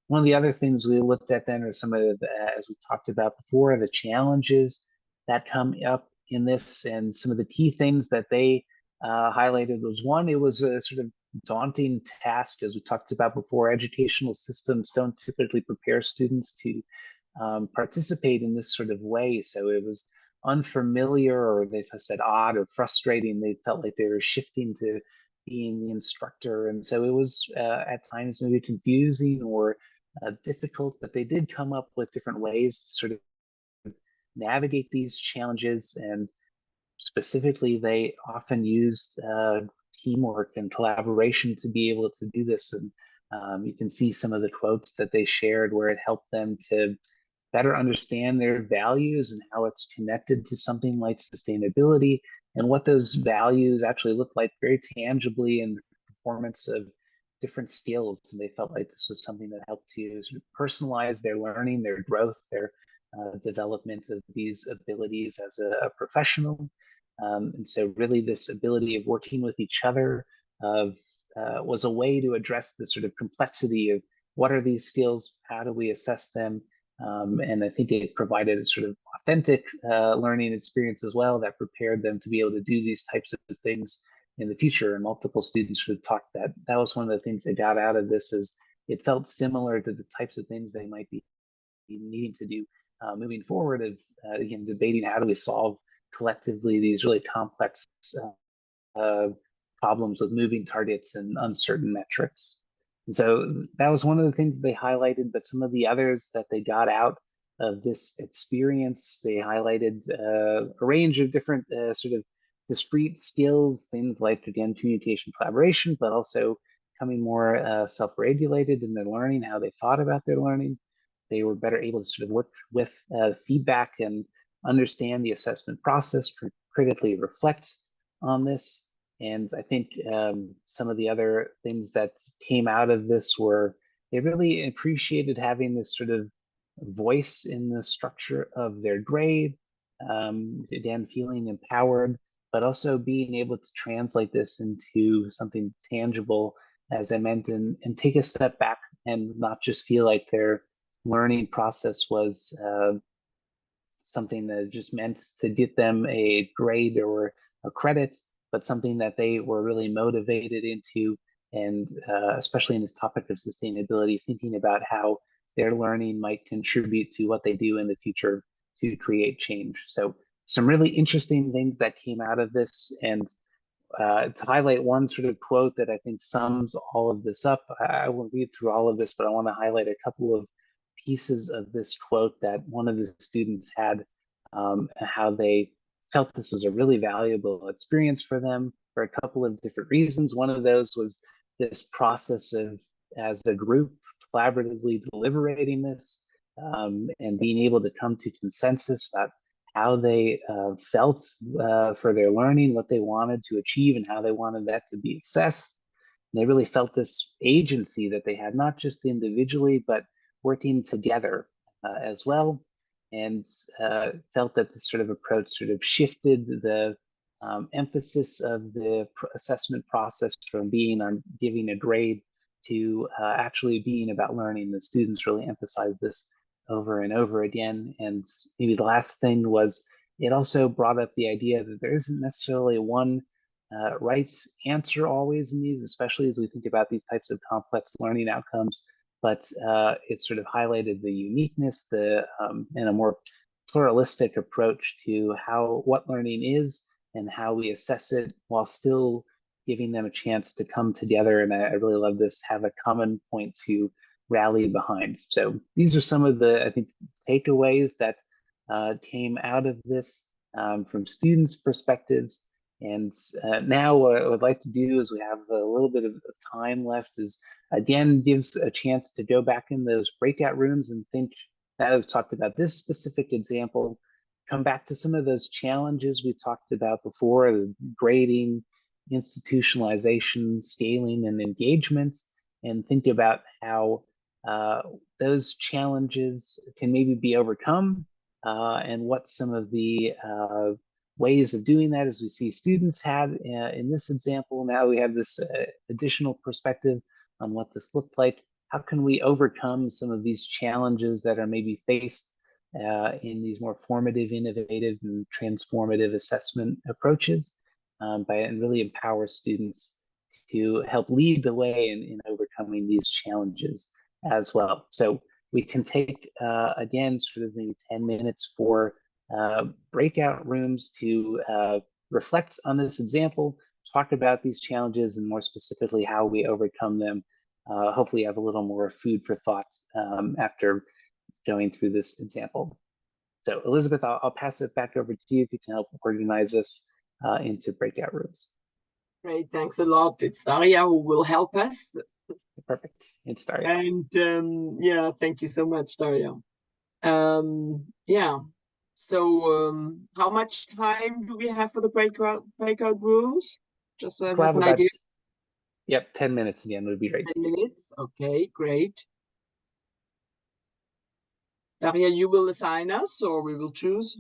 One of the other things we looked at then are some of the, as we talked about before, the challenges that come up in this, and some of the key things that they highlighted was, one, it was a sort of daunting task. As we talked about before, educational systems don't typically prepare students to participate in this sort of way. So it was unfamiliar, or they said odd or frustrating. They felt like they were shifting to being the instructor. And so it was at times maybe confusing or difficult, but they did come up with different ways to sort of navigate these challenges. And specifically, they often used teamwork and collaboration to be able to do this. And you can see some of the quotes that they shared, where it helped them to better understand their values and how it's connected to something like sustainability, and what those values actually look like very tangibly in the performance of different skills. And they felt like this was something that helped to sort of personalize their learning, their growth, their development of these abilities as a professional. And so really this ability of working with each other was a way to address the sort of complexity of what are these skills, how do we assess them, and I think it provided a sort of authentic learning experience as well, that prepared them to be able to do these types of things in the future. And multiple students sort of talked that was one of the things they got out of this, is it felt similar to the types of things they might be needing to do moving forward, of again, debating how do we solve collectively these really complex problems with moving targets and uncertain metrics. And so that was one of the things they highlighted. But some of the others that they got out of this experience, they highlighted a range of different sort of discrete skills, things like, again, communication, collaboration, but also becoming more self-regulated in their learning, how they thought about their learning. They were better able to sort of work with feedback and understand the assessment process, critically reflect on this. And I think some of the other things that came out of this were they really appreciated having this sort of voice in the structure of their grade, again, feeling empowered, but also being able to translate this into something tangible, as I meant, and take a step back and not just feel like their learning process was something that just meant to get them a grade or a credit, but something that they were really motivated into. And especially in this topic of sustainability, thinking about how their learning might contribute to what they do in the future to create change. So some really interesting things that came out of this. And to highlight one sort of quote that I think sums all of this up, I won't read through all of this, but I want to highlight a couple of pieces of this quote that one of the students had, how they felt this was a really valuable experience for them for a couple of different reasons. One of those was this process of, as a group, collaboratively deliberating this and being able to come to consensus about how they felt for their learning, what they wanted to achieve, and how they wanted that to be assessed. And they really felt this agency that they had, not just individually, but working together as well, and felt that this sort of approach sort of shifted the emphasis of the assessment process from being on giving a grade to actually being about learning. The students really emphasized this over and over again. And maybe the last thing was, it also brought up the idea that there isn't necessarily one right answer always in these, especially as we think about these types of complex learning outcomes. But it sort of highlighted the uniqueness, and a more pluralistic approach to what learning is and how we assess it, while still giving them a chance to come together. And I really love this, have a common point to rally behind. So these are some of the, I think, takeaways that came out of this from students' perspectives. And now what I would like to do, is we have a little bit of time left, is again gives a chance to go back in those breakout rooms and think, now we've talked about this specific example, come back to some of those challenges we talked about before, the grading, institutionalization, scaling, and engagement, and think about how those challenges can maybe be overcome, and what some of the ways of doing that, as we see students had in this example. Now we have this additional perspective on what this looked like. How can we overcome some of these challenges that are maybe faced in these more formative, innovative, and transformative assessment approaches, and really empower students to help lead the way in overcoming these challenges as well. So we can take, again, sort of maybe 10 minutes for breakout rooms to reflect on this example, talk about these challenges, and more specifically how we overcome them. Hopefully have a little more food for thought after going through this example. So Elisabeth, I'll pass it back over to you if you can help organize us into breakout rooms. Great, thanks a lot. It's Darija who will help us. Perfect, it's Darija. And yeah, thank you so much, Darija. Yeah, so how much time do we have for the breakout rooms? Just so I have an idea. Yep, 10 minutes again would be great. 10 minutes, okay, great. Darija, you will assign us, or we will choose?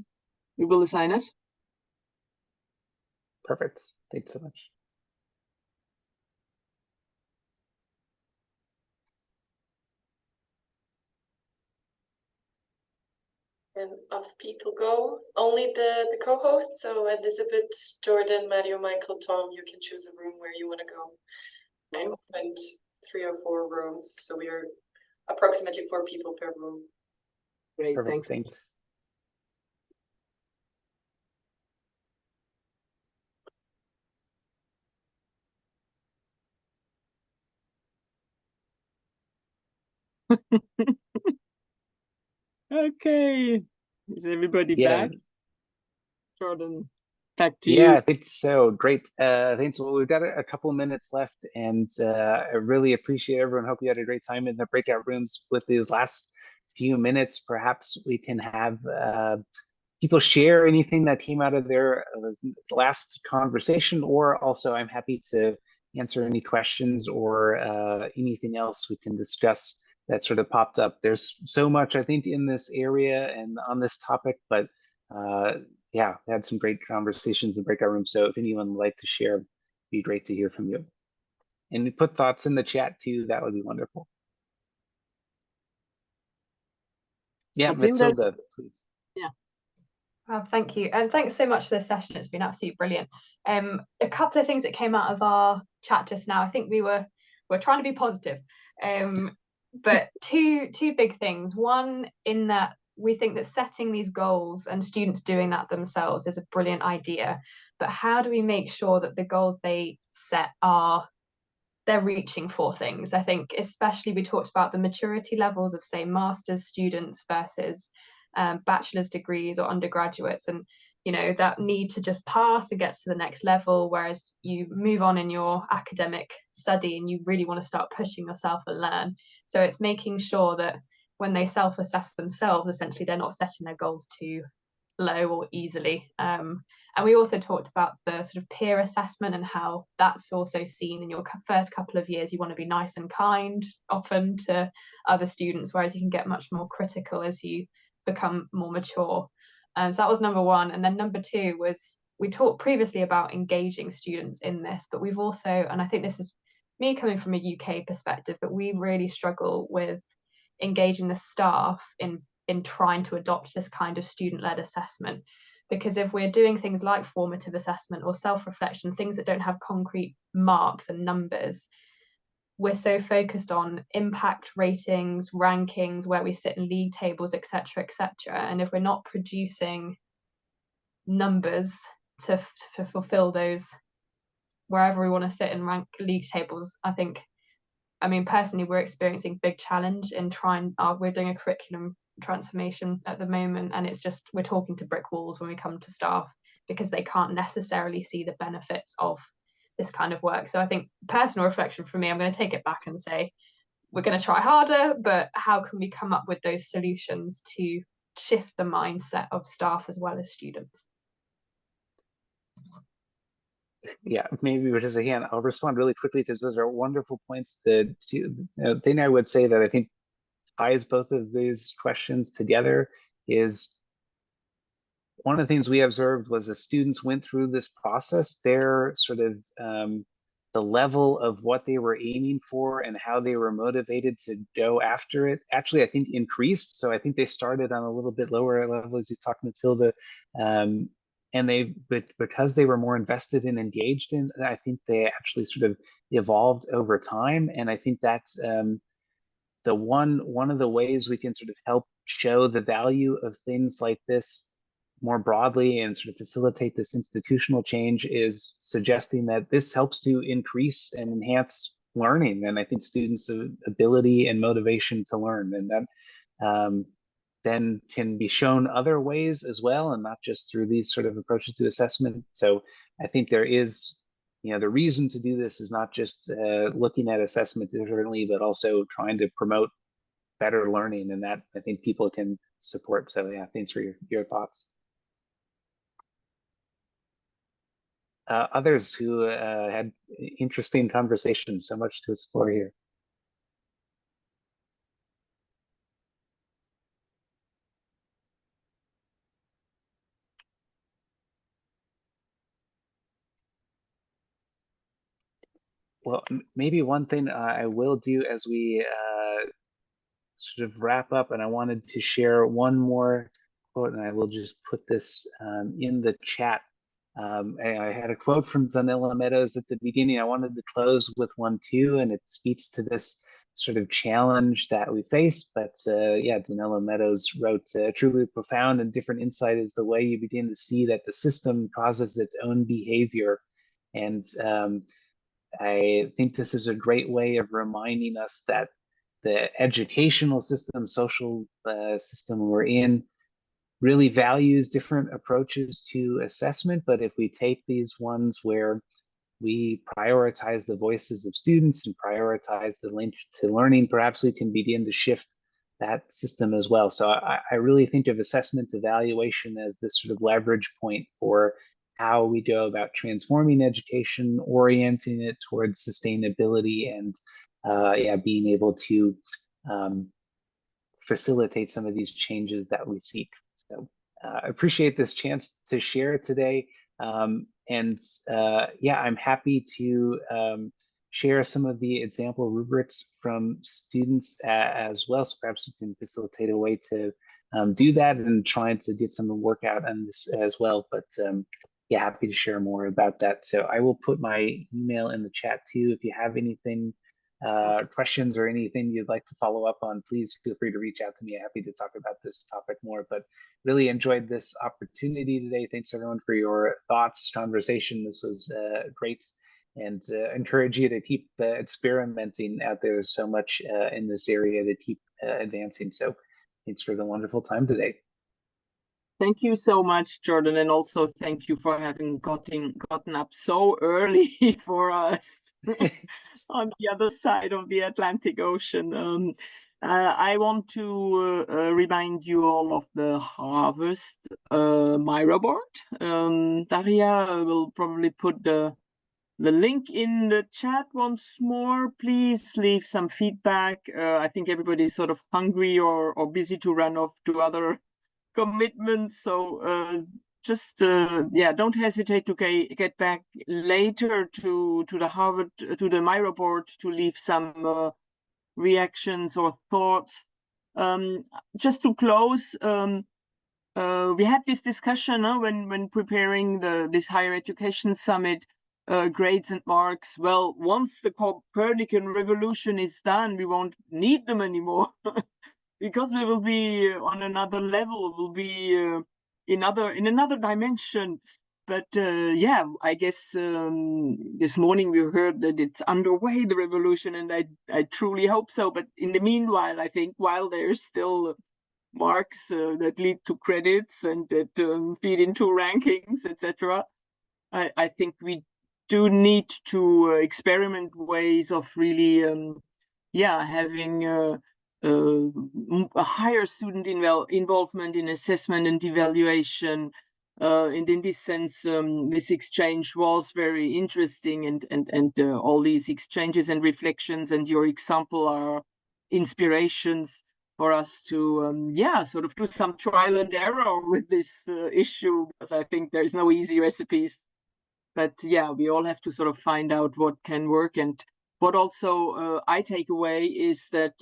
You will assign us? Perfect, thanks so much. And off people go. Only the co-hosts, so Elisabeth, Jordan, Mario, Michael, Tom, you can choose a room where you want to go. I opened 3 or 4 rooms, so we are approximately 4 people per room. Great, Perfect, thanks. thanks. Okay, is everybody Yeah. back? Jordan. Back to Yeah, you. I think so. Great. Thanks. Well, we've got a couple of minutes left, and I really appreciate everyone. Hope you had a great time in the breakout rooms. With these last few minutes, perhaps we can have people share anything that came out of their last conversation, or also I'm happy to answer any questions or anything else we can discuss that sort of popped up. There's so much, I think, in this area and on this topic, but yeah, we had some great conversations in breakout rooms. So if anyone would like to share, it'd be great to hear from you. And put thoughts in the chat too, that would be wonderful. Yeah, Matilda, please. Yeah. Thank you. And thanks so much for this session. It's been absolutely brilliant. A couple of things that came out of our chat just now. I think we're trying to be positive. But two big things. One, in that we think that setting these goals and students doing that themselves is a brilliant idea. But how do we make sure that the goals they set they're reaching for things? I think especially we talked about the maturity levels of, say, master's students versus bachelor's degrees or undergraduates, and you know, that need to just pass and get to the next level, whereas you move on in your academic study and you really want to start pushing yourself and learn. So it's making sure that when they self-assess themselves, essentially they're not setting their goals too low or easily. And we also talked about the sort of peer assessment and how that's also seen in your first couple of years. You want to be nice and kind often to other students, whereas you can get much more critical as you become more mature. So that was number one. And then number two was, we talked previously about engaging students in this, but we've also, and I think this is me coming from a UK perspective, but we really struggle with engaging the staff in trying to adopt this kind of student-led assessment. Because if we're doing things like formative assessment or self-reflection, things that don't have concrete marks and numbers, we're so focused on impact ratings, rankings, where we sit in league tables, etc., etc. And if we're not producing numbers to fulfill those wherever we want to sit in rank league tables, I mean, personally, we're experiencing big challenge in we're doing a curriculum transformation at the moment, and it's just, we're talking to brick walls when we come to staff because they can't necessarily see the benefits of this kind of work. So I think personal reflection for me, I'm going to take it back and say we're going to try harder, but how can we come up with those solutions to shift the mindset of staff as well as students? Yeah, maybe just again, I'll respond really quickly because those are wonderful points. The thing I would say that I think ties both of these questions together is, one of the things we observed was as students went through this process, their sort of the level of what they were aiming for and how they were motivated to go after it actually, I think, increased. So I think they started on a little bit lower level, as you talked, Matilda, and because they were more invested and engaged in, I think they actually sort of evolved over time. And I think that's one of the ways we can sort of help show the value of things like this more broadly and sort of facilitate this institutional change is suggesting that this helps to increase and enhance learning, and I think students' ability and motivation to learn, and that then can be shown other ways as well, and not just through these sort of approaches to assessment. So I think there is, the reason to do this is not just looking at assessment differently, but also trying to promote better learning, and that I think people can support. So yeah, thanks for your thoughts. Others who had interesting conversations, so much to explore here. Well, maybe one thing I will do as we sort of wrap up, and I wanted to share one more quote, and I will just put this in the chat. I had a quote from Donella Meadows at the beginning. I wanted to close with one too, and it speaks to this sort of challenge that we face. But yeah, Donella Meadows wrote, truly profound and different insight is the way you begin to see that the system causes its own behavior. And I think this is a great way of reminding us that the educational system, social system we're in, really values different approaches to assessment. But if we take these ones where we prioritize the voices of students and prioritize the link to learning, perhaps we can begin to shift that system as well. So I really think of assessment evaluation as this sort of leverage point for how we go about transforming education, orienting it towards sustainability, and being able to facilitate some of these changes that we seek. So I appreciate this chance to share today. I'm happy to share some of the example rubrics from students as well. So perhaps you can facilitate a way to do that, and trying to get some work out on this as well. But happy to share more about that. So I will put my email in the chat too. If you have anything, questions or anything you'd like to follow up on, please feel free to reach out to me. I'm happy to talk about this topic more, but really enjoyed this opportunity today. Thanks everyone for your thoughts, conversation. This was great, and encourage you to keep experimenting out there. There's so much in this area to keep advancing. So thanks for the wonderful time today. Thank you so much, Jordan, and also thank you for having gotten up so early for us on the other side of the Atlantic Ocean. I want to remind you all of the Harvest Miro board. Darija will probably put the link in the chat once more. Please leave some feedback. I think everybody's sort of hungry or busy to run off to other commitments, so just don't hesitate to get back later to the Miro board to leave some reactions or thoughts. Just to close, we had this discussion when preparing this higher education summit, grades and marks. Well, once the Copernican revolution is done, we won't need them anymore. Because we will be on another level, we'll be in another dimension. But I guess this morning we heard that it's underway, the revolution, and I truly hope so. But in the meanwhile, I think while there's still marks that lead to credits and that feed into rankings, etc., I think we do need to experiment ways of really having a higher student involvement in assessment and evaluation. And in this sense, this exchange was very interesting, and all these exchanges and reflections and your example are inspirations for us to sort of do some trial and error with this issue, because I think there's no easy recipes. But we all have to sort of find out what can work. And what also I take away is that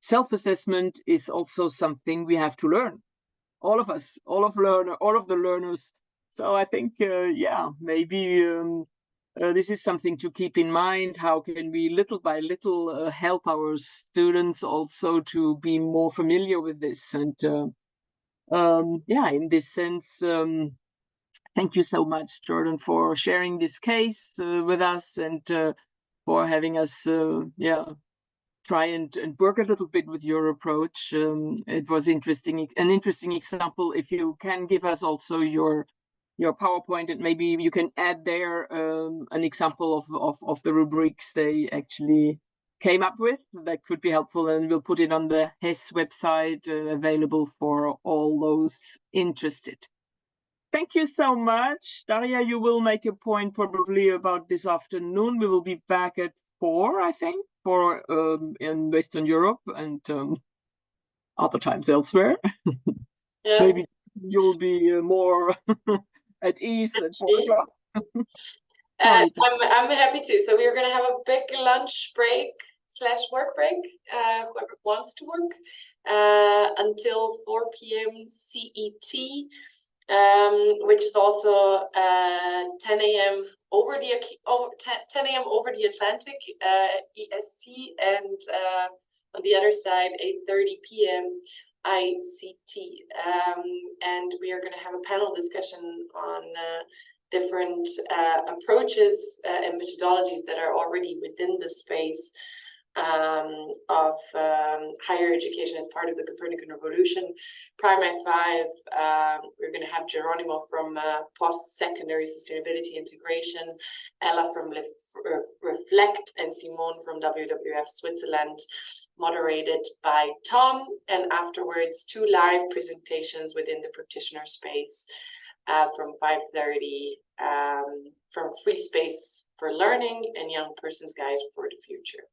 self-assessment is also something we have to learn. All of us, all of the learners. So I think, maybe this is something to keep in mind. How can we little by little help our students also to be more familiar with this? And in this sense, thank you so much, Jordan, for sharing this case with us, and for having us try and work a little bit with your approach. It was an interesting example. If you can give us also your PowerPoint, and maybe you can add there an example of the rubrics they actually came up with, that could be helpful, and we'll put it on the HES website, available for all those interested. Thank you so much. Darija, you will make a point probably about this afternoon. We will be back at 4, I think, in Western Europe, and other times elsewhere. Yes. Maybe you'll be more at ease at 4 o'clock. I'm happy to. So we are going to have a big lunch break / work break, whoever wants to work, until 4 p.m. CET. Which is also 10 a.m. over the 10 a.m. over the Atlantic, EST, and on the other side 8:30 p.m. ICT. And we are going to have a panel discussion on different approaches and methodologies that are already within the space of higher education as part of the Copernican revolution. Primary 5, we're going to have Geronimo from post-secondary sustainability integration, Ella from Reflect, and Simone from WWF Switzerland, moderated by Tom. And afterwards, 2 live presentations within the practitioner space from 5:30, from Free Space for Learning and Young Person's Guide for the Future.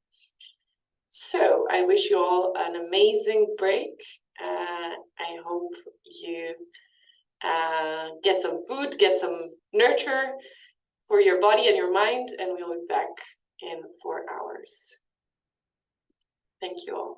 So I wish you all an amazing break. I hope you get some food, get some nurture for your body and your mind, and we'll be back in 4 hours. Thank you all.